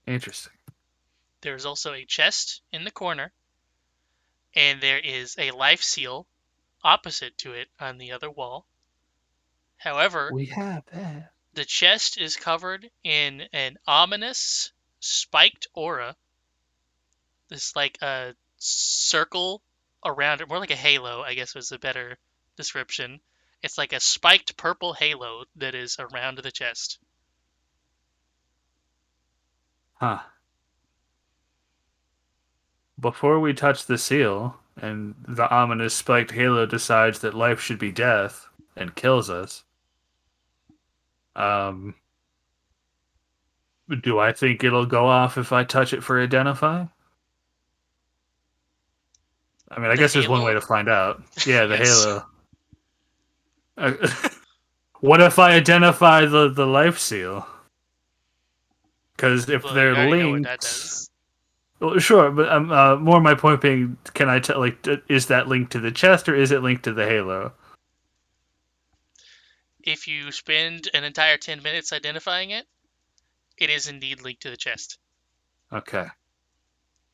Interesting. There is also a chest in the corner. And there is a life seal opposite to it on the other wall. However, We have that. the chest is covered in an ominous spiked aura. This like a circle around it, more like a halo, I guess was a better description. It's like a spiked purple halo that is around the chest. Huh. Before we touch the seal, and the ominous spiked halo decides that life should be death and kills us, do I think it'll go off if I touch it for identify? I mean, I The guess there's one halo? way to find out. Yeah, the Yes. halo. Uh, what if I identify the life seal? Because if Well, you they're already know what that linked, does. well, sure, but more my point being, can I tell? Like, is that linked to the chest or is it linked to the halo? If you spend an entire 10 minutes identifying it, it is indeed linked to the chest. Okay,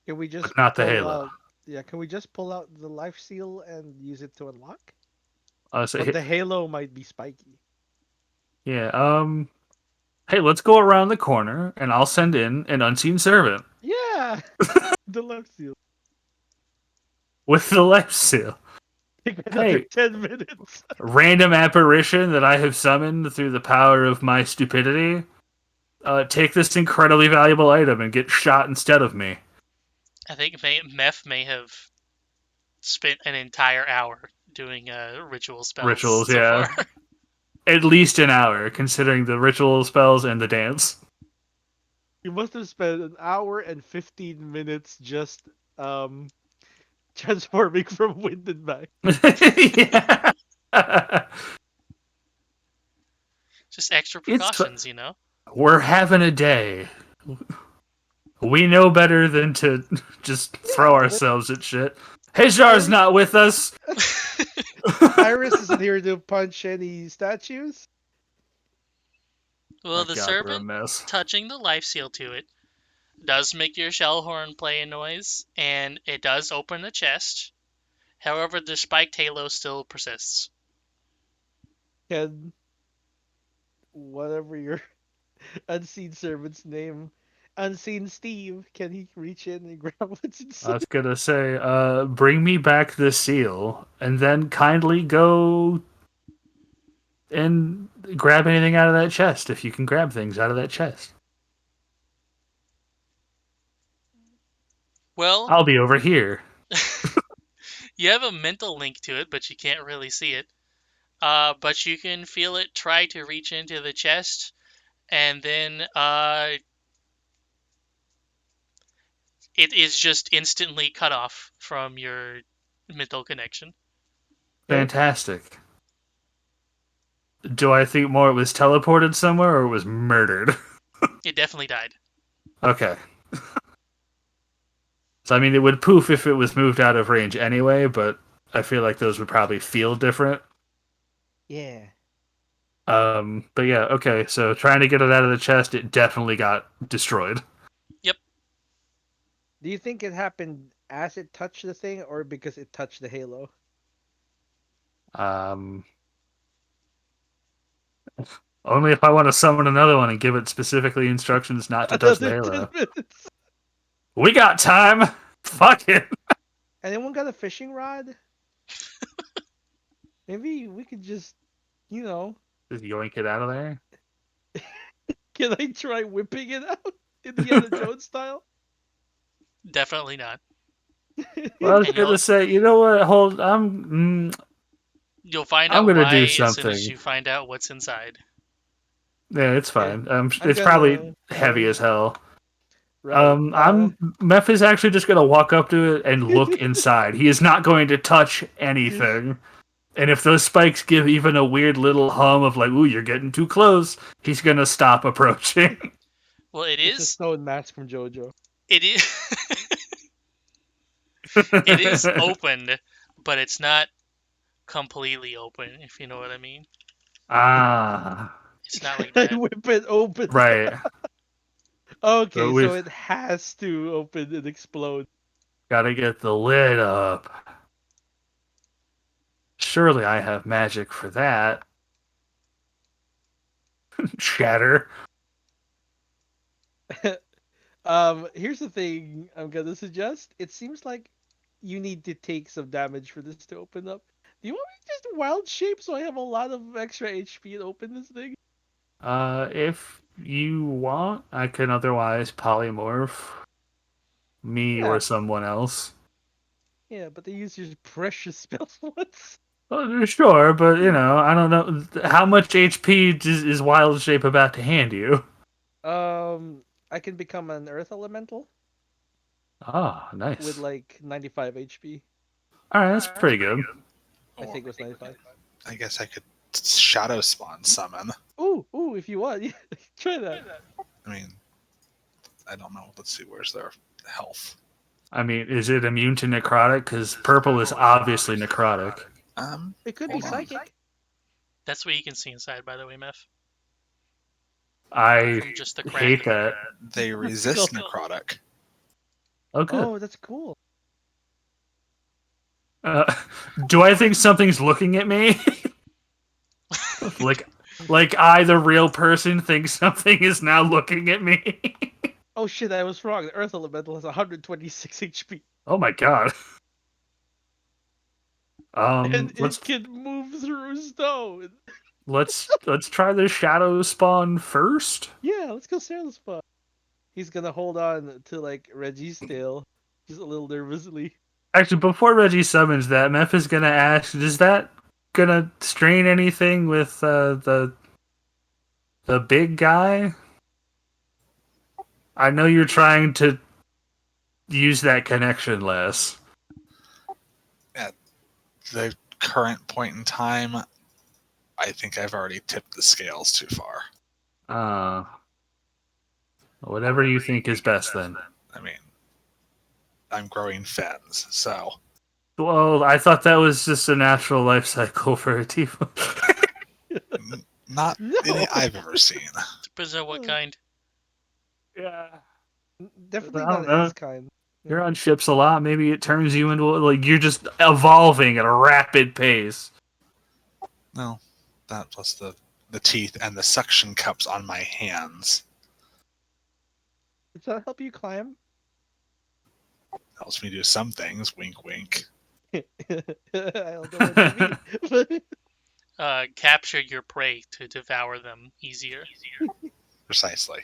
Can we just but not the pull halo. out? Yeah, can we just pull out the life seal and use it to unlock? So But the halo might be spiky. yeah. Hey, let's go around the corner, and I'll send in an unseen servant Yeah. The left seal. with the life seal. Take another Hey, 10 minutes. random apparition that I have summoned through the power of my stupidity. Take this incredibly valuable item and get shot instead of me. I think Meth may have spent an entire hour doing ritual spells Rituals, so yeah. far. At least an hour, considering the ritual spells and the dance. You must have spent an hour and 15 minutes just transforming from wind and back. Yeah. Just extra It's precautions, you know? We're having a day. We know better than to just throw ourselves at shit. Hajar's not with us. Iris isn't here to punch any statues. Well, Oh, the God, we're a servant mess. touching the life seal to it does make your shell horn play a noise, and it does open the chest. However, the spiked halo still persists. Can whatever your unseen servant's name, unseen Steve, can he reach in and grab what's I inside? was gonna say, bring me back the seal, and then kindly go and grab anything out of that chest if you can grab things out of that chest. Well, I'll be over here. you have a mental link to it, but you can't really see it. But you can feel it try to reach into the chest, and then it is just instantly cut off from your mental connection. Okay. Fantastic. Do I think more it was teleported somewhere or it was murdered? It definitely died. Okay. So, I mean, it would poof if it was moved out of range anyway, but I feel like those would probably feel different. Yeah. But yeah, okay, so trying to get it out of the chest, it definitely got destroyed. Yep. Do you think it happened as it touched the thing, or because it touched the halo? Only if I want to summon another one and give it specifically instructions not to touch the Another 10 Halo. minutes. We got time! Fuck it! Anyone got a fishing rod? Maybe we could just, you know, Just yoink it out of there? can I try whipping it out? Indiana Jones style? Definitely not. Well, I was And gonna say, you know what? Hold, you'll find I'm out gonna why do as soon as something. you find out what's inside. Yeah, it's Okay. fine. I'm It's probably gonna heavy as hell. right. Meph is actually just gonna walk up to it and look inside. He is not going to touch anything. And if those spikes give even a weird little hum of like, ooh, you're getting too close, he's gonna stop approaching. Well, It's a stone mask from JoJo. it is it is opened, but it's not completely open, if you know what I mean. Ah, It's not like I that. whip it open. right. But Okay, so we've it has to open and explode. gotta get the lid up. Surely I have magic for that. Shatter. Here's the thing I'm gonna suggest. It seems like you need to take some damage for this to open up. Do you want me to just wild shape so I have a lot of extra HP to open this thing? If you want, I can otherwise polymorph me Yeah, or someone else. yeah, but they use your precious spells once. Well, sure, but you know, I don't know how much HP is Wild Shape about to hand you. I can become an Earth Elemental Ah, with nice. like 95 HP. All right, that's pretty good. I Or think it was 95. I guess I could shadow spawn summon. Ooh, if you want, yeah, try that. I mean, I don't know. Let's see. Where's their health? I mean, is it immune to necrotic? Because purple is obviously necrotic. It could be Hold on. psychic. That's what you can see inside, by the way, Meph. I From just the hate crafting. that. They resist necrotic. Oh, good. Oh, that's cool. Do I think something's looking at me? like I, the real person, think something is now looking at me. Oh shit, I was wrong. The Earth Elemental has 126 HP. Oh my god. And Let's it can move through stone. let's try the shadow spawn first. Yeah, let's go Sarah spot. He's gonna hold on to like Reggie's tail, just a little nervously. Actually, before Reggie summons that, Meph is gonna ask, is that gonna strain anything with the big guy? I know you're trying to use that connection less. At the current point in time, I think I've already tipped the scales too far. Whatever you think is best then. I mean, I'm growing fins, so Well, I thought was just a natural life cycle for a Tifa. not No. any I've ever seen. Depends on what kind. Yeah. Definitely I not don't know. his kind. You're on ships a lot. Maybe it turns you into like you're just evolving at a rapid pace. No, that plus the teeth and the suction cups on my hands Does that help you climb? helps me do some things. Wink, wink. I don't know what you mean. Capture your prey to devour them easier. Precisely.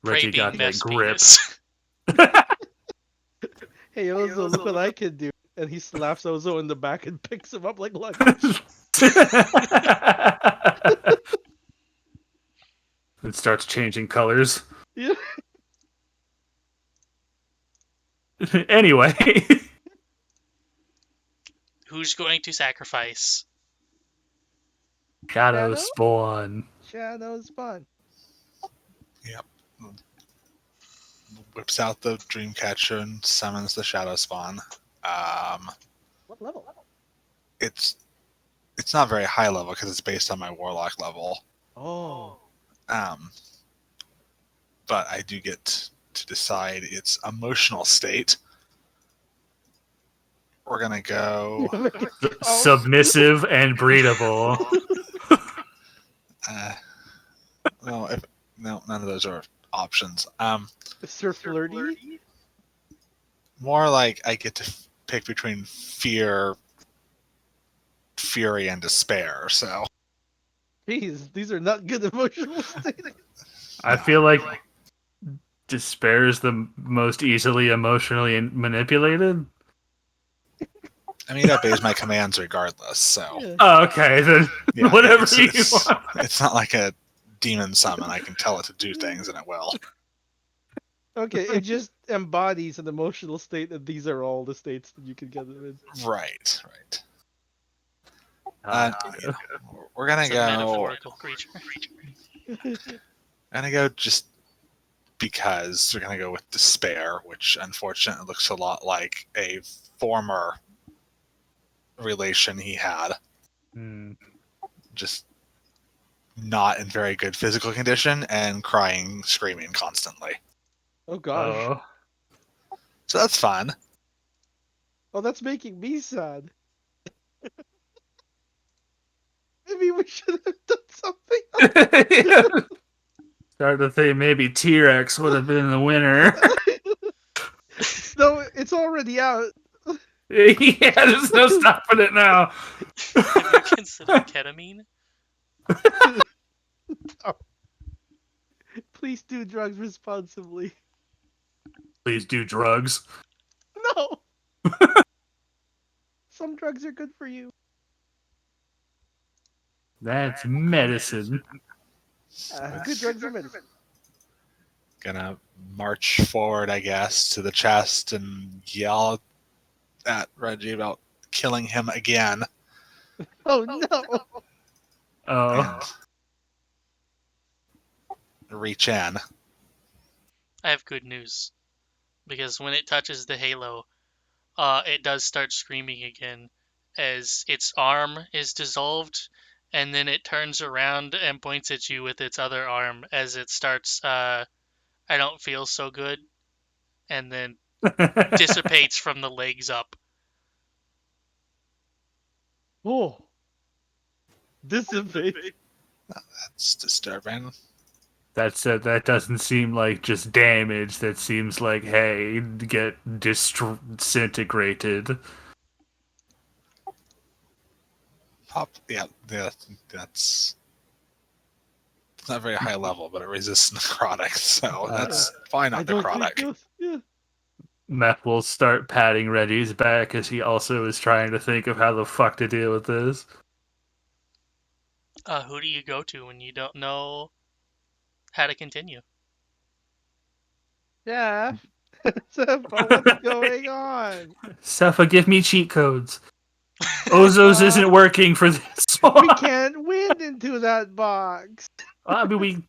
Prey Reggie got being that Mep's grip. penis. Hey Ozo, look what I can do. And he slaps Ozo in the back and picks him up like luggage. It starts changing colors. Yeah. Anyway. Who's going to sacrifice? Shadow Shadow? spawn. Shadow's fun. Yep. Whips out the Dreamcatcher and summons the Shadow Spawn. What level? It's not very high level because it's based on my Warlock level. Oh. But I do get to decide its emotional state. We're gonna go. Submissive and breedable. No, none of those are options. Sir Flirty? More like I get to pick between fear, fury, and despair. So Jeez, these are not good emotional states. I feel like despair is the most easily emotionally manipulated. I mean, it obeys my commands regardless. So Yeah. Oh, okay, then yeah, whatever it's, you want. it's not like a demon summon. I can tell it to do things, and it will. Okay, it just embodies an emotional state, and these are all the states that you can get them in. Right. Uh, We're gonna It's a go. metaphorical creature. Gonna go just because we're gonna go with despair, which unfortunately looks a lot like a former relation he had. Just not in very good physical condition and crying, screaming constantly. Oh gosh. Oh. So that's fun. Oh, that's making me sad. Maybe we should have done something else. Started to think maybe T-Rex would have been the winner. No, it's already out. Yeah, there's no stopping it now. Have you considered ketamine? Please do drugs responsibly. Please do drugs. No. Some drugs are good for you. That's medicine. Good drugs are medicine. Gonna march forward, I guess, to the chest and yell at Reggie about killing him again. Oh no. Oh. And reach in. I have good news. Because when it touches the halo, it does start screaming again as its arm is dissolved, and then it turns around and points at you with its other arm as it starts, I don't feel so good, and then dissipates from the legs up. Oh. Dissipate. That's disturbing. That doesn't seem like just damage. That seems like, hey, get disintegrated. Yeah, that's it's not very high level, but it resists necrotic, so that's fine I on don't think necrotic. those. Yeah. Meth will start patting Reddy's back as he also is trying to think of how the fuck to deal with this. Who do you go to when you don't know how to continue? Yeah. But what's going on? Sepha, give me cheat codes. Ozos isn't working for this one. We can't win into that box. I mean, we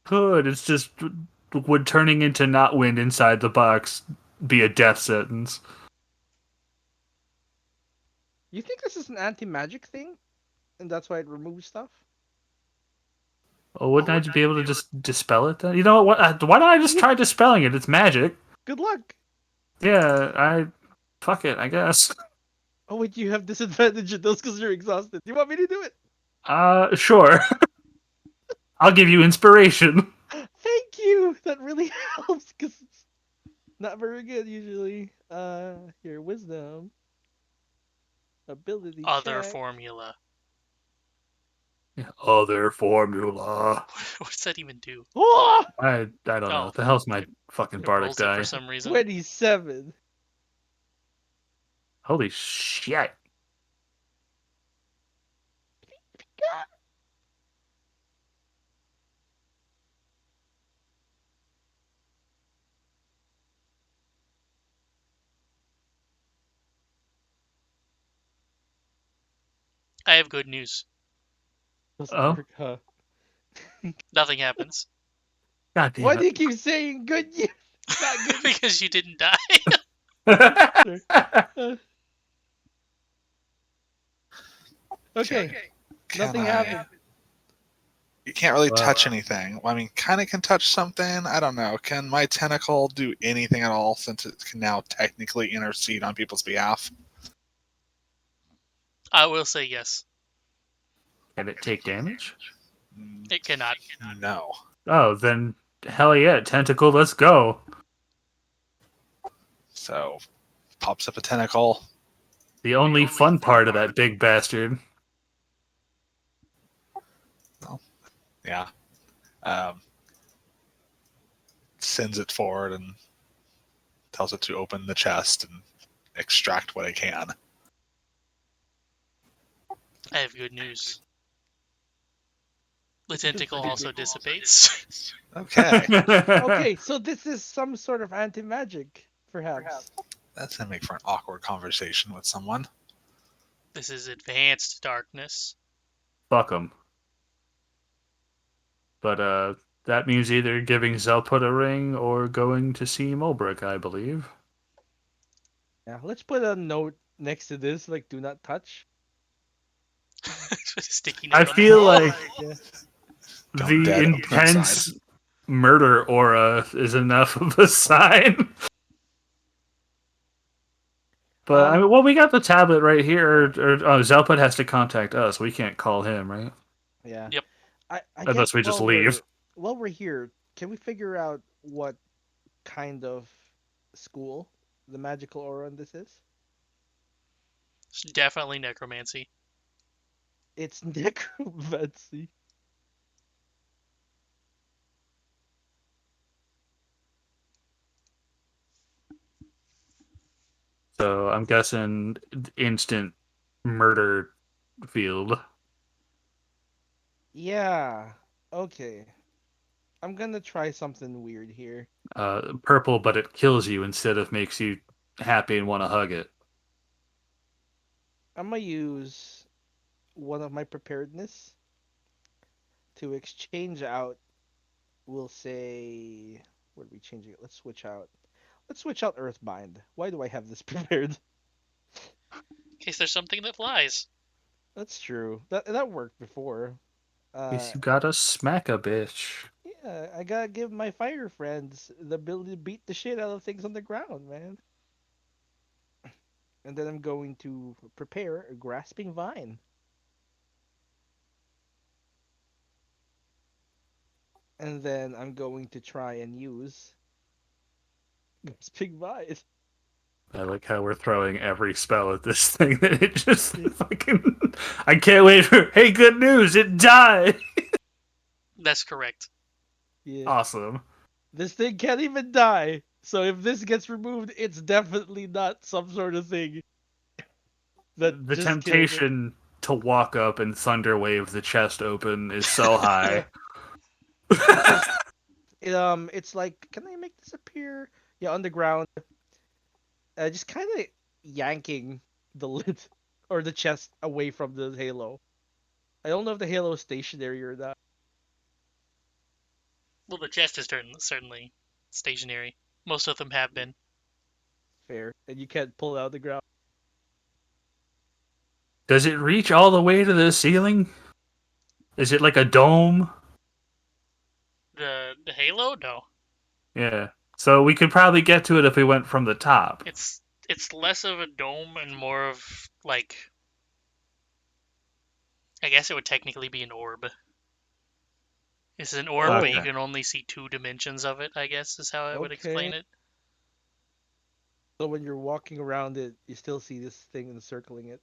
could. It's just would turning into not wind inside the box be a death sentence? You think this is an anti-magic thing, and that's why it removes stuff? Oh, wouldn't I just be able to just dispel it then? You know what? Why don't I just try dispelling it? It's magic. Good luck. Yeah, fuck it, I guess. Oh wait, you have disadvantage in those because you're exhausted. Do you want me to do it? Sure. I'll give you inspiration. Thank you. That really helps because it's not very good usually. Here, wisdom, ability Other check. formula. Other formula. What does that even do? Oh, I don't know. Oh. What the hell's my fucking It bardic rolls it die? for some reason. 27. Holy shit. I have good news. Doesn't Oh, work, huh? Nothing happens. god Why damn do you keep saying good news? Not good news. Because you didn't die. it. Uh, okay, Can nothing I- happened. You can't really Wow. touch anything. Well, I mean, kind of can touch something. I don't know. Can my tentacle do anything at all since it can now technically intercede on people's behalf? I will say yes. Can it take damage? It cannot. No. Oh, then hell yeah, tentacle, let's go. So, pops up a tentacle. The only fun part of that big bastard. Yeah. Sends it forward and tells it to open the chest and extract what it can. I have good news. The tentacle also dissipates. Okay. Okay, so this is some sort of anti-magic, perhaps. That's going to make for an awkward conversation with someone. This is advanced darkness. Fuck him. But that means either giving Zelput a ring or going to see Mulbrick, I believe. Yeah, let's put a note next to this, like do not touch. With a sticky I note on the feel wall. like Yeah. Don't the dead open intense murder aura is enough of a sign. But I mean, well, we got the tablet right here. Zelput has to contact us. We can't call him, right? Yeah. Yep. I Unless guess we just while leave. while we're here, can we figure out what kind of school the magical aura in this is? It's definitely necromancy. It's necromancy. So I'm guessing instant murder field. Yeah. Okay. I'm gonna try something weird here. Purple, but it kills you instead of makes you happy and want to hug it. I'm gonna use one of my preparedness to exchange out. We'll say, what are we changing it? Let's switch out. Let's switch out Earthbind. Why do I have this prepared? In case there's something that flies. That's true. That worked before. Guess you gotta smack a bitch. Yeah, I gotta give my fire friends the ability to beat the shit out of things on the ground, man. And then I'm going to prepare a grasping vine. And then I'm going to try and use Grasping Vine. I like how we're throwing every spell at this thing that it just fucking. I can't wait for. Hey, good news! It died. That's correct. Yeah. Awesome. This thing can't even die. So if this gets removed, it's definitely not some sort of thing that The just kills it. temptation to walk up and thunder wave the chest open is so Yeah. high. It's like, can I make this appear? Yeah, on the ground. Just kind of yanking the lid or the chest away from the halo. I don't know if the halo is stationary or not. Well, the chest is certainly stationary. Most of them have been. Fair, and you can't pull it out of the ground. Does it reach all the way to the ceiling? Is it like a dome? The Halo? No. Yeah. So we could probably get to it if we went from the top. It's less of a dome and more of like, I guess it would technically be an orb. It's an orb, but you Okay. can only see 2 dimensions of it, I guess is how I would Okay. explain it. So when you're walking around it, you still see this thing encircling it.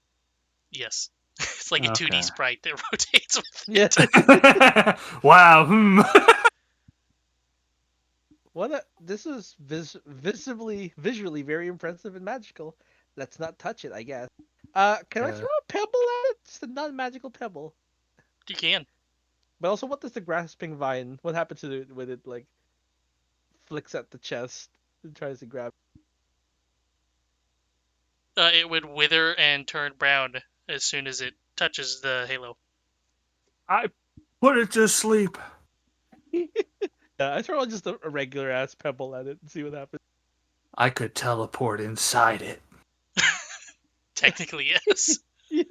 Yes. It's like a 2D Okay. sprite that rotates with Yeah. it. Wow. This is visually very impressive and magical. Let's not touch it, I guess. Can I Yeah. throw a pebble at it? It's a non-magical pebble. You can. But also, what does the grasping vine? What happens to it when it like flicks at the chest and tries to grab? It would wither and turn brown as soon as it touches the Halo. I put it to sleep. Yeah, I throw just a regular ass pebble at it and see what happens. I could teleport inside it. Technically, yes. Yeah.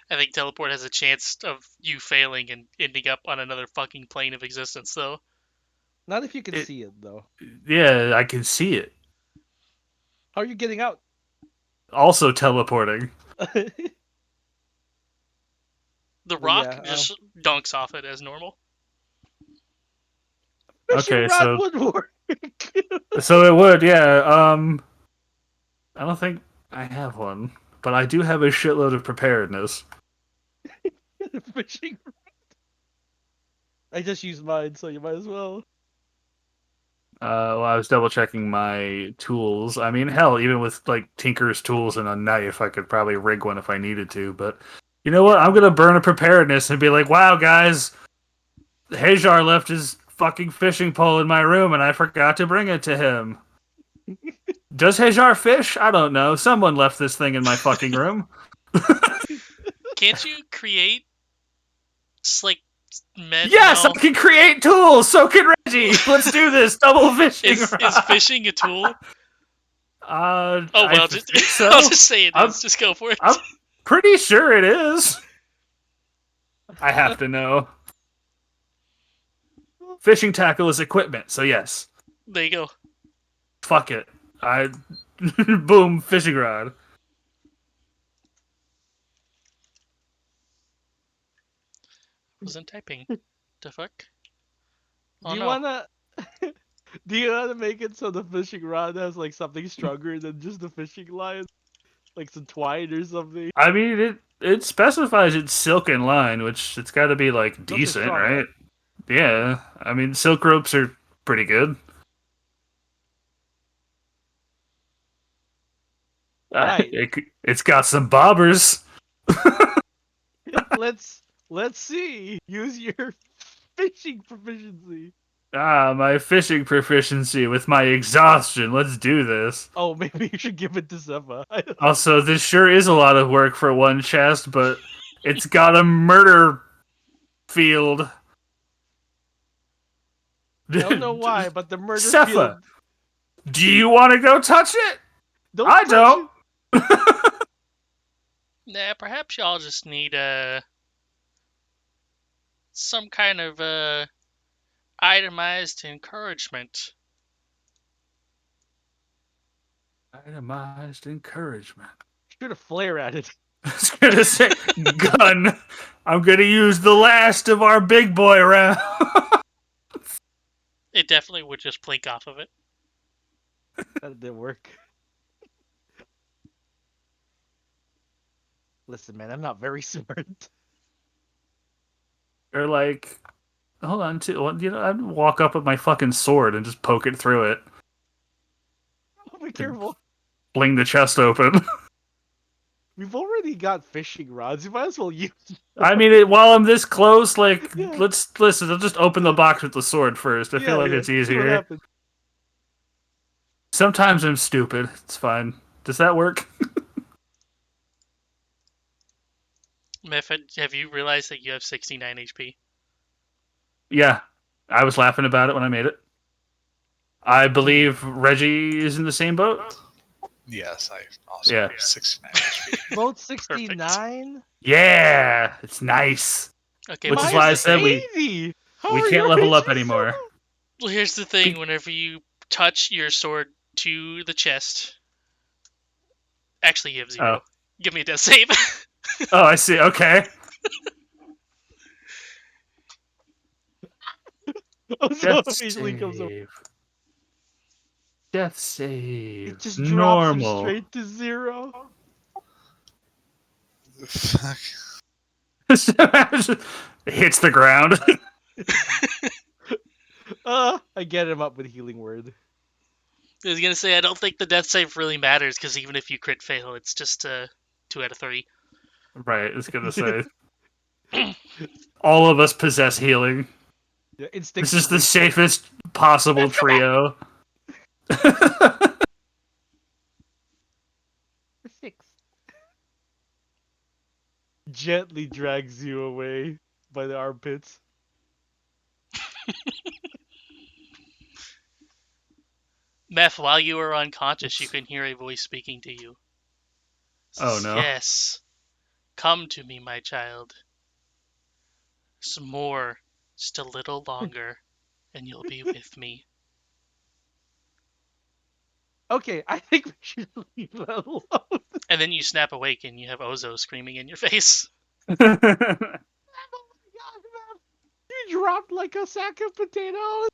I think teleport has a chance of you failing and ending up on another fucking plane of existence, though. Not if you can It- see it though. Yeah, I can see it. How are you getting out? Also teleporting. The But rock yeah, just dunks off it as normal. fishing Okay, rod so would work. it would, yeah. I don't think I have one, but I do have a shitload of preparedness. Fishing. I just used mine, so you might as well. Well, I was double checking my tools. I mean, hell, even with like Tinker's tools and a knife, I could probably rig one if I needed to. But you know what? I'm gonna burn a preparedness and be like, "Wow, guys, Hajar left his fucking fishing pole in my room, and I forgot to bring it to him." Does Hajar fish? I don't know. Someone left this thing in my fucking room. Can't you create like Yes, no? I can create tools. So can Reggie. Let's do this. Double fishing Is rod. fishing a tool? Oh I well, think just so. I'll just say it I'm- is. Just go for it. I'm pretty sure it is. I have to know. Fishing tackle is equipment, so yes. There you go. Fuck it. I boom fishing rod. Wasn't typing. The fuck? Oh Do you no. wanna? Do you wanna make it so the fishing rod has like something stronger than just the fishing line, like some twine or something? I mean it specifies it's silken line, which it's got to be like Those are decent, strong, right? Yeah. I mean silk ropes are pretty good. Right. It's got some bobbers. Let's see. Use your fishing proficiency. My fishing proficiency with my exhaustion. Let's do this. Oh, maybe you should give it to Zepha. Also, this sure is a lot of work for one chest, but it's got a murder field. I don't know why, but the murder Sepha, field. do you want to go touch it? Don't I touch don't. Nah, perhaps y'all just need some kind of itemized encouragement. Itemized encouragement. Shoot a flare at it. I was gonna say gun. I'm gonna use the last of our big boy round. It definitely would just blink off of it. That didn't work. Listen, man, I'm not very smart. Or like, hold on, I'd walk up with my fucking sword and just poke it through it, Oh, be careful. fling the chest open. We've already got fishing rods. You might as well use. I mean, while I'm this close, like, Yeah. listen. I'll just open the box with the sword first. I feel like it's See what easier. happens. Sometimes I'm stupid. It's fine. Does that work? Myth, have you realized that you have 69 HP? Yeah, I was laughing about it when I made it. I believe Reggie is in the same boat. Yes, I also Yeah. have 69 HP. Boat 69? Yeah, it's nice. Okay, Which well, is Mine's why I here's the said thing. 80! How we are can't your level up HPs so anymore. low? Well, here's the thing. Whenever you touch your sword to the chest, actually you have 0. Oh. Give me a death save. Oh, I see. Okay. Oh, so Death immediately comes over. save. Death save. It just drops you Normal. straight to 0. Fuck. It hits the ground. I get him up with healing word. I was gonna say I don't think the death save really matters because even if you crit fail, it's just 2 out of 3. Right, I was gonna say. All of us possess healing. Yeah, This is the instinctively. safest possible trio. 6. Gently drags you away by the armpits. Meth, while you were unconscious, you can hear a voice speaking to you. It Oh, says, no. Yes, come to me, my child. Some more, just a little longer, and you'll be with me. Okay, I think we should leave that alone. And then you snap awake and you have Ozo screaming in your face. Oh my god, man. You dropped like a sack of potatoes.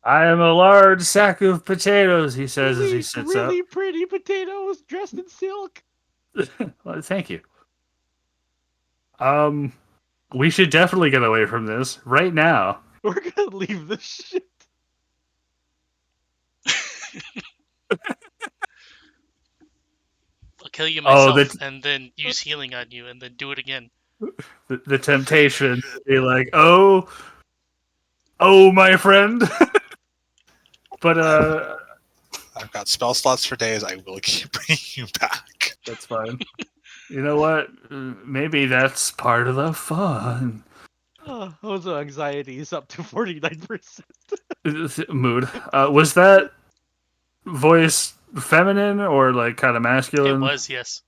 I am a large sack of potatoes, he says as he Really, sits really pretty potatoes dressed in silk. up. Well, thank you. We should definitely get away from this right now. We're gonna leave this shit. I'll kill you Oh, myself and then use healing on you and then do it again. the temptation to be like, oh, my friend. But I've got spell slots for days. I will keep bringing you back. that's fine. You know what? Maybe that's part of the fun. Ozo anxiety is up to 49%. Mood. Was that voice feminine or like kind of It masculine? was, yes.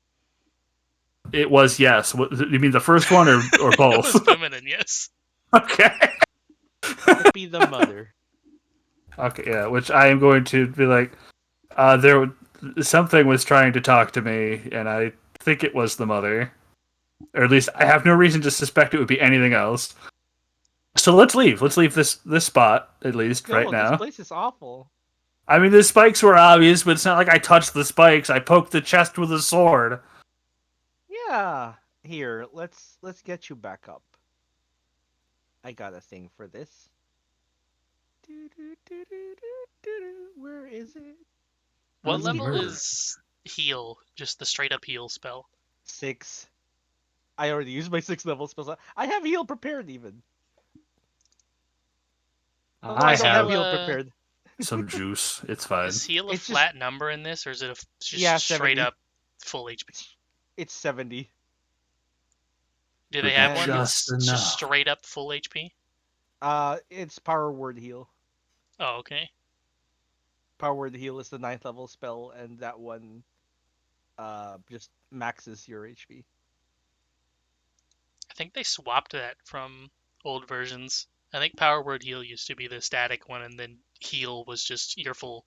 It was, yes. What, you mean the first one or It both? was feminine, yes. Okay. Be the mother. Okay, yeah. Which I am going to be like, something was trying to talk to me, and I think it was the mother, or at least I have no reason to suspect it would be anything else. So let's leave. Let's leave this spot at least right This now. place is awful. I mean, the spikes were obvious, but it's not like I touched the spikes. I poked the chest with a sword. Yeah. Here, let's get you back up. I got a thing for this. Where is it? What Where's the level murder? is heal? Just the straight up heal spell. 6. I already used my 6th level spell. I have heal prepared even. Oh, no, I don't have heal prepared. some juice. It's fine. Is heal a It's just- flat number in this, or is it just Yeah, straight 70. up full HP? It's 70. Do they have one Just that's enough. just straight up full HP? It's power word heal. Oh, okay. Power word heal is the 9th level spell, and that one, just maxes your HP. I think they swapped that from old versions. I think Power Word Heal used to be the static one, and then Heal was just your full.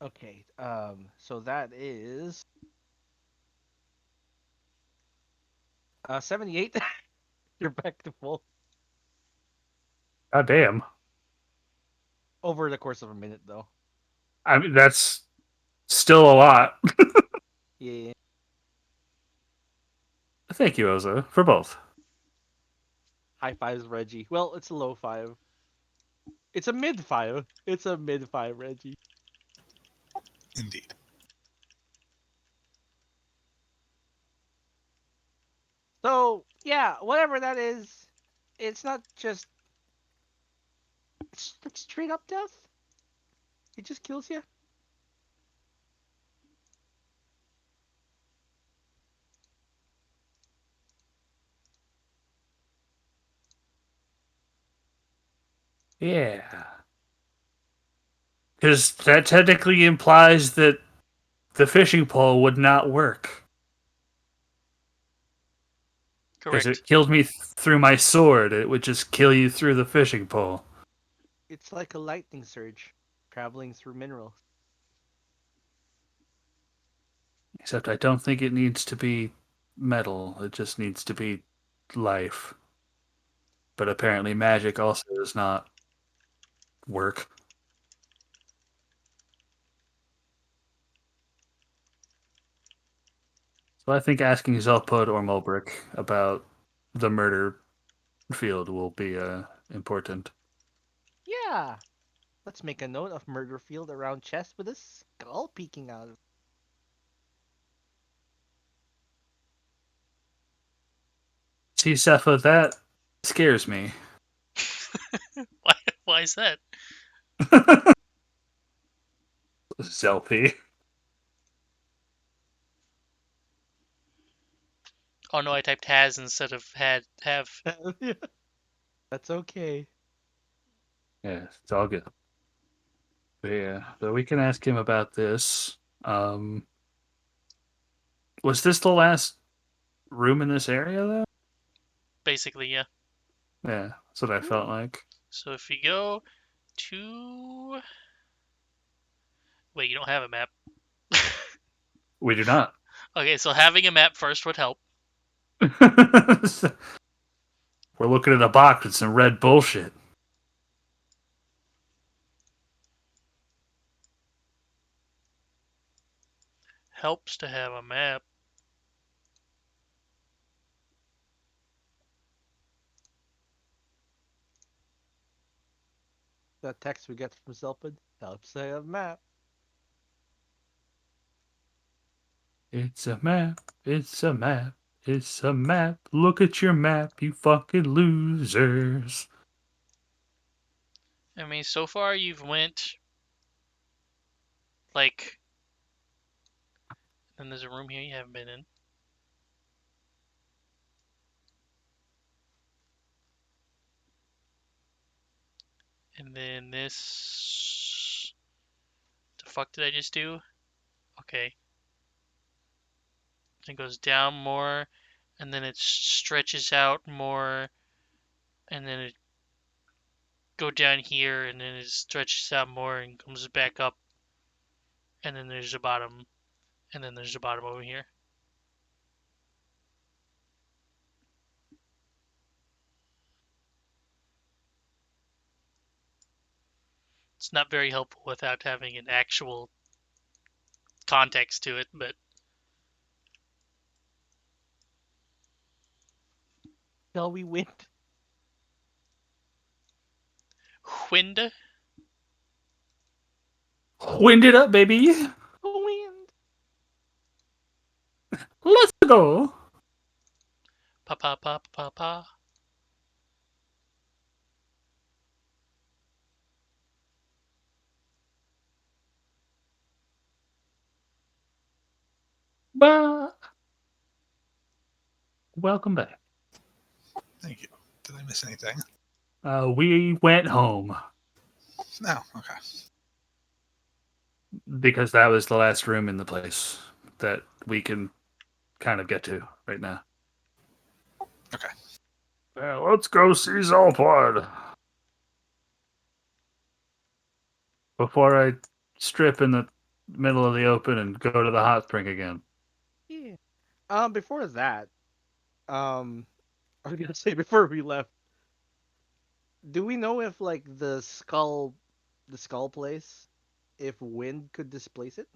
Okay. So that is 78. You're back to full God damn. over the course of a minute, though. I mean, that's still a lot. Yeah. Thank you, Oza, for both. High fives, Reggie. Well, it's a low five. It's a mid five. It's a mid five, Reggie. Indeed. So yeah, whatever that is, it's not just it's like straight up death. It just kills you. Yeah. Because that technically implies that the fishing pole would not work. Because Correct. it killed me through my sword. It would just kill you through the fishing pole. It's like a lightning surge traveling through minerals. Except I don't think it needs to be metal. It just needs to be life. But apparently magic also does not work. So I think asking Zelpud or Mulbrick about the murder field will be important. Yeah. Let's make a note of murder field around chest with a skull peeking out of it. See, Cepha, that scares me. Why? Why is that? Zelpy. Oh no, I typed has instead of had have. Yeah. That's okay. Yeah, it's all good. But yeah, so we can ask him about this. Was this the last room in this area, though? Basically, yeah. Yeah, that's what I felt like. So if you go to wait, you don't have a map. We do not. Okay, so having a map first would help. We're looking at a box with some red bullshit. Helps to have a map. That text we get from Zelpid helps I have a map. It's a map. It's a map. It's a map. Look at your map, you fucking losers. I mean, so far you've went like, and there's a room here you haven't been in. And then this. The fuck did I just do? Okay. It goes down more, and then it stretches out more, and then it go down here, and then it stretches out more and comes back up, and then there's a bottom, and then there's a bottom over here. It's not very helpful without having an actual context to it, but Shall we win? wind. Wind it up, baby. Wind. Let's go. Pa pa pa pa pa. Bah. Welcome back. Thank you. Did I miss anything? We went home No. Okay. because that was the last room in the place that we can kind of get to right now. Okay. Let's go see Zolpod. Before I strip in the middle of the open and go to the hot spring again. Yeah. Before that, I was gonna say before we left, do we know if like the skull place, if wind could displace it?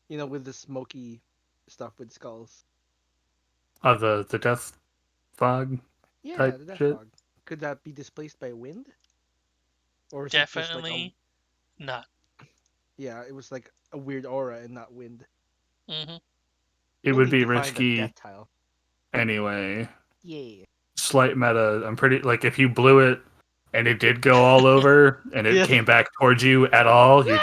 You know, with the smoky stuff with skulls. The death fog Yeah, type the death shit. fog. Could that be displaced by wind? Or is it just like a Definitely not. yeah, it was like a weird aura and not wind. Hmm. It We'll would need be to find that risky death tile. anyway. Yeah. Slight meta. I'm pretty like if you blew it and it did go all over and it Yeah. came back towards you at all, you're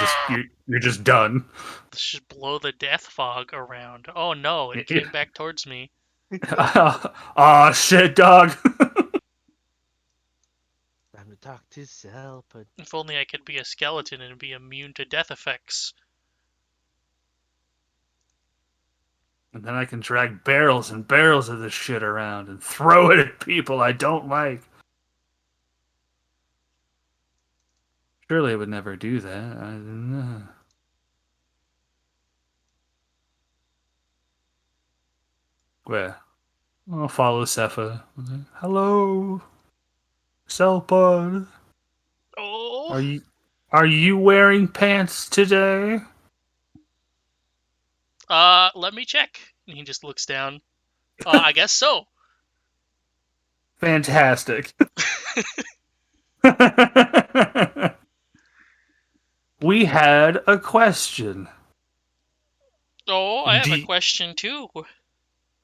just done. Let's just blow the death fog around. Oh no, it came back towards me. Aw, shit, dog. Time to talk to Cell, but If only I could be a skeleton and be immune to death effects. And then I can drag barrels and barrels of this shit around and throw it at people I don't like. Surely I would never do that. I don't know. Where? I'll follow Sepha. Hello, Cellpod. Oh, Are you wearing pants today? let me check. And he just looks down. I guess so. Fantastic. We had a question. Oh, I have a Do, question too. do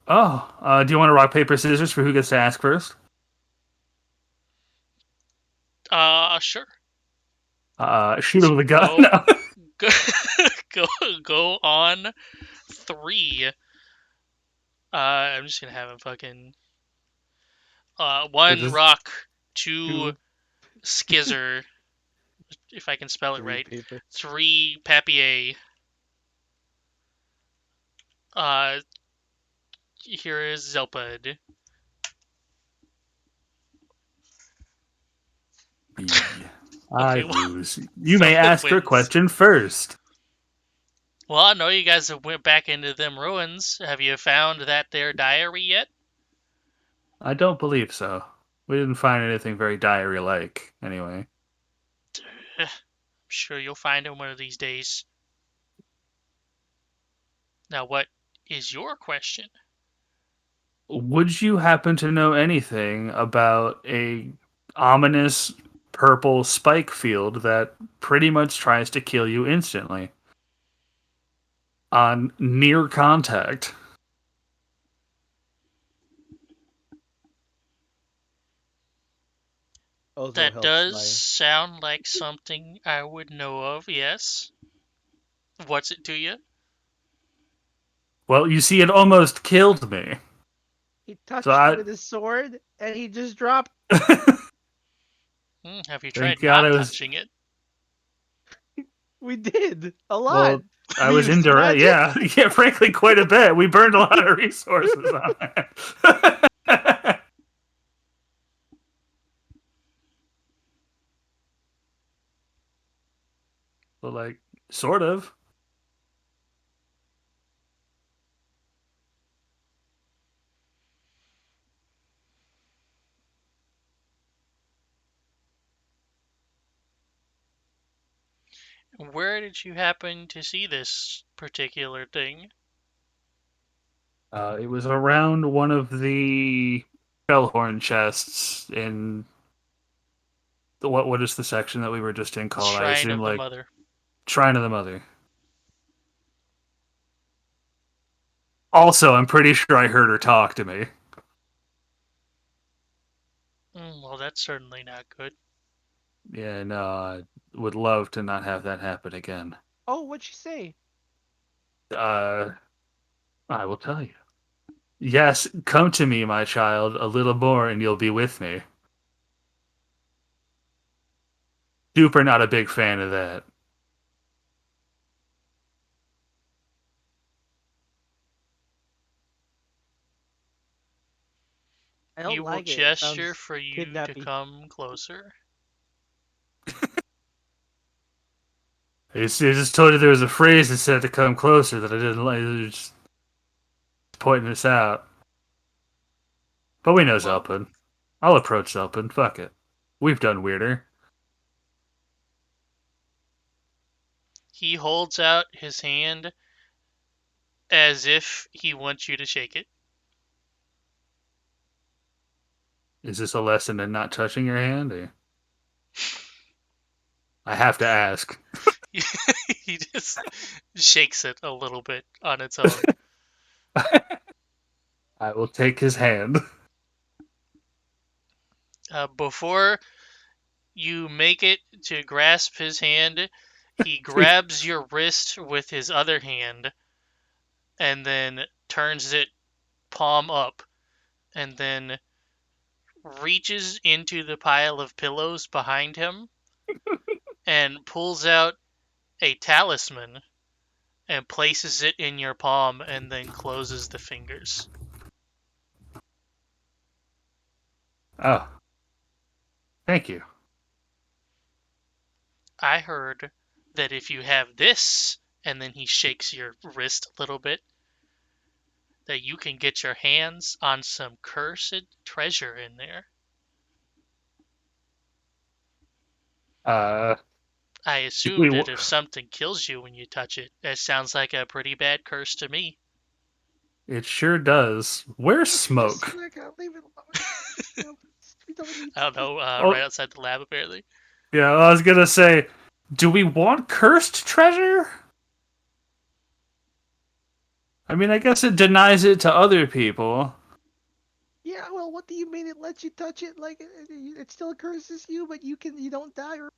you want to rock, paper, scissors for who gets to ask first? Sure. Shoot him with a gun. Go, No. go, go, go on 3. I'm just gonna have him fucking. Or 1 just rock, 2 two, skizzer, if I can spell it three right. paper. 3 papier. Uh, here is Zelpud. I Okay, well, lose. You may Zelpud ask your wins. question first. Well, I know you guys have went back into them ruins. Have you found that their diary yet? I don't believe so. We didn't find anything very diary-like, anyway. I'm sure you'll find them one of these days. Now, what is your question? Would you happen to know anything about a ominous purple spike field that pretty much tries to kill you instantly on near contact? Also That helps does by sound like something I would know of, yes. What's it to you? Well, you see, it almost killed me. he So touched it I with his sword and he just dropped. Have you thank tried God not I was. touching it? We did a lot. Well, I We was used indirect. magic. Yeah, yeah. Frankly, quite a bit. We burned a lot of resources on it. But like, sort of. Where did you happen to see this particular thing? It was around one of the Bellhorn chests in what is the section that we were just in The called? I Shrine assume of the like Mother. Shrine of the Mother. Also, I'm pretty sure I heard her talk to me. Well, that's certainly not good. Yeah, no, I would love to not have that happen again. Oh, what'd she say? Uh, I will tell you. Yes, come to me, my child, a little more, and you'll be with me. Super not a big fan of that. I don't He will like it. It gesture sounds for you to kidnappy. come closer. I just told you there was a phrase that said to come closer that I didn't like. Just pointing this out. But we know Well, Zelpin. I'll approach Zelpin. Fuck it. We've done weirder. he holds out his hand as if he wants you to shake it. Is this a lesson in not touching your hand? Or... I have to ask. He just shakes it a little bit on its own. I will take his hand. Before you make it to grasp his hand, he grabs your wrist with his other hand and then turns it palm up and then reaches into the pile of pillows behind him and pulls out a talisman and places it in your palm and then closes the fingers. Oh. Thank you. I heard that if you have this, and then he shakes your wrist a little bit, that you can get your hands on some cursed treasure in there. Uh, I do assume we, that if something kills you when you touch it, that sounds like a pretty bad curse to me. it sure does. Where's Just Smoke? leave it alone. We don't need I don't know, Oh, right outside the lab apparently. yeah, I was gonna say, do we want cursed treasure? I mean, I guess it denies it to other people. Yeah, well, what do you mean it lets you touch it? Like it still curses you, but you don't die. Or...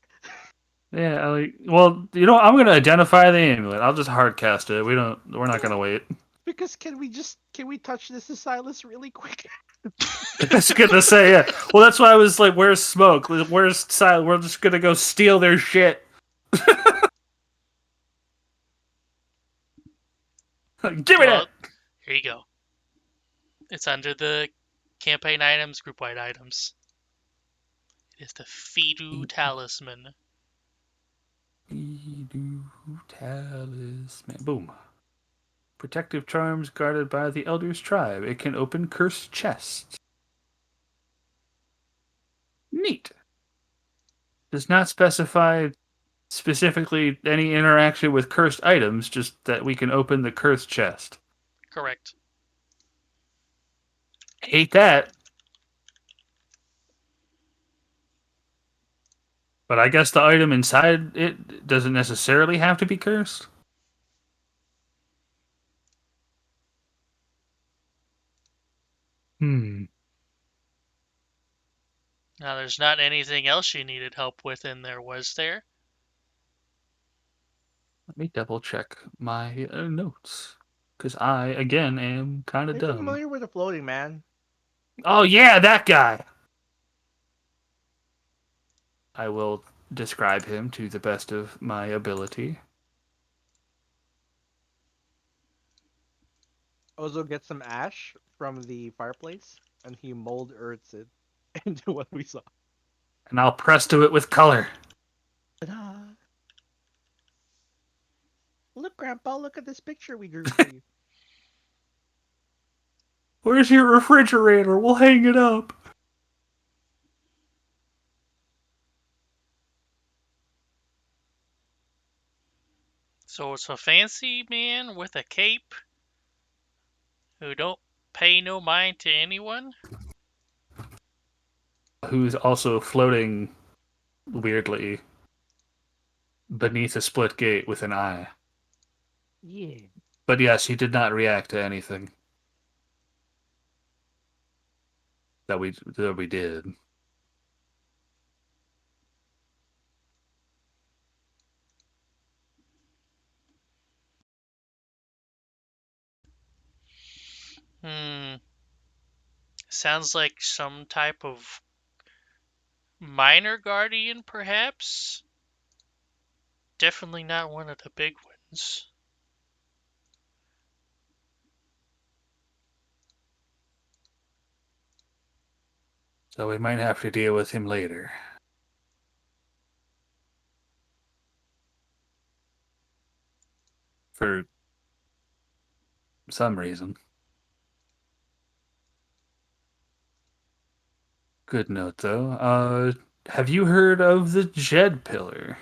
Yeah, like, well, you know, I'm gonna identify the amulet. I'll just hardcast it. We're not gonna wait. Because can we touch this to Silas really quick? I was gonna say, yeah. Well, that's why I was like, "Where's Smoke? Where's Silent? We're just gonna go steal their shit." Give me Well, that. here you go. It's under the campaign items, group wide items. It is the Fidu Talisman. Talisman. Boom. Protective charms guarded by the Elder's tribe. It can open cursed chests. Neat. Does not specify specifically any interaction with cursed items, just that we can open the cursed chest. Correct. Hate that. But I guess the item inside it doesn't necessarily have to be cursed. Hmm. Now, there's not anything else you needed help with in there, was there? Let me double check my notes. Because I, again, am kind Are of you dumb. familiar with the floating man? Oh, yeah, that guy. I will describe him to the best of my ability. Ozo gets some ash from the fireplace, and he mold earths it into what we saw. And I'll press to it with color. Ta-da! Look, Grandpa, look at this picture we drew for you. Where's your refrigerator? We'll hang it up. So it's a fancy man with a cape who don't pay no mind to anyone? Who's also floating weirdly beneath a split gate with an eye. Yeah. But yes, he did not react to anything that we did. Hmm. Sounds like some type of minor guardian, perhaps? Definitely not one of the big ones. So we might have to deal with him later. for some reason. Good note, though. Have you heard of the Jed Pillar?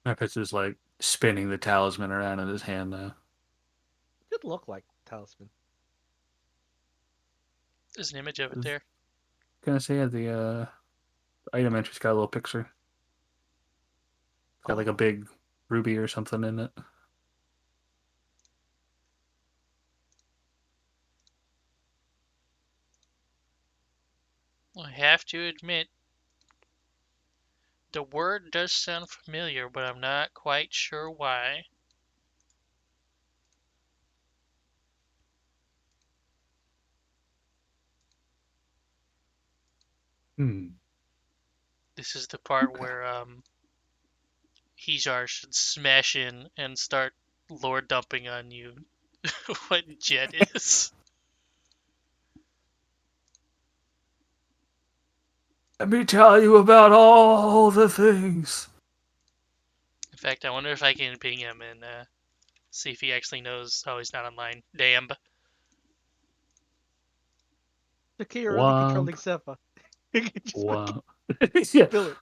Memphis is like spinning the talisman around in his hand now. Could look like talisman. There's an image of it there. Gonna say the item entry's got a little picture. Got like a big ruby or something in it. I have to admit, the word does sound familiar, but I'm not quite sure why. This is the part where Hijar should smash in and start lore dumping on you what Jet is. Let me tell you about all the things. In fact, I wonder if I can ping him and see if he actually knows how he's not online. Damn. Okay, you're really controlling Womp. Sepha. You can just Wow. fucking Yeah. spill it.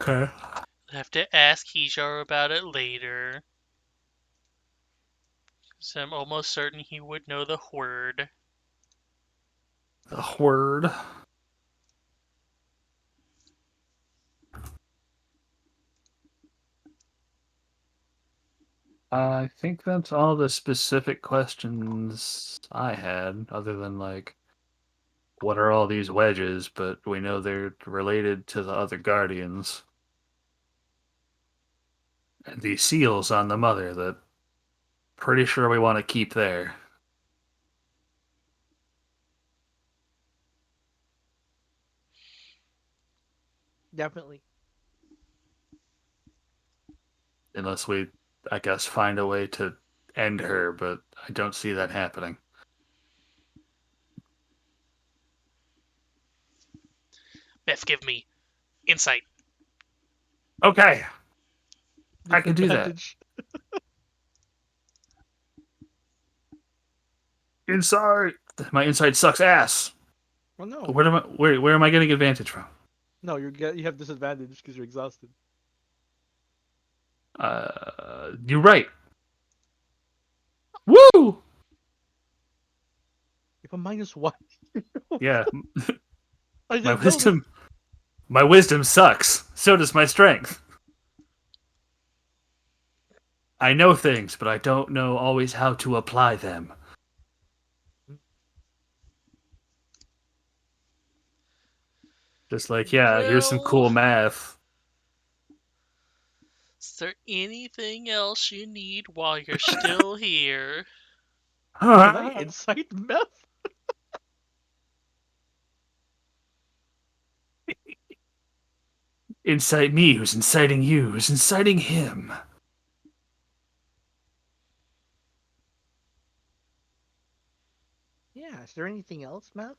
Okay. I'll have to ask Hijar about it later. So I'm almost certain he would know the word. The word. I think that's all the specific questions I had, other than like, what are all these wedges? But we know they're related to the other guardians. And these seals on the mother that pretty sure we want to keep there. Definitely. Unless we, I guess, find a way to end her, but I don't see that happening. Beth, give me insight. Okay, I can do that. Disadvantage. Insight. My insight sucks ass. Well, no. Where am I getting advantage from? No, you have disadvantage because you're exhausted. You're right. Woo! You have a -1. Yeah, I my didn't know this. wisdom. My wisdom sucks. So does my strength. I know things, but I don't know always how to apply them. Just like, yeah, here's some Well, cool math. is there anything else you need while you're still here? Can I incite meth? Incite me, who's inciting you, who's inciting him. Yeah. Is there anything else, meth?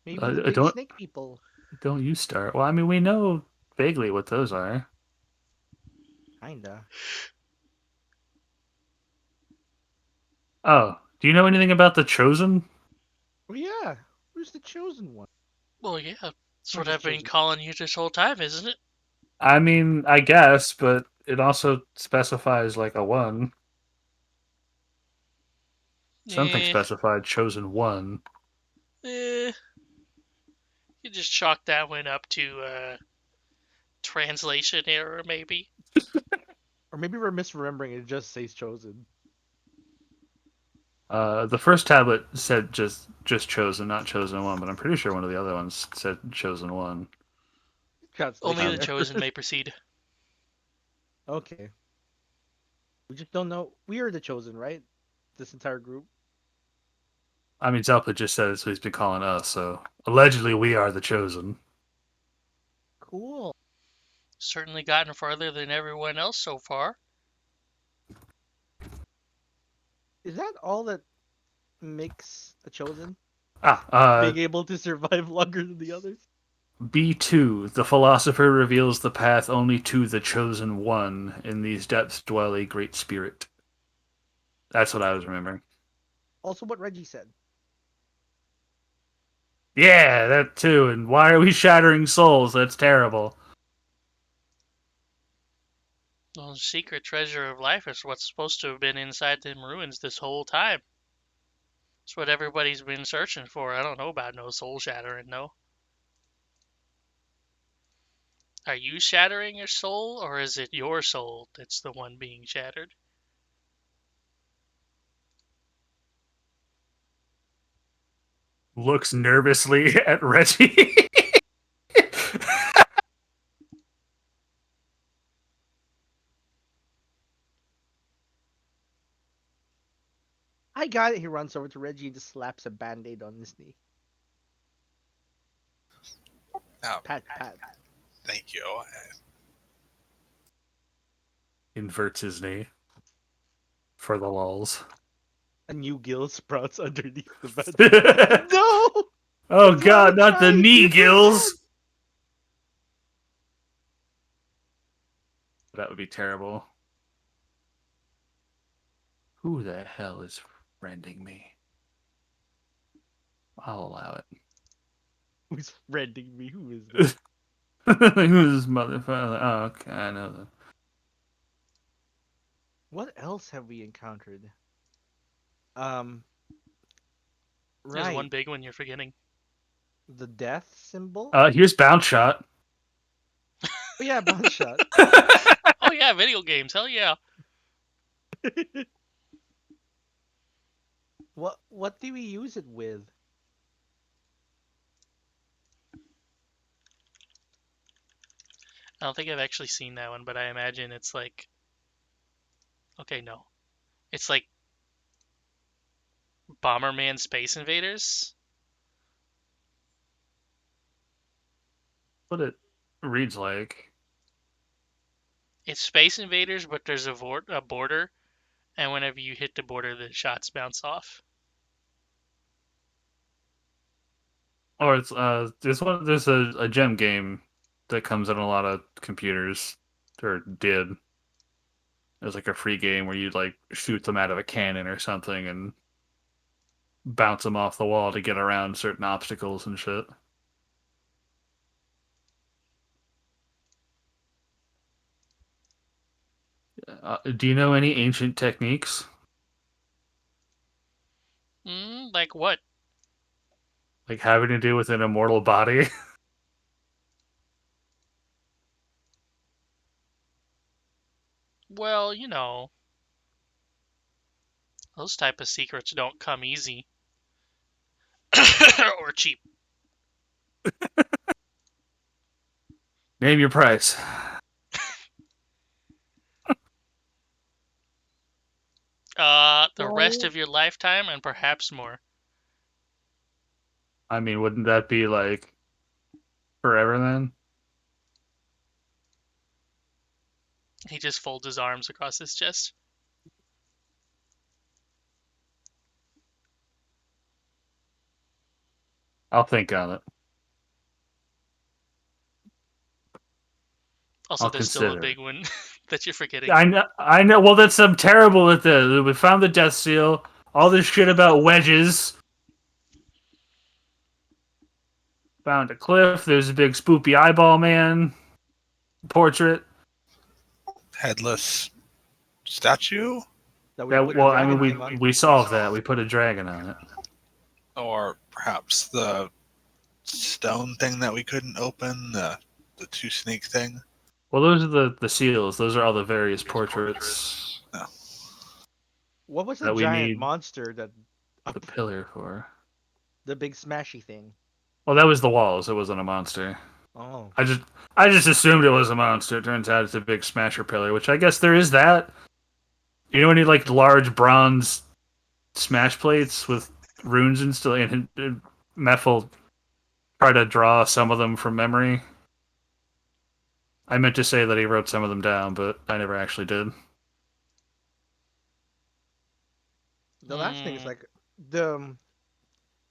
Maybe the big Don't snake people. you start. Well, I mean, we know vaguely what those are. Kinda. Oh, do you know anything about the Chosen? Oh yeah. Who's the chosen one? Well, yeah, that's I'm what just I've been chosen. calling you this whole time, isn't it? I mean, I guess, but it also specifies like a one. Something Eh, specified Chosen one. eh. You just chalk that one up to translation error, maybe. Or maybe we're misremembering. It just says chosen. The first tablet said just chosen, not chosen one, but I'm pretty sure one of the other ones said chosen one. Only Translation the error. chosen may proceed. Okay. We just don't know. We are the chosen, right? This entire group. I mean, Zelpa just says he's been calling us, so allegedly we are the chosen. Cool. Certainly gotten farther than everyone else so far. Is that all that makes a chosen? Ah, Being able to survive longer than the others? B2, the philosopher reveals the path only to the chosen one. In these depths dwell a great spirit. That's what I was remembering. Also, what Reggie said. Yeah, that too. And why are we shattering souls? That's terrible. Well, the secret treasure of life is what's supposed to have been inside them ruins this whole time. It's what everybody's been searching for. I don't know about no soul shattering, no. Are you shattering your soul, or is it your soul that's the one being shattered? Looks nervously at Reggie. I got it. He runs over to Reggie and just slaps a band-aid on his knee. Oh, Pat, pat. thank you. Inverts his knee for the lulls. A new gill sprouts underneath the band. Oh No! It's not god, a not the giant knee different gills! That would be terrible. Who the hell is friending me? I'll allow it. Who's friending me? Who is that? Who's this motherfucker? Oh, okay, I know that. What else have we encountered? There's Right. one big one you're forgetting. The death symbol? Here's Bounce Shot. Oh yeah, bounce shot. Oh yeah, video games. Hell yeah. What do we use it with? I don't think I've actually seen that one, but I imagine it's like... Okay, no. It's like Bomberman Space Invaders? What it reads like. It's Space Invaders, but there's a border, and whenever you hit the border, the shots bounce off. Or it's there's a gem game that comes on a lot of computers, or did. It's like a free game where you like shoot them out of a cannon or something and bounce them off the wall to get around certain obstacles and shit. Do you know any ancient techniques? Like what? Like having to do with an immortal body? Well, you know, those type of secrets don't come easy. Or cheap. Name your price. The rest of your lifetime and perhaps more. I mean, wouldn't that be like forever then? He just folds his arms across his chest. I'll think on it. Also, I'll there's still a consider big it. one that you're forgetting. I know. Well, that's I'm terrible at this. We found the death seal. All this shit about wedges. Found a cliff. There's a big spoopy eyeball man portrait. Headless statue, That we That put the well, I dragon mean, thing on? we solved that. We put a dragon on it. or perhaps the stone thing that we couldn't open, the two snake thing. Well, those are the seals. Those are all the various portraits. No. What was the that we giant need monster that the up pillar for. the big smashy thing? Well, that was the walls. It wasn't a monster. Oh, I just I just assumed it was a monster. It turns out it's a big smasher pillar, which I guess there is that. You know, any like large bronze smash plates with runes and still, and Meph will try to draw some of them from memory. I meant to say that he wrote some of them down, but I never actually did. the last thing is Hmm. like the.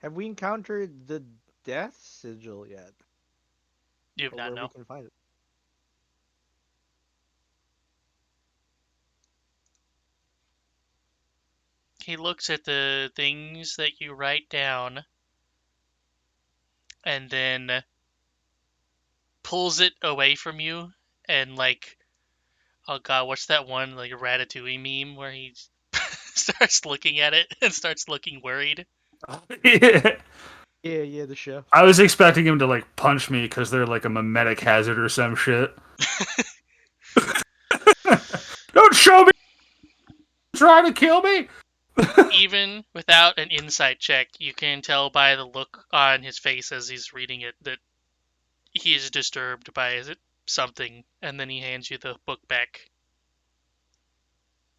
Have we encountered the death sigil yet, You have or not where we know. can find it? He looks at the things that you write down and then pulls it away from you and like, oh god, what's that one like Ratatouille meme where he starts looking at it and starts looking worried? Yeah. Yeah, yeah, the chef. I was expecting him to like punch me because they're like a mimetic hazard or some shit. Don't show me! Trying to kill me! Even without an insight check, you can tell by the look on his face as he's reading it that he is disturbed by something, and then he hands you the book back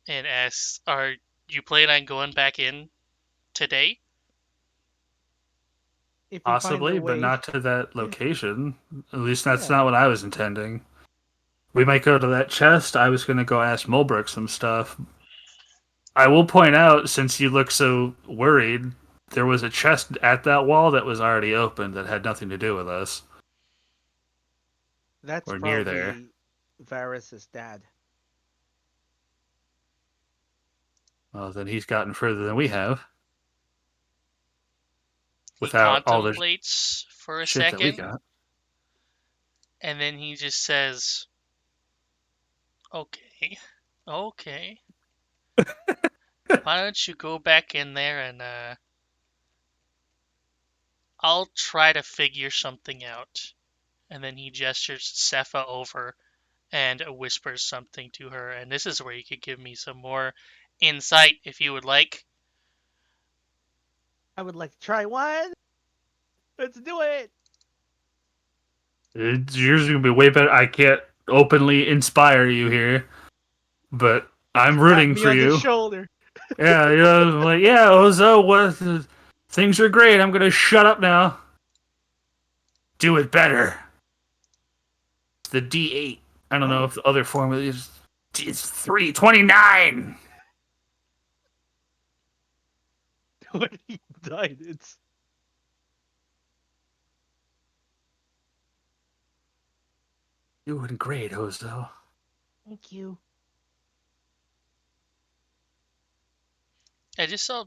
and asks, "Are you planning on going back in today?" If we find a Possibly, but way, not to that yeah, location. At least that's yeah. not what I was intending. We might go to that chest. I was going to go ask Mulbrook some stuff. I will point out, since you look so worried, there was a chest at that wall that was already open that had nothing to do with us. That's Or near there. probably Varys's dad. Well, then he's gotten further than we have He without all the contemplates for a shit that we second, got. and then he just says, "Okay, okay. Why don't you go back in there and I'll try to figure something out." And then he gestures Sepha over and whispers something to her. And this is where you could give me some more insight if you would like. I would like to try one. Let's do it. It's usually going to be way better. I can't openly inspire you here, but I'm Just tap rooting me for on the you. shoulder. Yeah, you know, like, yeah, Ozo, what? Things are great. I'm gonna shut up now. Do it better. It's the D8. I don't know Oh, if the other formula is. It's 329. when he died, it's Doing great, Ozo. thank you. I just saw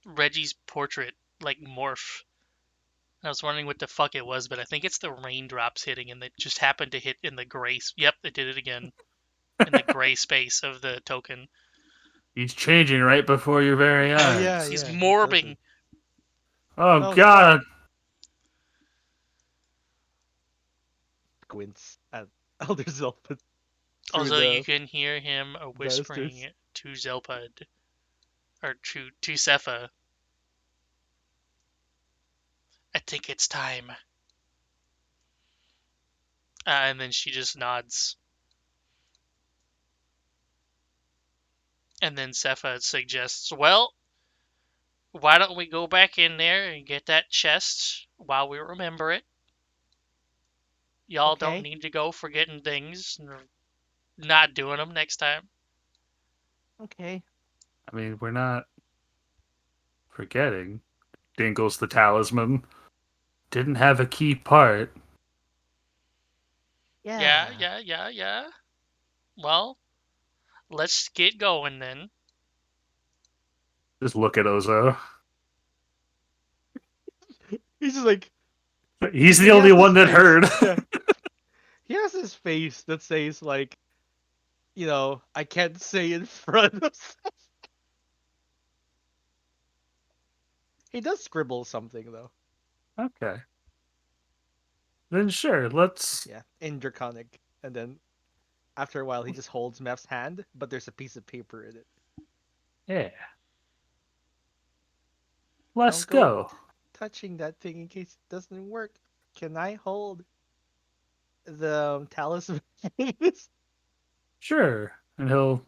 Reggie's portrait like morph. I was wondering what the fuck it was, but I think it's the raindrops hitting, and they just happened to hit in the gray. Yep, it did it again in the gray space of the token. He's changing right before your very Oh yeah, He's eyes. yeah. It does morbing. it. Oh Oh fuck! God! Squints at Elder Zelpid through Also, you the can hear him banisters. whispering to Zelpud or to Sepha. I think it's time. And then she just nods. And then Sepha suggests, well, why don't we go back in there and get that chest while we remember it? Y'all don't Okay. need to go forgetting things and not doing them next time. Okay. I mean, we're not forgetting. Dingles the talisman didn't have a key part. Yeah, Yeah. yeah, yeah, yeah. Well, let's get going then. Just look at Ozo. He's just like He's the he only has this one that face. heard. Yeah. He has this face that says like, I can't say in front of. He does scribble something though. Okay. Then sure, let's. Yeah, in Draconic, and then after a while he just holds Mef's hand, but there's a piece of paper in it. Yeah. Let's Don't go. touching that thing in case it doesn't work. Can I hold the talisman? Sure. And he'll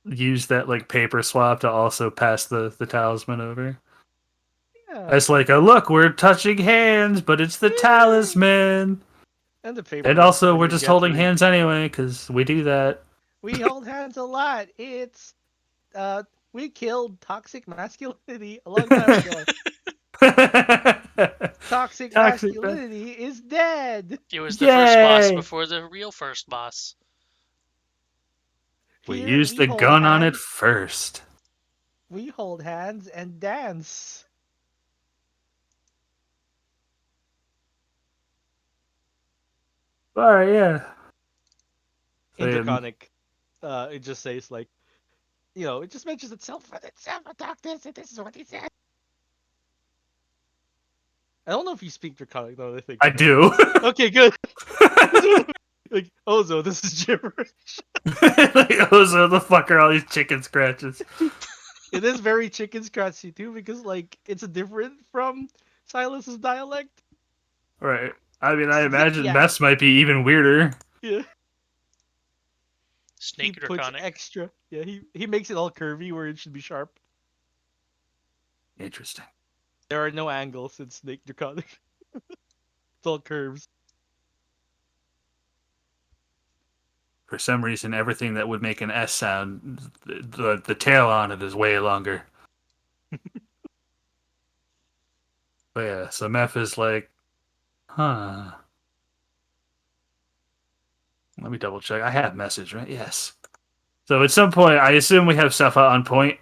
use that like paper swap to also pass the talisman over. Yeah. It's like a look, we're touching hands, but it's the Yay! talisman. And the paper And is also, telling we're you just get holding through. hands anyway, because we do that. We hold hands a lot. It's we killed toxic masculinity a long time ago. Toxic Toxic. masculinity is dead. It was the first boss Yay! before the real first boss. We Here used we the hold gun on it hands. first. We hold hands and dance. Alright, yeah. In Saying, Draconic, it just says like, it just mentions itself and itself attack this, and this is what he said. I don't know if you speak Draconic though. I think I do. Okay, good. Like Ozo, this is gibberish. Like, Ozo, the fuck are all these chicken scratches? It is very chicken scratchy too because like it's different from Silas's dialect. Right. I mean, I Zip imagine yak. Mess might be even weirder. Yeah. He Snake puts Draconic. extra. Yeah, he makes it all curvy where it should be sharp. Interesting. There are no angles in Snake Draconic. It's all curves. For some reason, everything that would make an S sound, the tail on it is way longer. But yeah, so Meph is like, huh. Let me double check. I have message, right? Yes. So at some point, I assume we have Sepha on point.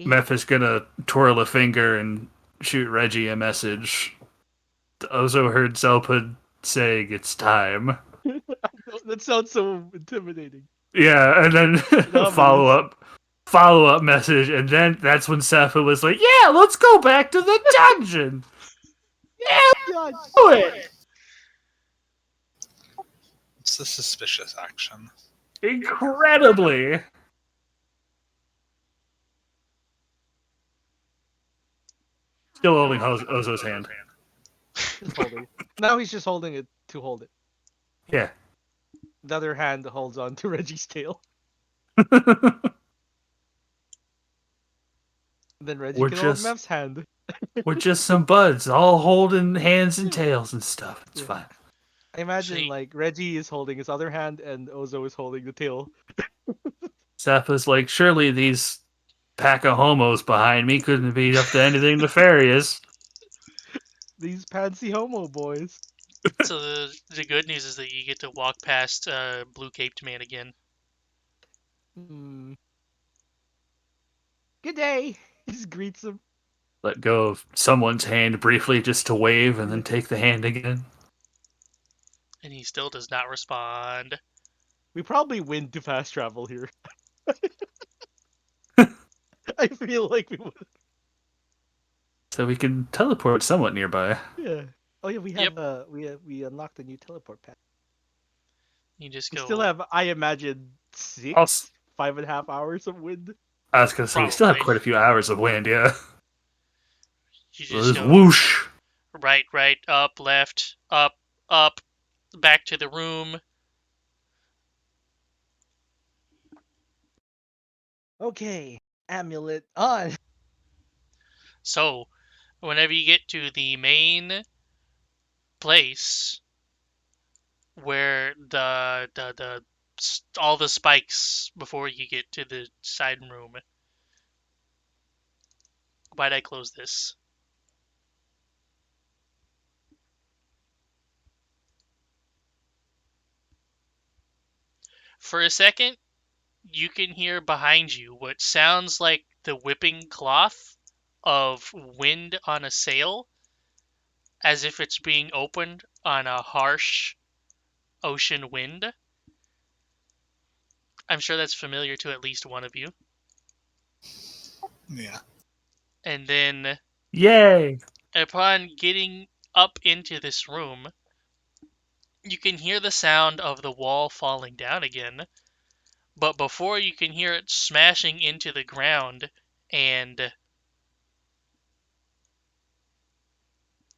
Meph is gonna twirl a finger and shoot Reggie a message. Ozo heard Zelpud saying it's time. That sounds so intimidating. Yeah, and then follow Ominous. up message, and then that's when Sepha was like, "Yeah, let's go back to the dungeon. God. Do it It's the suspicious action. incredibly." Still holding Ozo's hand. Just holding. Now he's just holding it to hold it. Yeah. The other hand holds on to Reggie's tail. Then Reggie We're can hold just Mev's hand. we're just some buds, all holding hands and tails and stuff. It's Yeah. fine. I imagine See- like Reggie is holding his other hand and Ozo is holding the tail. Sepha's like, surely these pack of homos behind me couldn't be up to anything nefarious. These fancy homo boys. So the good news is that you get to walk past Blue Caped Man again. Hmm. Good day. He just greets him. Let go of someone's hand briefly just to wave and then take the hand again. And he still does not respond. We probably win to fast travel here. I feel like we would. So we can teleport somewhat nearby. Yeah. Oh yeah, we Yep. have we unlocked a new teleport path. You just We go. still have, I imagine, I'll 5.5 hours of wind. I was gonna say we still have Probably. quite a few hours of wind, yeah. You So just this go whoosh. right, up, left, up, back to the room. Okay, amulet on. So, whenever you get to the main place where the all the spikes before you get to the side room. Why'd I close this? For a second, you can hear behind you what sounds like the whipping cloth of wind on a sail, as if it's being opened on a harsh ocean wind. I'm sure that's familiar to at least one of you. Yeah. And then, Yay! upon getting up into this room, you can hear the sound of the wall falling down again, But before you can hear it smashing into the ground and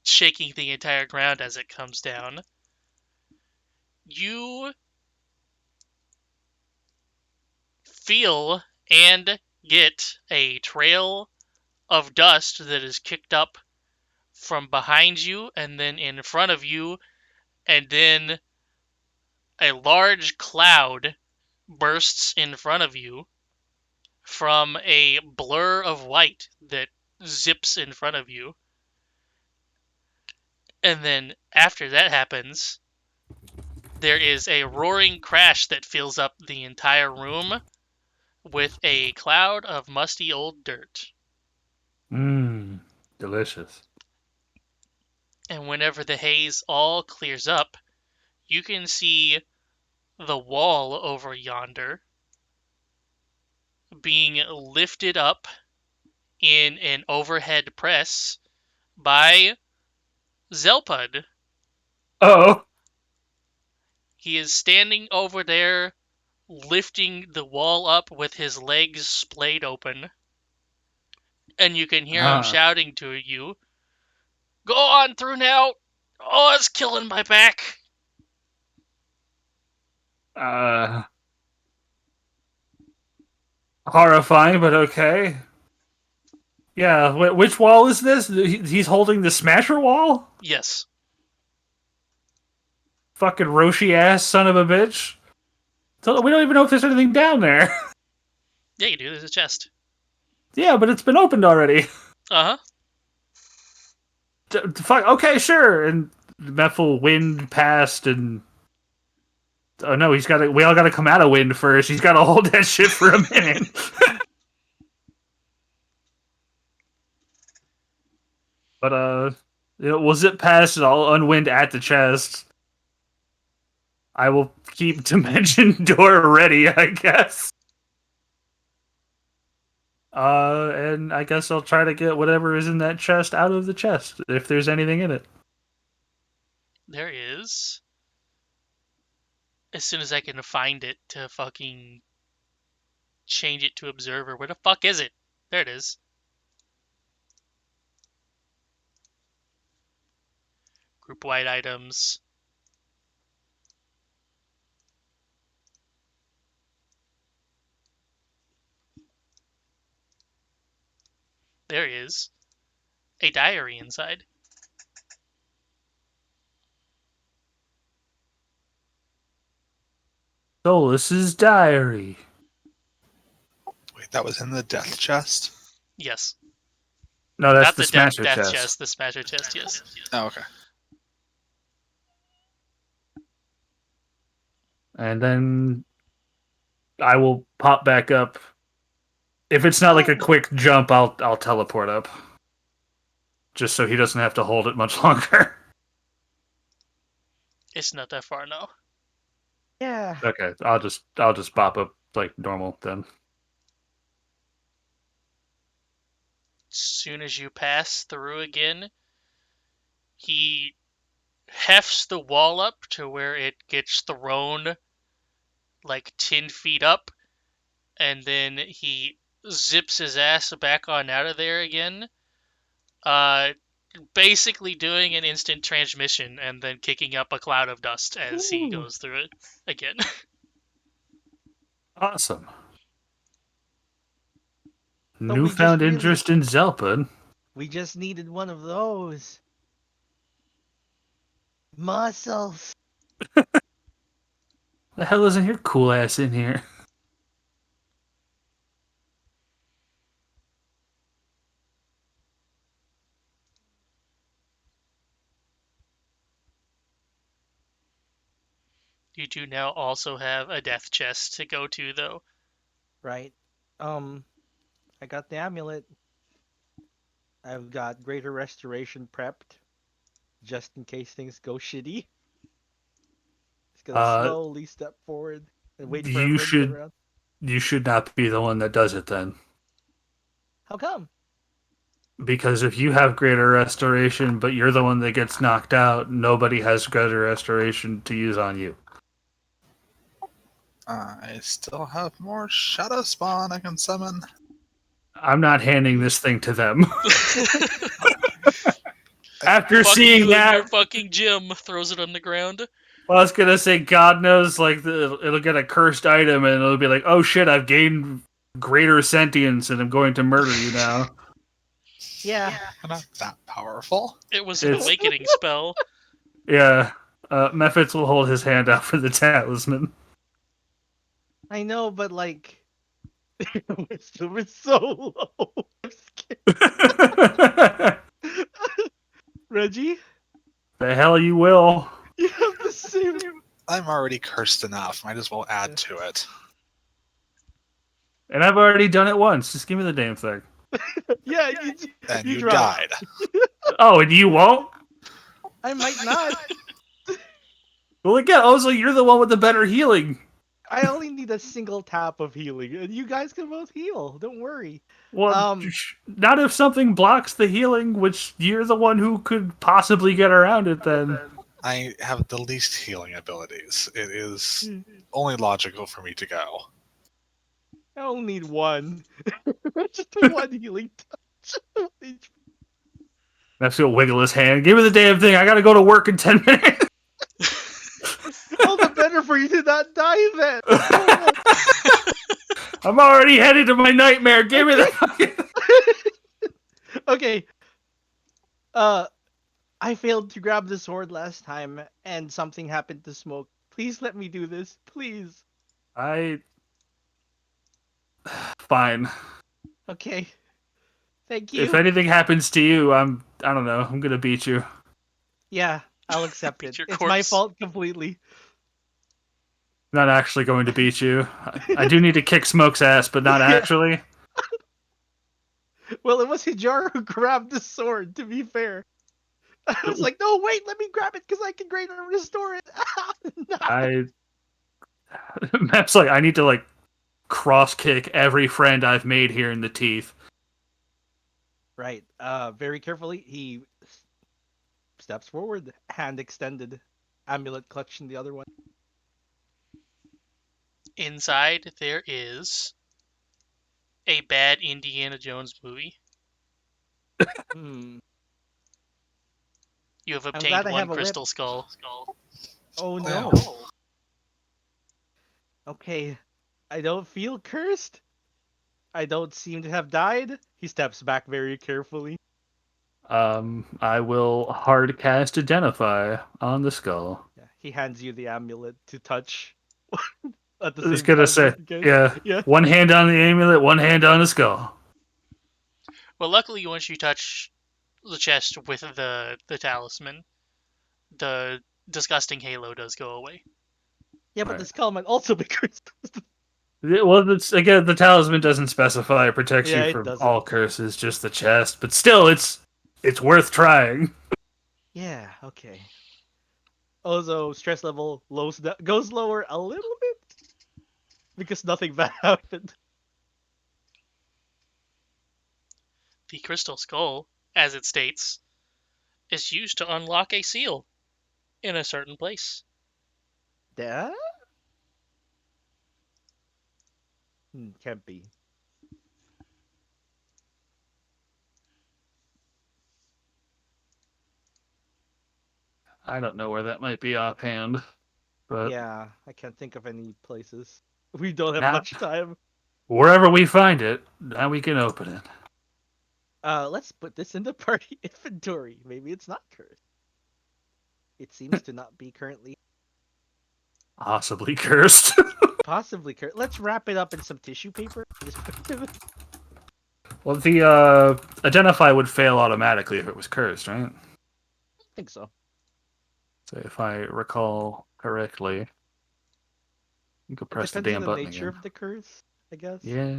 shaking the entire ground as it comes down, you feel and get a trail of dust that is kicked up from behind you and then in front of you, and then a large cloud bursts in front of you from a blur of white that zips in front of you. And then after that happens, there is a roaring crash that fills up the entire room with a cloud of musty old dirt. Mmm, delicious. And whenever the haze all clears up, you can see the wall over yonder being lifted up in an overhead press by Zelpud. Oh, He is standing over there, lifting the wall up with his legs splayed open. And you can hear him huh. shouting to you, "Go on through now! Oh, it's killing my back!" Uh, horrifying, but okay. Yeah, which wall is this? He's holding the Smasher wall? Yes. Fucking Roshi ass son of a bitch. So we don't even know if there's anything down there. Yeah, you do. There's a chest. Yeah, but it's been opened already. Uh-huh. Fuck. Okay, sure. And Mephil wind passed, and oh no, he's got to. We all got to come out of wind first. He's got to hold that shit for a minute. But we'll zip past and I'll unwind at the chest. I will keep Dimension Door ready, I guess. And I guess I'll try to get whatever is in that chest out of the chest, if there's anything in it. There is. As soon as I can find it to fucking change it to Observer. Where the fuck is it? There it is. Group-wide items. There is a diary inside. Solus's diary. Wait, that was in the death chest? Yes. No, that's Not the the Smasher death chest. chest. The Smasher chest, yes. Oh, okay. And then I will pop back up. If it's not like a quick jump, I'll teleport up. Just so he doesn't have to hold it much longer. It's not that far, no. Yeah. Okay, I'll just pop up like normal then. As soon as you pass through again, he hefts the wall up to where it gets thrown like 10 feet up, and then he zips his ass back on out of there again. Basically doing an instant transmission and then kicking up a cloud of dust as he goes through it again. Awesome. we Newfound just really- interest in Zelpud. We just needed one of those. Muscles. The hell isn't your cool ass in here? You do now also have a death chest to go to, though. Right. I got the amulet. I've got greater restoration prepped, just in case things go shitty. Just gonna slowly step forward and wait for you everyone to should- get around. You should not be the one that does it then. How come? Because if you have greater restoration, but you're the one that gets knocked out, nobody has greater restoration to use on you. I still have more Shadow Spawn I can summon. I'm not handing this thing to them. After Fuck seeing you and your that, fucking gym. Throws it on the ground. well, I was gonna say, God knows, like it'll get a cursed item, and it'll be like, oh shit, I've gained greater sentience, and I'm going to murder you now. Yeah. I'm not that powerful. It was an It's awakening spell. yeah. Mephits will hold his hand out for the talisman. I know, but like, your wisdom is so low. I'm scared. Reggie, The hell you will. you have the same. I'm already cursed enough. Might as well add to it. And I've already done it once. Just give me the damn thing. Yeah, And you you dropped. died. Oh, and you won't? I might not. Well, again, also, you're the one with the better healing. I only need a single tap of healing, and you guys can both heal. Don't worry. Well, not if something blocks the healing, which you're the one who could possibly get around it then. I have the least healing abilities. It is only logical for me to go. I only need one. Just one healing touch. That's gonna wiggle his hand. Give me the damn thing. I gotta go to work in 10 minutes. All the better for you to not die then. I'm already headed to my nightmare. Give me the fucking... Okay. I failed to grab the sword last time, and something happened to Smoke. Please let me do this, please. Fine. Okay. Thank you. If anything happens to you, I don't know. I'm gonna beat you. Yeah, I'll accept Beat it. your It's my corpse. fault completely. I'm not actually going to beat you. I do need to kick Smoke's ass, but not actually. Well, it was Hijar who grabbed the sword, to be fair. I was like, no, wait, let me grab it because I can greater restore it. No. Map's like, I need to like cross kick every friend I've made here in the teeth. Right. Very carefully, he steps forward, hand extended, amulet clutched in the other one. Inside, there is a bad Indiana Jones movie. Hmm. You have I'm obtained glad I one have a whip. crystal skull. Oh no. Okay. I don't feel cursed. I don't seem to have died. He steps back very carefully. I will hard cast Identify on the skull. Yeah, he hands you the amulet to touch at the I was same gonna time. say, Just in case. yeah, Yeah. one hand on the amulet, one hand on the skull. Well, luckily, once you touch the chest with the talisman, the disgusting halo does go away. Yeah, but Right. the skull might also be cursed. Well, again, the talisman doesn't specify. It protects Yeah, you it from doesn't. all curses, just the chest. But still, it's worth trying. Yeah, okay. Also, stress level goes lower a little bit because nothing bad happened. The crystal skull, as it states, is used to unlock a seal in a certain place. Yeah? Can't be. I don't know where that might be offhand, but Yeah, I can't think of any places. We don't have now, much time. wherever we find it, now we can open it. Let's put this in the party inventory. Maybe it's not cursed. It seems to not be currently. Possibly cursed. Possibly cursed. Let's wrap it up in some tissue paper. Just put it in. Well, the Identify would fail automatically if it was cursed, right? I think so. So if I recall correctly, you could It press the depends on damn the button nature again. of the curse, I guess. Yeah.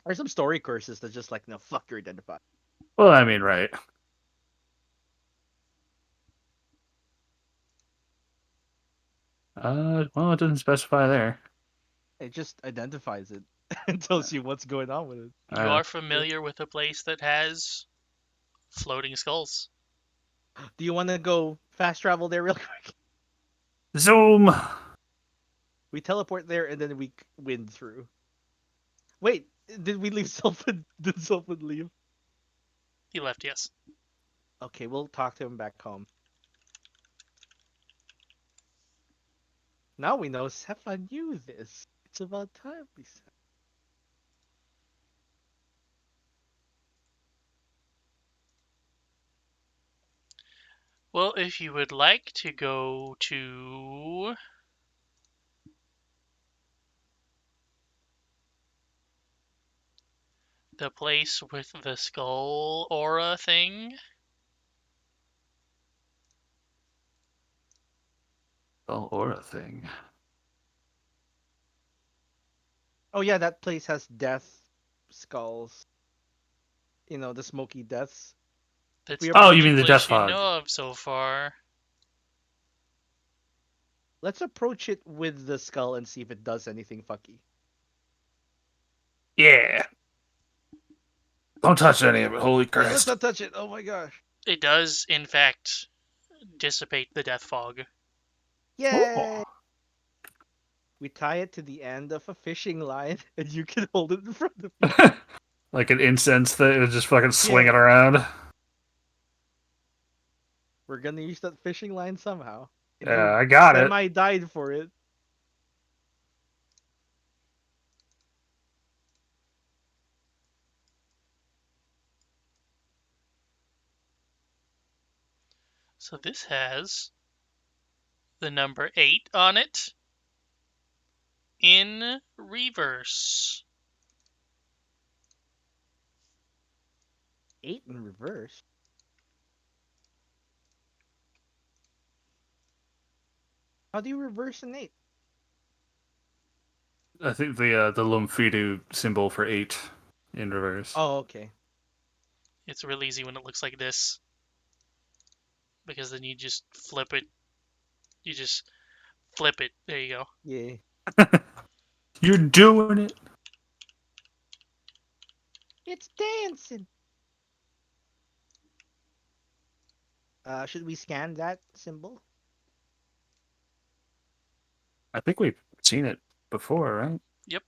Or some story curses that just like, no, fuck your identify. Well, I mean, right. Well, it doesn't specify there. It just identifies it and tells you what's going on with it. You are familiar with a place that has floating skulls. Do you want to go fast travel there real quick? Zoom. We teleport there and then we wind through. Wait, did we leave Sylvan? Did Sylvan leave? He left, yes. Okay, we'll talk to him back home. Now we know Sepha knew this. It's about time we said. Well, if you would like to go to the place with the skull aura thing, Oh, aura thing. Oh yeah, that place has death skulls. You know, the smoky deaths. that's We the Oh, approach you only mean the place death you fog? know of so far. Let's approach it with the skull and see if it does anything fucky. Yeah. Don't touch any of it. Holy Yeah, let's Christ. not touch it. Oh my gosh. It does, in fact, dissipate the death fog. Yay! We tie it to the end of a fishing line, and you can hold it in front of you. Like an incense thing, just fucking swing Yeah. it around. We're gonna use that fishing line somehow. And Yeah, you I got it. semi died for it. So this has the number 8 on it in reverse. 8 in reverse. How do you reverse an 8? I think the Lum'Fidu symbol for 8 in reverse. Oh, okay. It's real easy when it looks like this. Because then you just flip it. You just flip it. There you go. Yeah. You're doing it. It's dancing. Should we scan that symbol? I think we've seen it before, right? Yep.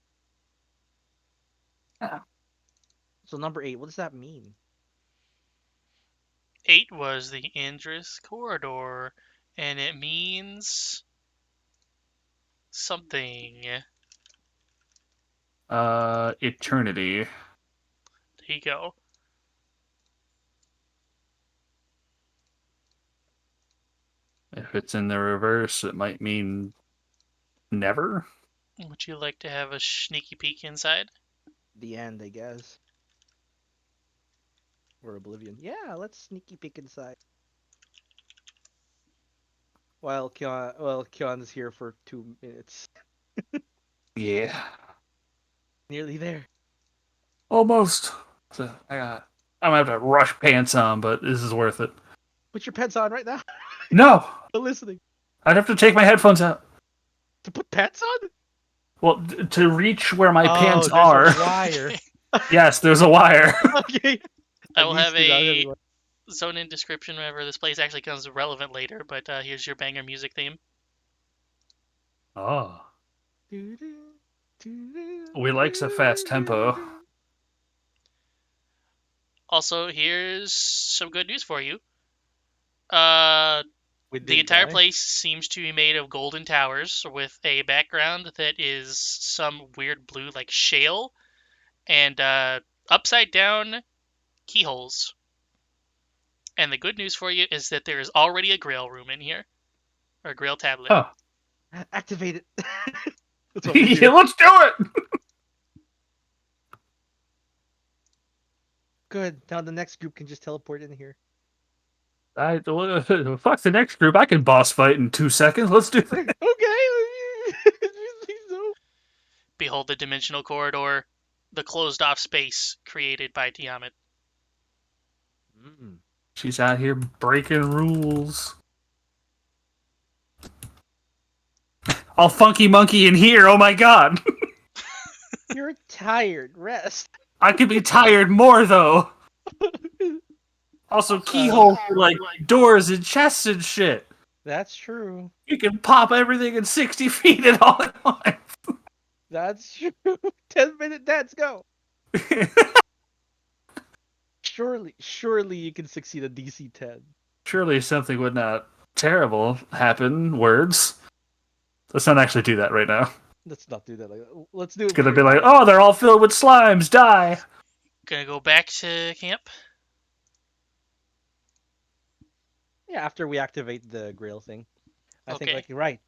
So number 8, what does that mean? 8 was the Indris corridor, and it means something. Eternity. There you go. If it's in the reverse, it might mean never. Would you like to have a sneaky peek inside? The end, I guess. Or Oblivion. Yeah, let's sneaky peek inside. While Kion's here for 2 minutes. Yeah. Nearly there. Almost. So I'm gonna have to rush pants on, but this is worth it. Put your pants on right now. No! I'm listening. I'd have to take my headphones out. To put pants on? Well, to reach where my pants there's are. a wire. Yes, there's a wire. Okay. I will I'm have used to that a anyway. zone in description whenever this place actually comes relevant later, but here's your banger music theme. Oh. We likes a fast tempo. Also, here's some good news for you. We The did entire die. place seems to be made of golden towers with a background that is some weird blue, like shale, and upside down keyholes. And the good news for you is that there is already a grail room in here, or a grail tablet. Huh. Activate it. That's what we Yeah, do. let's do it! Good. Now the next group can just teleport in here. Fuck the next group. I can boss fight in 2 seconds. Let's do it. Okay. So, Behold the dimensional corridor, the closed-off space created by Tiamat. She's out here breaking rules. All funky monkey in here. Oh my god. You're tired. Rest. I could be tired more though. Also, keyholes for like doors and chests and shit. That's true. You can pop everything in 60 feet at all at once. That's true. 10-minute dance, go. Surely you can succeed a DC 10. Surely something would not terrible happen. Words. Let's not actually do that right now. Let's not do that. Let's do it It's with gonna your be like, mind. oh, they're all filled with slimes. Die. Gonna go back to camp. Yeah, after we activate the Grail thing. I think, Okay. like, you're right.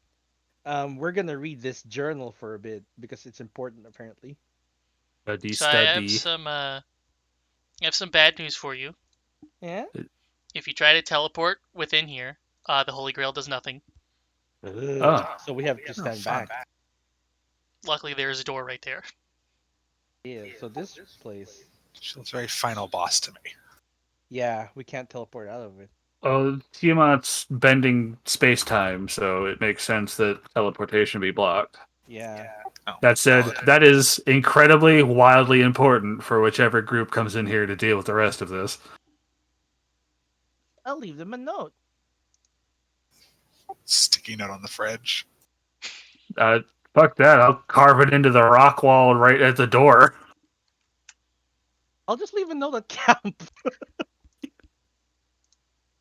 We're gonna read this journal for a bit because it's important, apparently. So I have some bad news for you. Yeah. If you try to teleport within here, the Holy Grail does nothing. Oh. So we have to stand back. Luckily, there is a door right there. Yeah. So this place. Feels very final boss to me. Yeah, we can't teleport out of it. Oh, Tiamat's bending space time, so it makes sense that teleportation be blocked. Yeah. Oh, That said, that is incredibly, wildly important for whichever group comes in here to deal with the rest of this. I'll leave them a note. sticky note on the fridge. Fuck that. I'll carve it into the rock wall right at the door. I'll just leave a note at camp.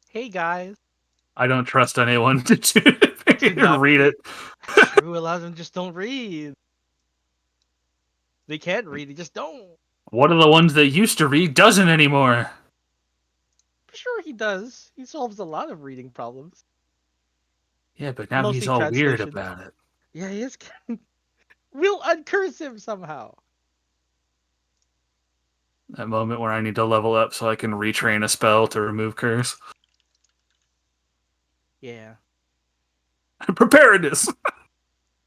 Hey guys. I don't trust anyone to not read it. True, a lot of them just don't read. They can't read, they just don't. One of the ones that used to read doesn't anymore. Sure he does. He solves a lot of reading problems. Yeah, but now Mostly he's all weird translation. about it. Yeah, he is. We'll uncurse him somehow. That moment where I need to level up so I can retrain a spell to remove curse. Yeah, Preparedness.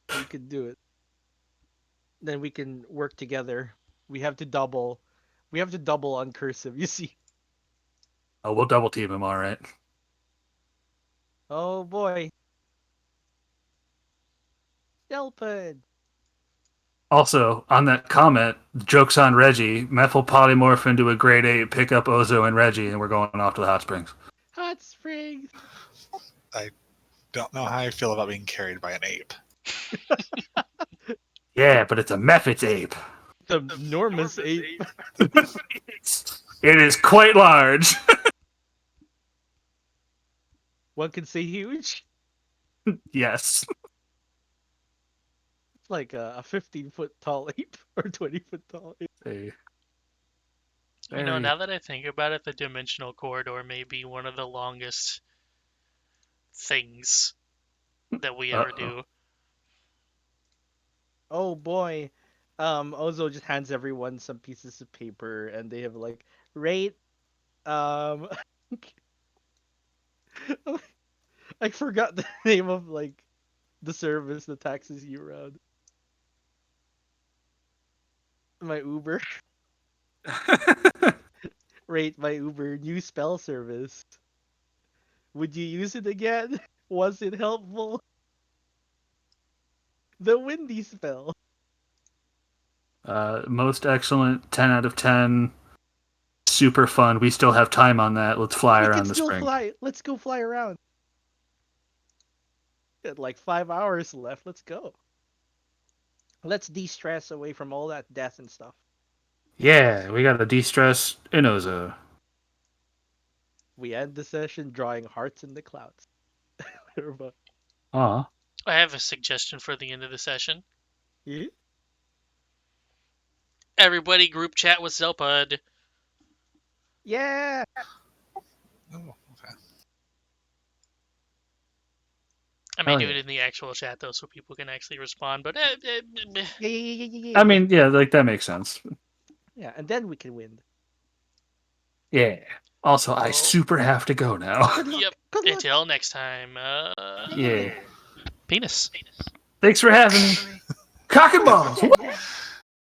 we could do it. Then we can work together. We have to double. We have to double uncurse him. You see. Oh, we'll double team him, all right. Oh boy. Delphin. Also, on that comment, joke's on Reggie. Methyl polymorph into a grade 8, pick up Ozo and Reggie, and we're going off to the hot springs. Hot springs. I don't know how I feel about being carried by an ape. Yeah, but it's a Mephits ape. The enormous ape. It is quite large. One can say huge. Yes. It's like a 15-foot tall ape or 20-foot tall ape. Very... Now that I think about it, the dimensional corridor may be one of the longest things that we ever do. Oh boy. Ozo just hands everyone some pieces of paper and they have like rate I forgot the name of like the service that taxis you around. My Uber. Rate my Uber new spell service. Would you use it again? Was it helpful? The windy spell. Most excellent, 10 out of 10. Super fun. We still have time on that. Let's fly We around can the still spring. fly. Let's go fly around. Got like 5 hours left. Let's go. Let's de-stress away from all that death and stuff. Yeah, we got to de-stress in Ozo. We end the session drawing hearts in the clouds. Aw. I have a suggestion for the end of the session. Yeah? Everybody group chat with Zelpud. Yeah. Oh, okay. I may Oh, do yeah. it in the actual chat though, so people can actually respond. But Yeah. I mean, yeah, like that makes sense. Yeah, and then we can win. Yeah. Also, I Oh. super have to go now. Good luck. Yep. Good luck. Until next time. Yeah. Penis. Thanks for having me. Cock and balls.